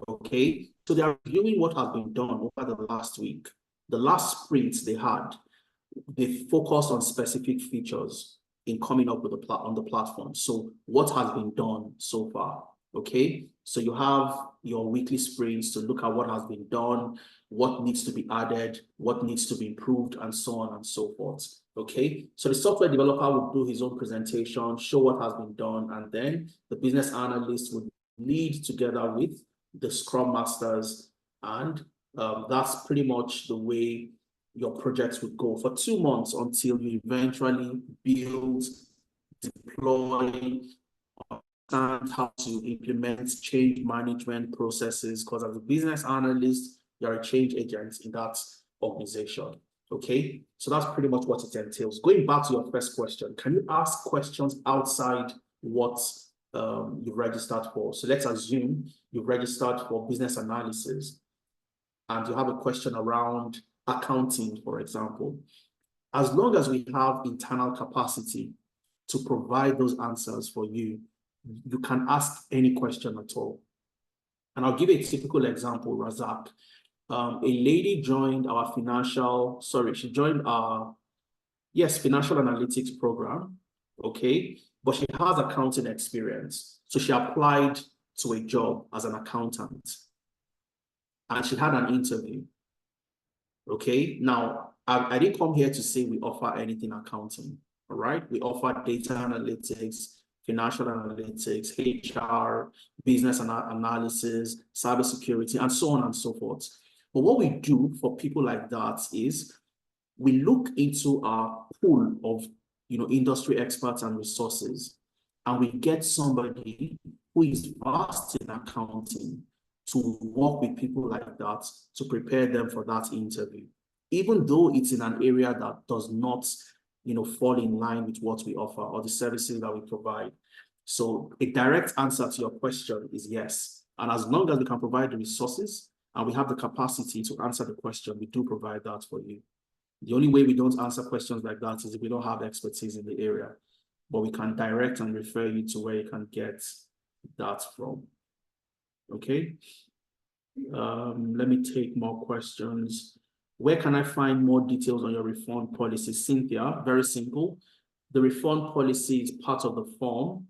Okay, so they are reviewing what has been done over the last week. The last sprint they had, they focused on specific features in coming up with on the platform. So what has been done so far? Okay, so you have your weekly sprints to look at what has been done, what needs to be added, what needs to be improved, and so on and so forth. Okay, so the software developer will do his own presentation, show what has been done, and then the business analyst would lead together with the Scrum Masters, and that's pretty much the way your projects would go for 2 months until you eventually build, deploy, understand how to implement change management processes, because as a business analyst, you're a change agent in that organization. Okay, so that's pretty much what it entails. Going back to your first question, can you ask questions outside what you've registered for? So let's assume you've registered for business analysis and you have a question around accounting, for example. As long as we have internal capacity to provide those answers for you, you can ask any question at all. And I'll give you a typical example, Razak. A lady joined our financial analytics program, okay? But she has accounting experience. So she applied to a job as an accountant and she had an interview, okay? Now, I didn't come here to say we offer anything accounting, all right? We offer data analytics, financial analytics, HR, business analysis, cybersecurity, and so on and so forth. But what we do for people like that is we look into our pool of industry experts and resources, and we get somebody who is vast in accounting to work with people like that to prepare them for that interview, even though it's in an area that does not fall in line with what we offer or the services that we provide. So a direct answer to your question is yes. And as long as we can provide the resources and we have the capacity to answer the question, we do provide that for you. The only way we don't answer questions like that is if we don't have expertise in the area, but we can direct and refer you to where you can get that from. Okay. Let me take more questions. Where can I find more details on your refund policy? Cynthia, very simple. The refund policy is part of the form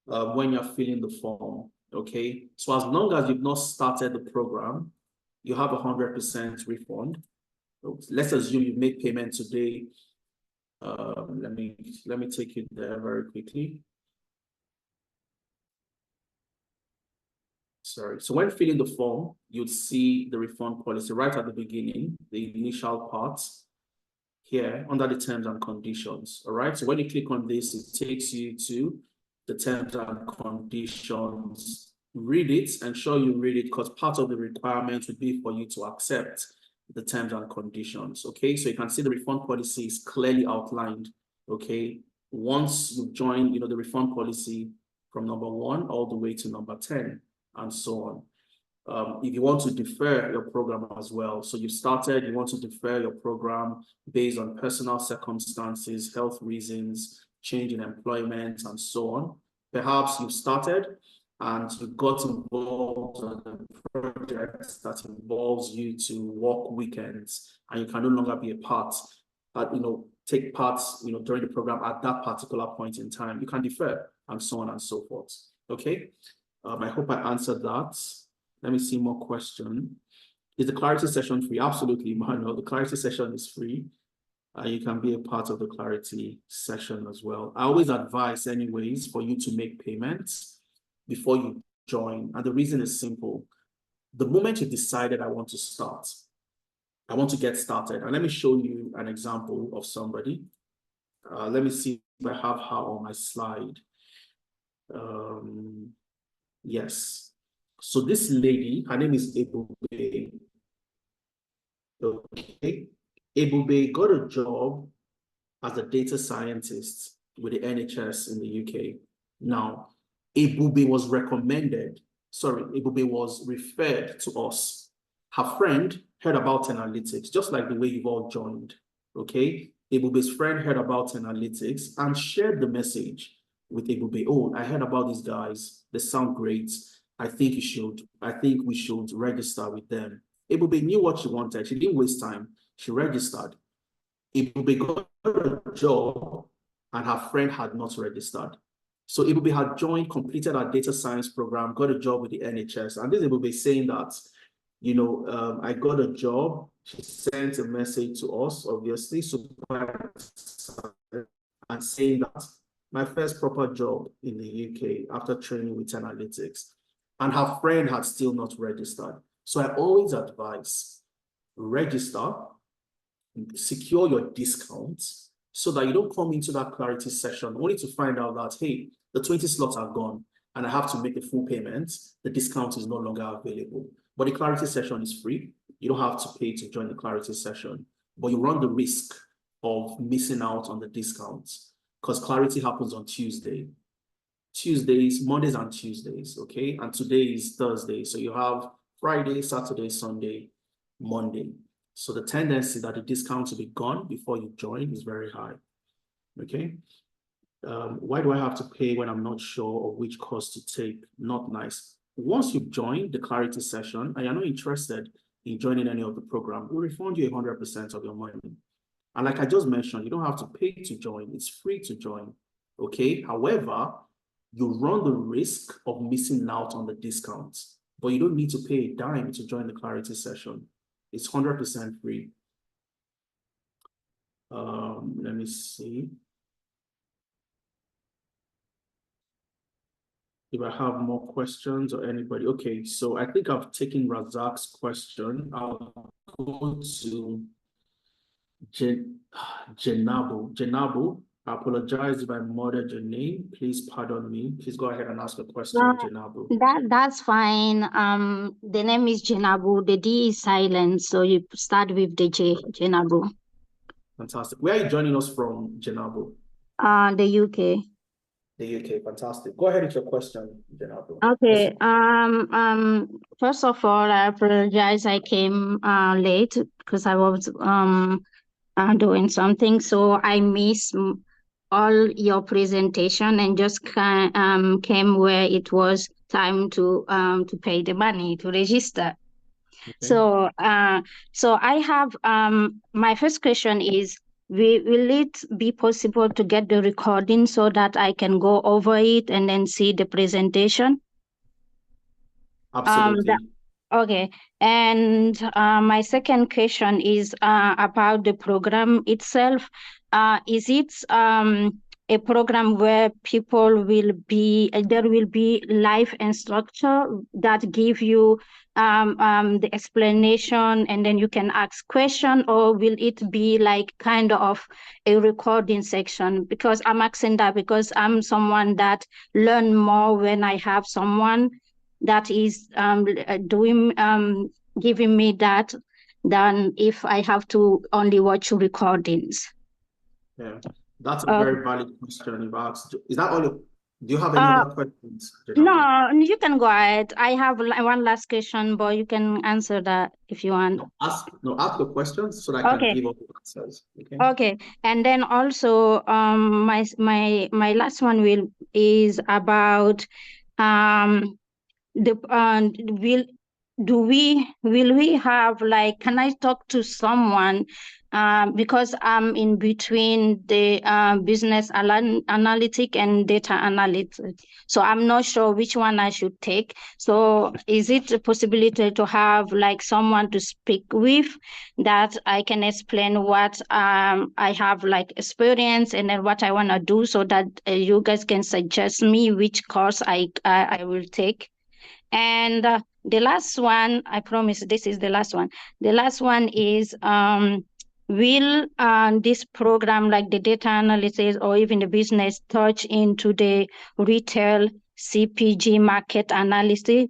when you're filling the form, okay? So as long as you've not started the program, you have 100% refund. Let's assume you make payment today. Let me take you there very quickly. Sorry. So when filling the form, you'd see the refund policy right at the beginning, the initial part here under the terms and conditions. All right. So when you click on this, it takes you to the terms and conditions. Read it, and sure you read it, because part of the requirement would be for you to accept the terms and conditions. Okay. So you can see the refund policy is clearly outlined. Okay. Once you join, the refund policy from number 1 all the way to number 10. And so on. If you want to defer your program as well, so you started, you want to defer your program based on personal circumstances, health reasons, change in employment, and so on. Perhaps you started and you got involved in a project that involves you to work weekends, and you can no longer be a part, take part, during the program at that particular point in time. You can defer, and so on and so forth. Okay. I hope I answered that. Let me see more question. Is the clarity session free? Absolutely, Manuel. The clarity session is free. You can be a part of the clarity session as well. I always advise anyways for you to make payments before you join. And the reason is simple. The moment you decided I want to start, I want to get started. And let me show you an example of somebody. Let me see if I have her on my slide. Yes. So this lady, her name is Ebube. Okay. Ebube got a job as a data scientist with the NHS in the UK. Now, Ebube was referred to us. Her friend heard about analytics, just like the way you've all joined, okay? Ebube's friend heard about analytics and shared the message with Ebube. Oh, I heard about these guys. They sound great. I think we should register with them. Ebube knew what she wanted. She didn't waste time. She registered. Ebube got a job and her friend had not registered. So Ebube had completed her data science program, got a job with the NHS. And this Ebube saying that, I got a job. She sent a message to us, obviously, and saying that my first proper job in the UK after training with analytics. And her friend had still not registered. So I always advise, register, secure your discounts so that you don't come into that clarity session only to find out that, hey, the 20 slots are gone and I have to make the full payment. The discount is no longer available. But the clarity session is free. You don't have to pay to join the clarity session, but you run the risk of missing out on the discounts because clarity happens on Mondays and Tuesdays, okay? And today is Thursday. So you have Friday, Saturday, Sunday, Monday. So the tendency that the discount will be gone before you join is very high, okay? Why do I have to pay when I'm not sure of which course to take? Not nice. Once you've joined the clarity session and you're not interested in joining any of the program, we'll refund you 100% of your money. And like I just mentioned, you don't have to pay to join. It's free to join, okay? However, you run the risk of missing out on the discounts, but you don't need to pay a dime to join the clarity session. It's 100% free. Let me see if I have more questions or anybody. Okay, so I think I've taken Razak's question. I'll go to Jenabu. Jenabu, I apologize if I murdered your name. Please pardon me. Please go ahead and ask a question, Jenabu. That's fine. The name is Jenabu. The D is silent, so you start with the J, Jenabu. Fantastic. Where are you joining us from, Jenabu? The UK. The UK, fantastic. Go ahead with your question, Jenabu. Okay. First of all, I apologize. I came late because I was doing something, so I missed all your presentation and just came where it was time to pay the money to register. Okay. So I have my first question is, will it be possible to get the recording so that I can go over it and then see the presentation? Absolutely. Okay, and my second question is about the program itself. Is it a program where there will be live instructor that give you the explanation and then you can ask question, or will it be like kind of a recording section? Because I'm asking that because I'm someone that learn more when I have someone that is giving me that than if I have to only watch recordings. Yeah, that's a very valid question you've asked. Is that all? Do you have any other questions? No, you can go ahead. I have one last question, but you can answer that if you want. Ask your questions so that I can give up the answers. Okay, and then also my last one is about will we have, like, can I talk to someone because I'm in between the business analytic and data analytics, so I'm not sure which one I should take. So is it a possibility to have like someone to speak with that I can explain what I have like experience and then what I want to do, so that you guys can suggest me which course I will take? And the last one, I promise this is the last one. The last one is, will this program, like the data analysis or even the business, touch into the retail CPG market analysis?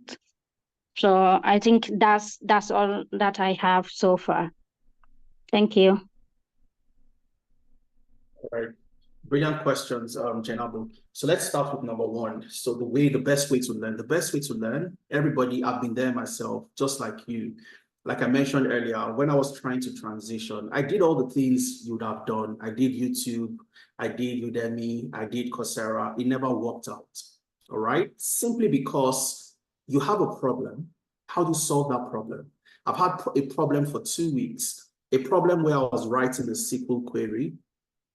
So I think that's all that I have so far. Thank you. All right. Brilliant questions, Jenabu. So let's start with number one. So the best way to learn, everybody, I've been there myself, just like you. Like I mentioned earlier, when I was trying to transition, I did all the things you would have done. I did YouTube, I did Udemy, I did Coursera. It never worked out, all right? Simply because you have a problem. How do you solve that problem? I've had a problem for 2 weeks, a problem where I was writing a SQL query.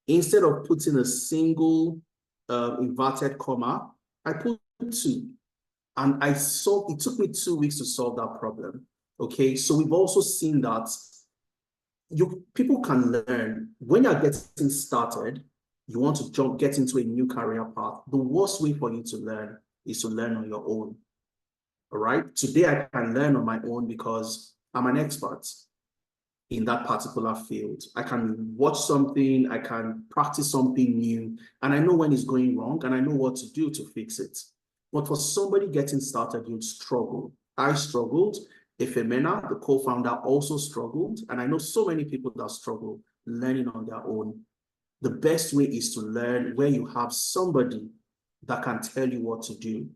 Instead of putting a single inverted comma, I put 2. And it took me 2 weeks to solve that problem. Okay, so we've also seen that people can learn. When you're getting started, you want to get into a new career path. The worst way for you to learn is to learn on your own. All right, today I can learn on my own because I'm an expert in that particular field. I can watch something, I can practice something new, and I know when it's going wrong, and I know what to do to fix it. But for somebody getting started, you'd struggle. I struggled. Ifemena, the co-founder, also struggled, and I know so many people that struggle learning on their own. The best way is to learn where you have somebody that can tell you what to do.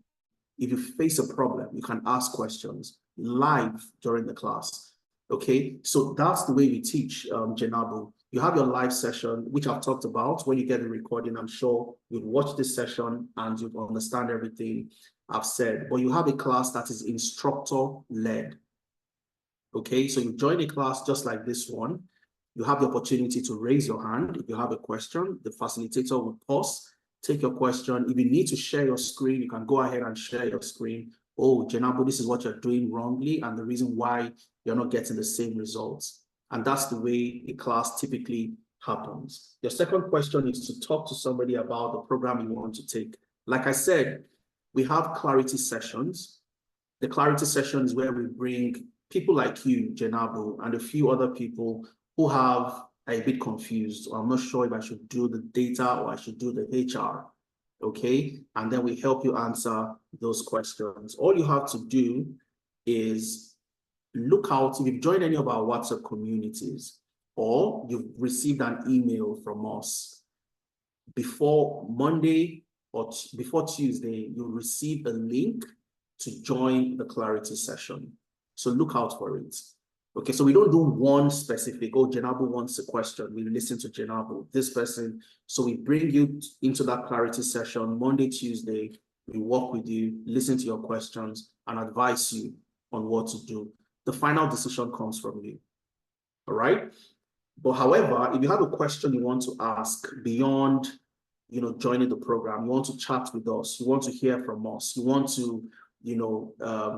If you face a problem, you can ask questions live during the class. Okay, so that's the way we teach, Jenabu. You have your live session, which I've talked about. When you get the recording, I'm sure you'd watch this session and you'd understand everything I've said. But you have a class that is instructor-led. Okay, so you join a class just like this one. You have the opportunity to raise your hand. If you have a question, the facilitator will pause, take your question. If you need to share your screen, you can go ahead and share your screen. Oh, Jenabu, this is what you're doing wrongly and the reason why you're not getting the same results. And that's the way a class typically happens. Your second question is to talk to somebody about the program you want to take. Like I said, we have clarity sessions. The clarity session is where we bring people like you, Jenabu, and a few other people who are a bit confused, or I'm not sure if I should do the data or I should do the HR, okay? And then we help you answer those questions. All you have to do is look out, if you've joined any of our WhatsApp communities, or you've received an email from us, before Monday or before Tuesday, you'll receive a link to join the clarity session. So look out for it. Okay, so we don't do one specific, oh, Jenabu wants a question. We listen to Jenabu, this person. So we bring you into that clarity session Monday, Tuesday. We work with you, listen to your questions, and advise you on what to do. The final decision comes from you. All right? But however, if you have a question you want to ask beyond, joining the program, you want to chat with us, you want to hear from us, you want to,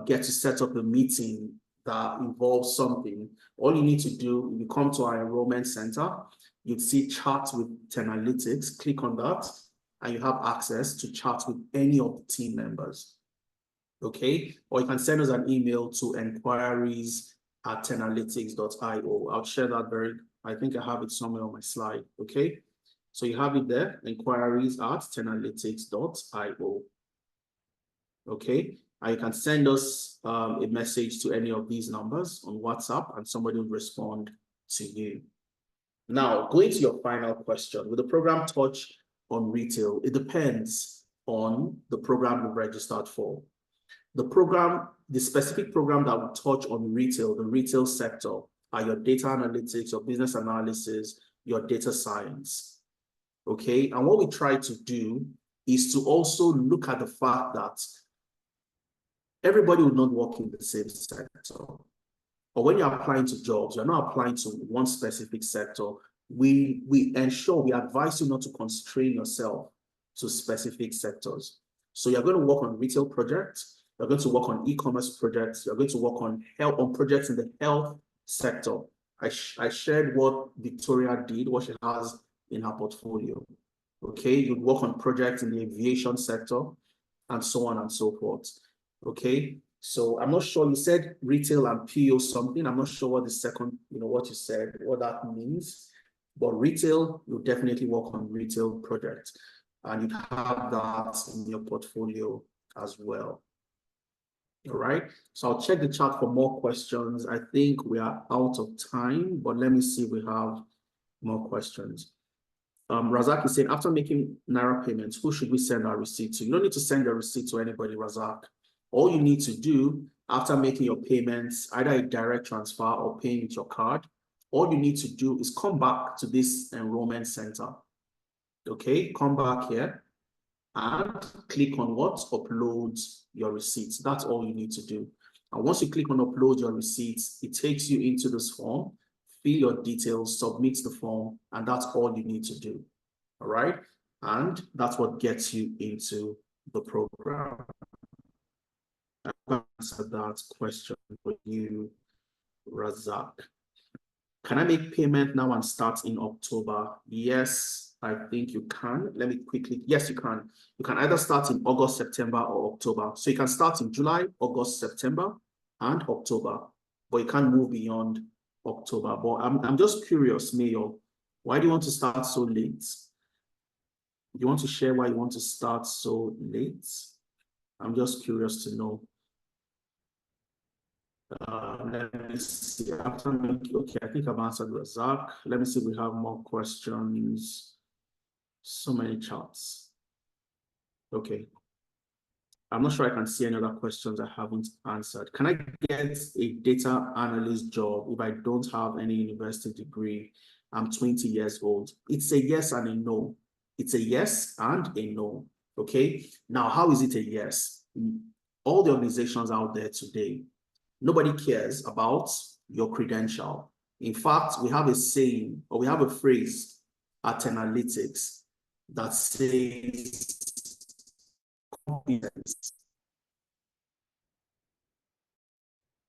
get to set up a meeting that involves something, all you need to do, if you come to our enrollment center, you'd see chat with Tenalytics, click on that, and you have access to chat with any of the team members, okay? Or you can send us an email to enquiries@tenalytics.io. I'll share that I think I have it somewhere on my slide, okay? So you have it there, enquiries@tenalytics.io, okay? And you can send us a message to any of these numbers on WhatsApp and somebody will respond to you. Now, going to your final question, will the program touch on retail? It depends on the program you've registered for. The specific program that will touch on retail, the retail sector, are your data analytics, your business analysis, your data science, okay? And what we try to do is to also look at the fact that everybody will not work in the same sector. But when you're applying to jobs, you're not applying to one specific sector. We advise you not to constrain yourself to specific sectors. So you're going to work on retail projects, you're going to work on e-commerce projects, you're going to work on projects in the health sector. I shared what Victoria did, what she has in her portfolio. Okay, you'd work on projects in the aviation sector, and so on and so forth. Okay, so I'm not sure, you said retail and PO something. I'm not sure what the second, what you said, what that means. But retail, you'll definitely work on retail projects. And you have that in your portfolio as well. All right, so I'll check the chat for more questions. I think we are out of time, but let me see if we have more questions. Razak is saying, after making Naira payments, who should we send our receipt to? You don't need to send your receipt to anybody, Razak. All you need to do after making your payments, either a direct transfer or paying with your card, all you need to do is come back to this enrollment center. Okay, come back here and click on what? Upload your receipts. That's all you need to do. And once you click on upload your receipts, it takes you into this form, fill your details, submit the form, and that's all you need to do. All right. And that's what gets you into the program. I'll answer that question for you, Razak. Can I make payment now and start in October? Yes, I think you can. Let me quickly, yes, you can. You can either start in August, September, or October. So you can start in July, August, September, and October, but you can't move beyond October. But I'm just curious, Mayo, why do you want to start so late? You want to share why you want to start so late? I'm just curious to know. Let me see. Okay, I think I've answered Razak. Let me see if we have more questions. So many chats. Okay. I'm not sure I can see any other questions I haven't answered. Can I get a data analyst job if I don't have any university degree? I'm 20 years old. It's a yes and a no. It's a yes and a no. Okay. Now, how is it a yes? All the organizations out there today, nobody cares about your credential. In fact, we have a saying, or we have a phrase at Analytics that says competence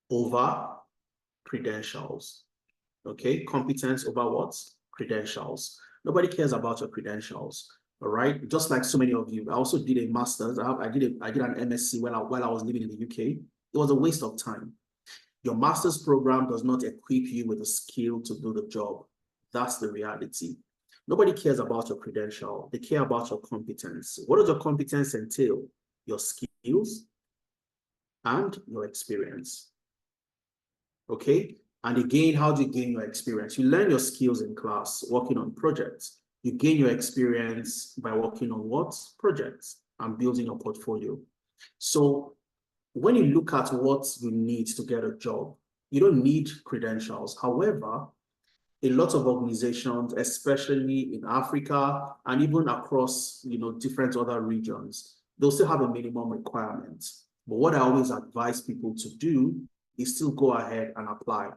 over credentials. Okay, competence over what? Credentials. Nobody cares about your credentials. All right, just like so many of you. I also did a master's. I did an MSc while I was living in the UK. It was a waste of time. Your master's program does not equip you with the skill to do the job. That's the reality. Nobody cares about your credential. They care about your competence. What does your competence entail? Your skills and your experience. Okay? And again, how do you gain your experience? You learn your skills in class, working on projects. You gain your experience by working on what? Projects and building a portfolio. So when you look at what you need to get a job, you don't need credentials. However, a lot of organizations, especially in Africa and even across, different other regions, they'll still have a minimum requirement. But what I always advise people to do is still go ahead and apply.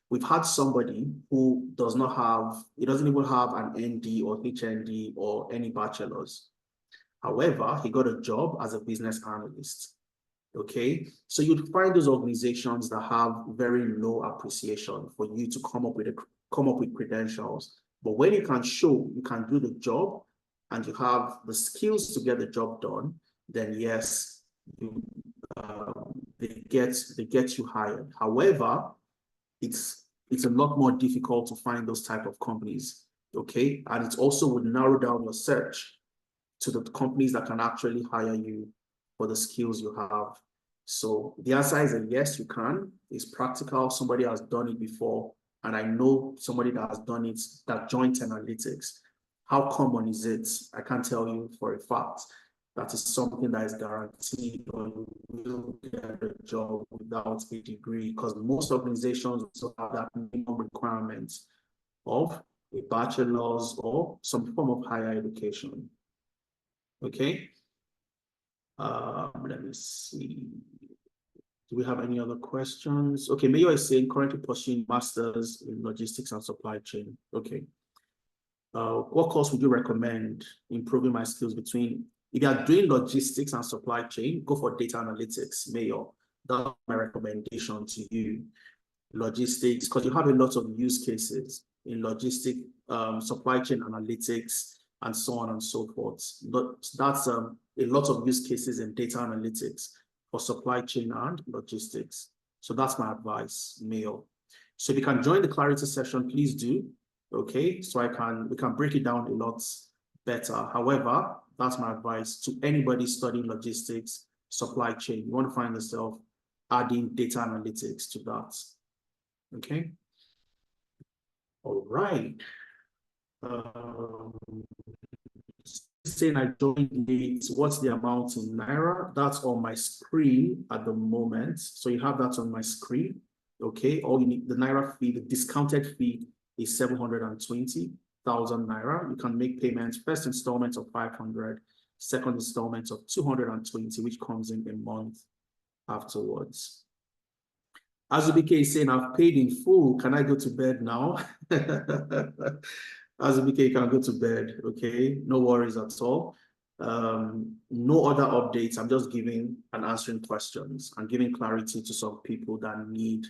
We've had somebody who doesn't even have an ND or HND or any bachelor's. However, he got a job as a business analyst. Okay, so you'd find those organizations that have very low appreciation for you to come up with credentials. But when you can show you can do the job and you have the skills to get the job done, then yes, they get you hired. However, it's a lot more difficult to find those type of companies. Okay, and it also would narrow down your search to the companies that can actually hire you for the skills you have. So the answer is a yes, you can. It's practical. Somebody has done it before. And I know somebody that has done it, that joined Analytics. How common is it? I can't tell you for a fact. That is something that is guaranteed, or you will get a job without a degree, because most organizations also have that minimum requirement of a bachelor's or some form of higher education. Okay. Let me see. Do we have any other questions? Okay, Mayo is saying currently pursuing masters in logistics and supply chain. Okay. What course would you recommend improving my skills between? If you are doing logistics and supply chain, go for data analytics, Mayo. That's my recommendation to you. Logistics, because you have a lot of use cases in logistic, supply chain analytics, and so on and so forth. But that's a lot of use cases in data analytics for supply chain and logistics. So that's my advice, Mayo. So if you can join the clarity session, please do. Okay, so we can break it down a lot better. However, that's my advice to anybody studying logistics, supply chain. You want to find yourself adding data analytics to that. Okay. All right. Saying I joined late, what's the amount in Naira? That's on my screen at the moment. So you have that on my screen. Okay. All you need, the Naira fee, the discounted fee is 720,000 Naira. You can make payments, first installment of 500, second installment of 220, which comes in a month afterwards. Azubike is saying, I've paid in full. Can I go to bed now? Azubike, you can go to bed. Okay, no worries at all. No other updates. I'm just giving and answering questions and giving clarity to some people that need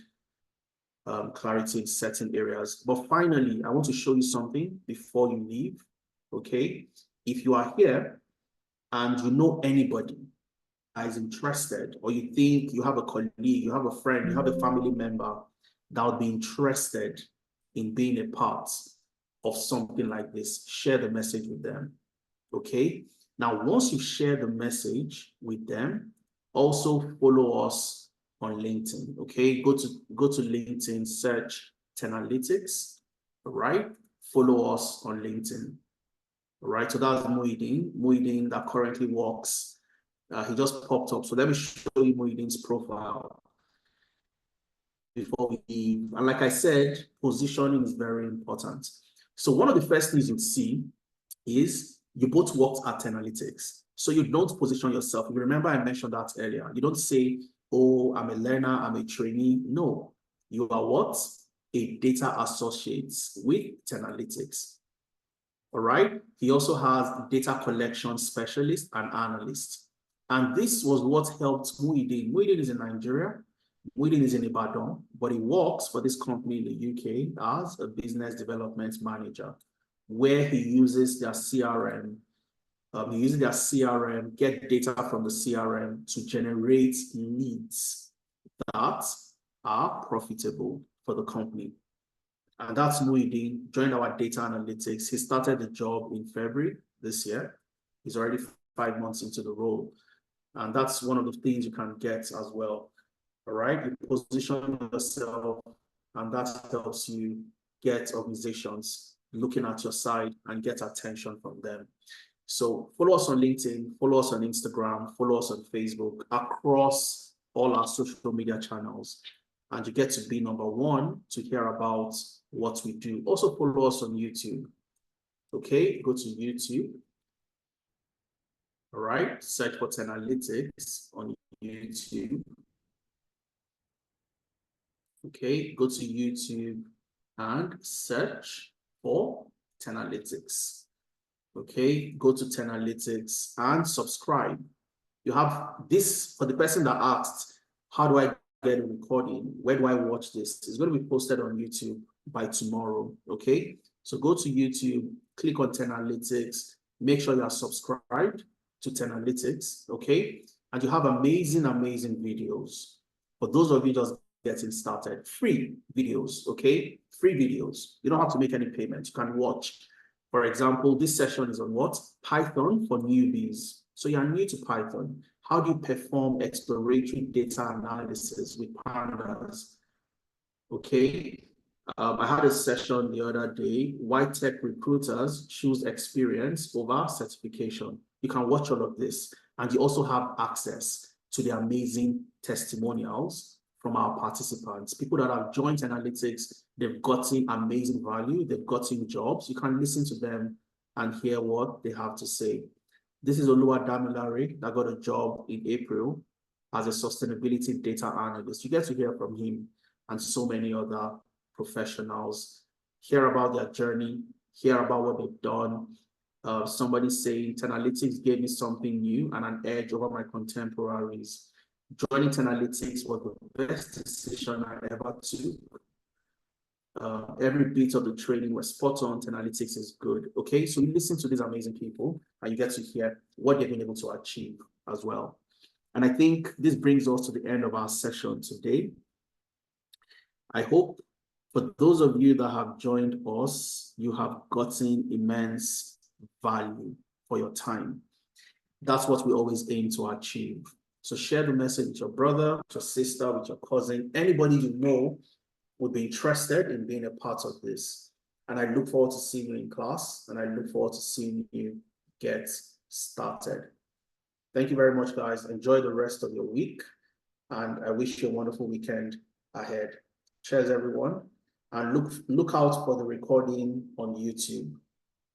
clarity in certain areas. But finally, I want to show you something before you leave. Okay, if you are here and you know anybody is interested, or you think you have a colleague, you have a friend, you have a family member that would be interested in being a part of something like this, share the message with them. Okay. Now, once you share the message with them, also follow us on LinkedIn. Okay. Go to LinkedIn, search Tenalytics. All right. Follow us on LinkedIn. All right. So that's Muhyiddin that currently works. He just popped up. So let me show you Muhyiddin's profile before we leave. And like I said, positioning is very important. So one of the first things you'd see is you both worked at Tenalytics. So you don't position yourself. If you remember, I mentioned that earlier. You don't say, oh, I'm a learner, I'm a trainee. No, you are what? A data associate with Tenalytics. All right. He also has data collection specialist and analyst. And this was what helped Muhyiddin. Muhyiddin is in Nigeria. Muhyiddin is in Ibadan, but he works for this company in the UK as a business development manager, where he uses their CRM. Get data from the CRM to generate leads that are profitable for the company. And that's Muhyiddin, joined our data analytics. He started the job in February this year. He's already 5 months into the role. And that's one of the things you can get as well. All right, you position yourself, and that helps you get organizations looking at your side and get attention from them. So follow us on LinkedIn, follow us on Instagram, follow us on Facebook, across all our social media channels. And you get to be number one to hear about what we do. Also follow us on YouTube. Okay, go to YouTube. All right, search for Tenalytics on YouTube. Okay, go to YouTube and search for Tenalytics. Okay, go to Tenalytics and subscribe. You have this, for the person that asked, how do I get a recording? Where do I watch this? It's going to be posted on YouTube by tomorrow. Okay, so go to YouTube, click on Tenalytics, make sure you are subscribed to Tenalytics. Okay, and you have amazing videos. For those of you just getting started, free videos. Okay, free videos. You don't have to make any payments. You can watch. For example, this session is on what? Python for newbies. So you're new to Python. How do you perform exploratory data analysis with pandas? Okay. I had a session the other day, why tech recruiters choose experience over certification. You can watch all of this, and you also have access to the amazing testimonials from our participants, people that have joined Analytics. They've gotten amazing value, they've gotten jobs. You can listen to them and hear what they have to say. This is Oluwadamilare that got a job in April as a sustainability data analyst. You get to hear from him and so many other professionals, hear about their journey, hear about what they've done. Somebody saying Tenalytics gave me something new and an edge over my contemporaries. Joining Tenalytics was the best decision I ever took. Every bit of the training was spot on. Tenalytics is good. Okay, so you listen to these amazing people and you get to hear what they've been able to achieve as well. And I think this brings us to the end of our session today. I hope for those of you that have joined us, you have gotten immense value for your time. That's what we always aim to achieve. So share the message with your brother, with your sister, with your cousin, anybody you know would be interested in being a part of this. And I look forward to seeing you in class, and I look forward to seeing you get started. Thank you very much, guys. Enjoy the rest of your week, and I wish you a wonderful weekend ahead. Cheers, everyone. And look out for the recording on YouTube.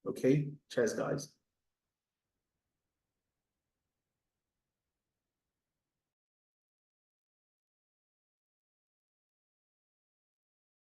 Okay? Cheers, guys.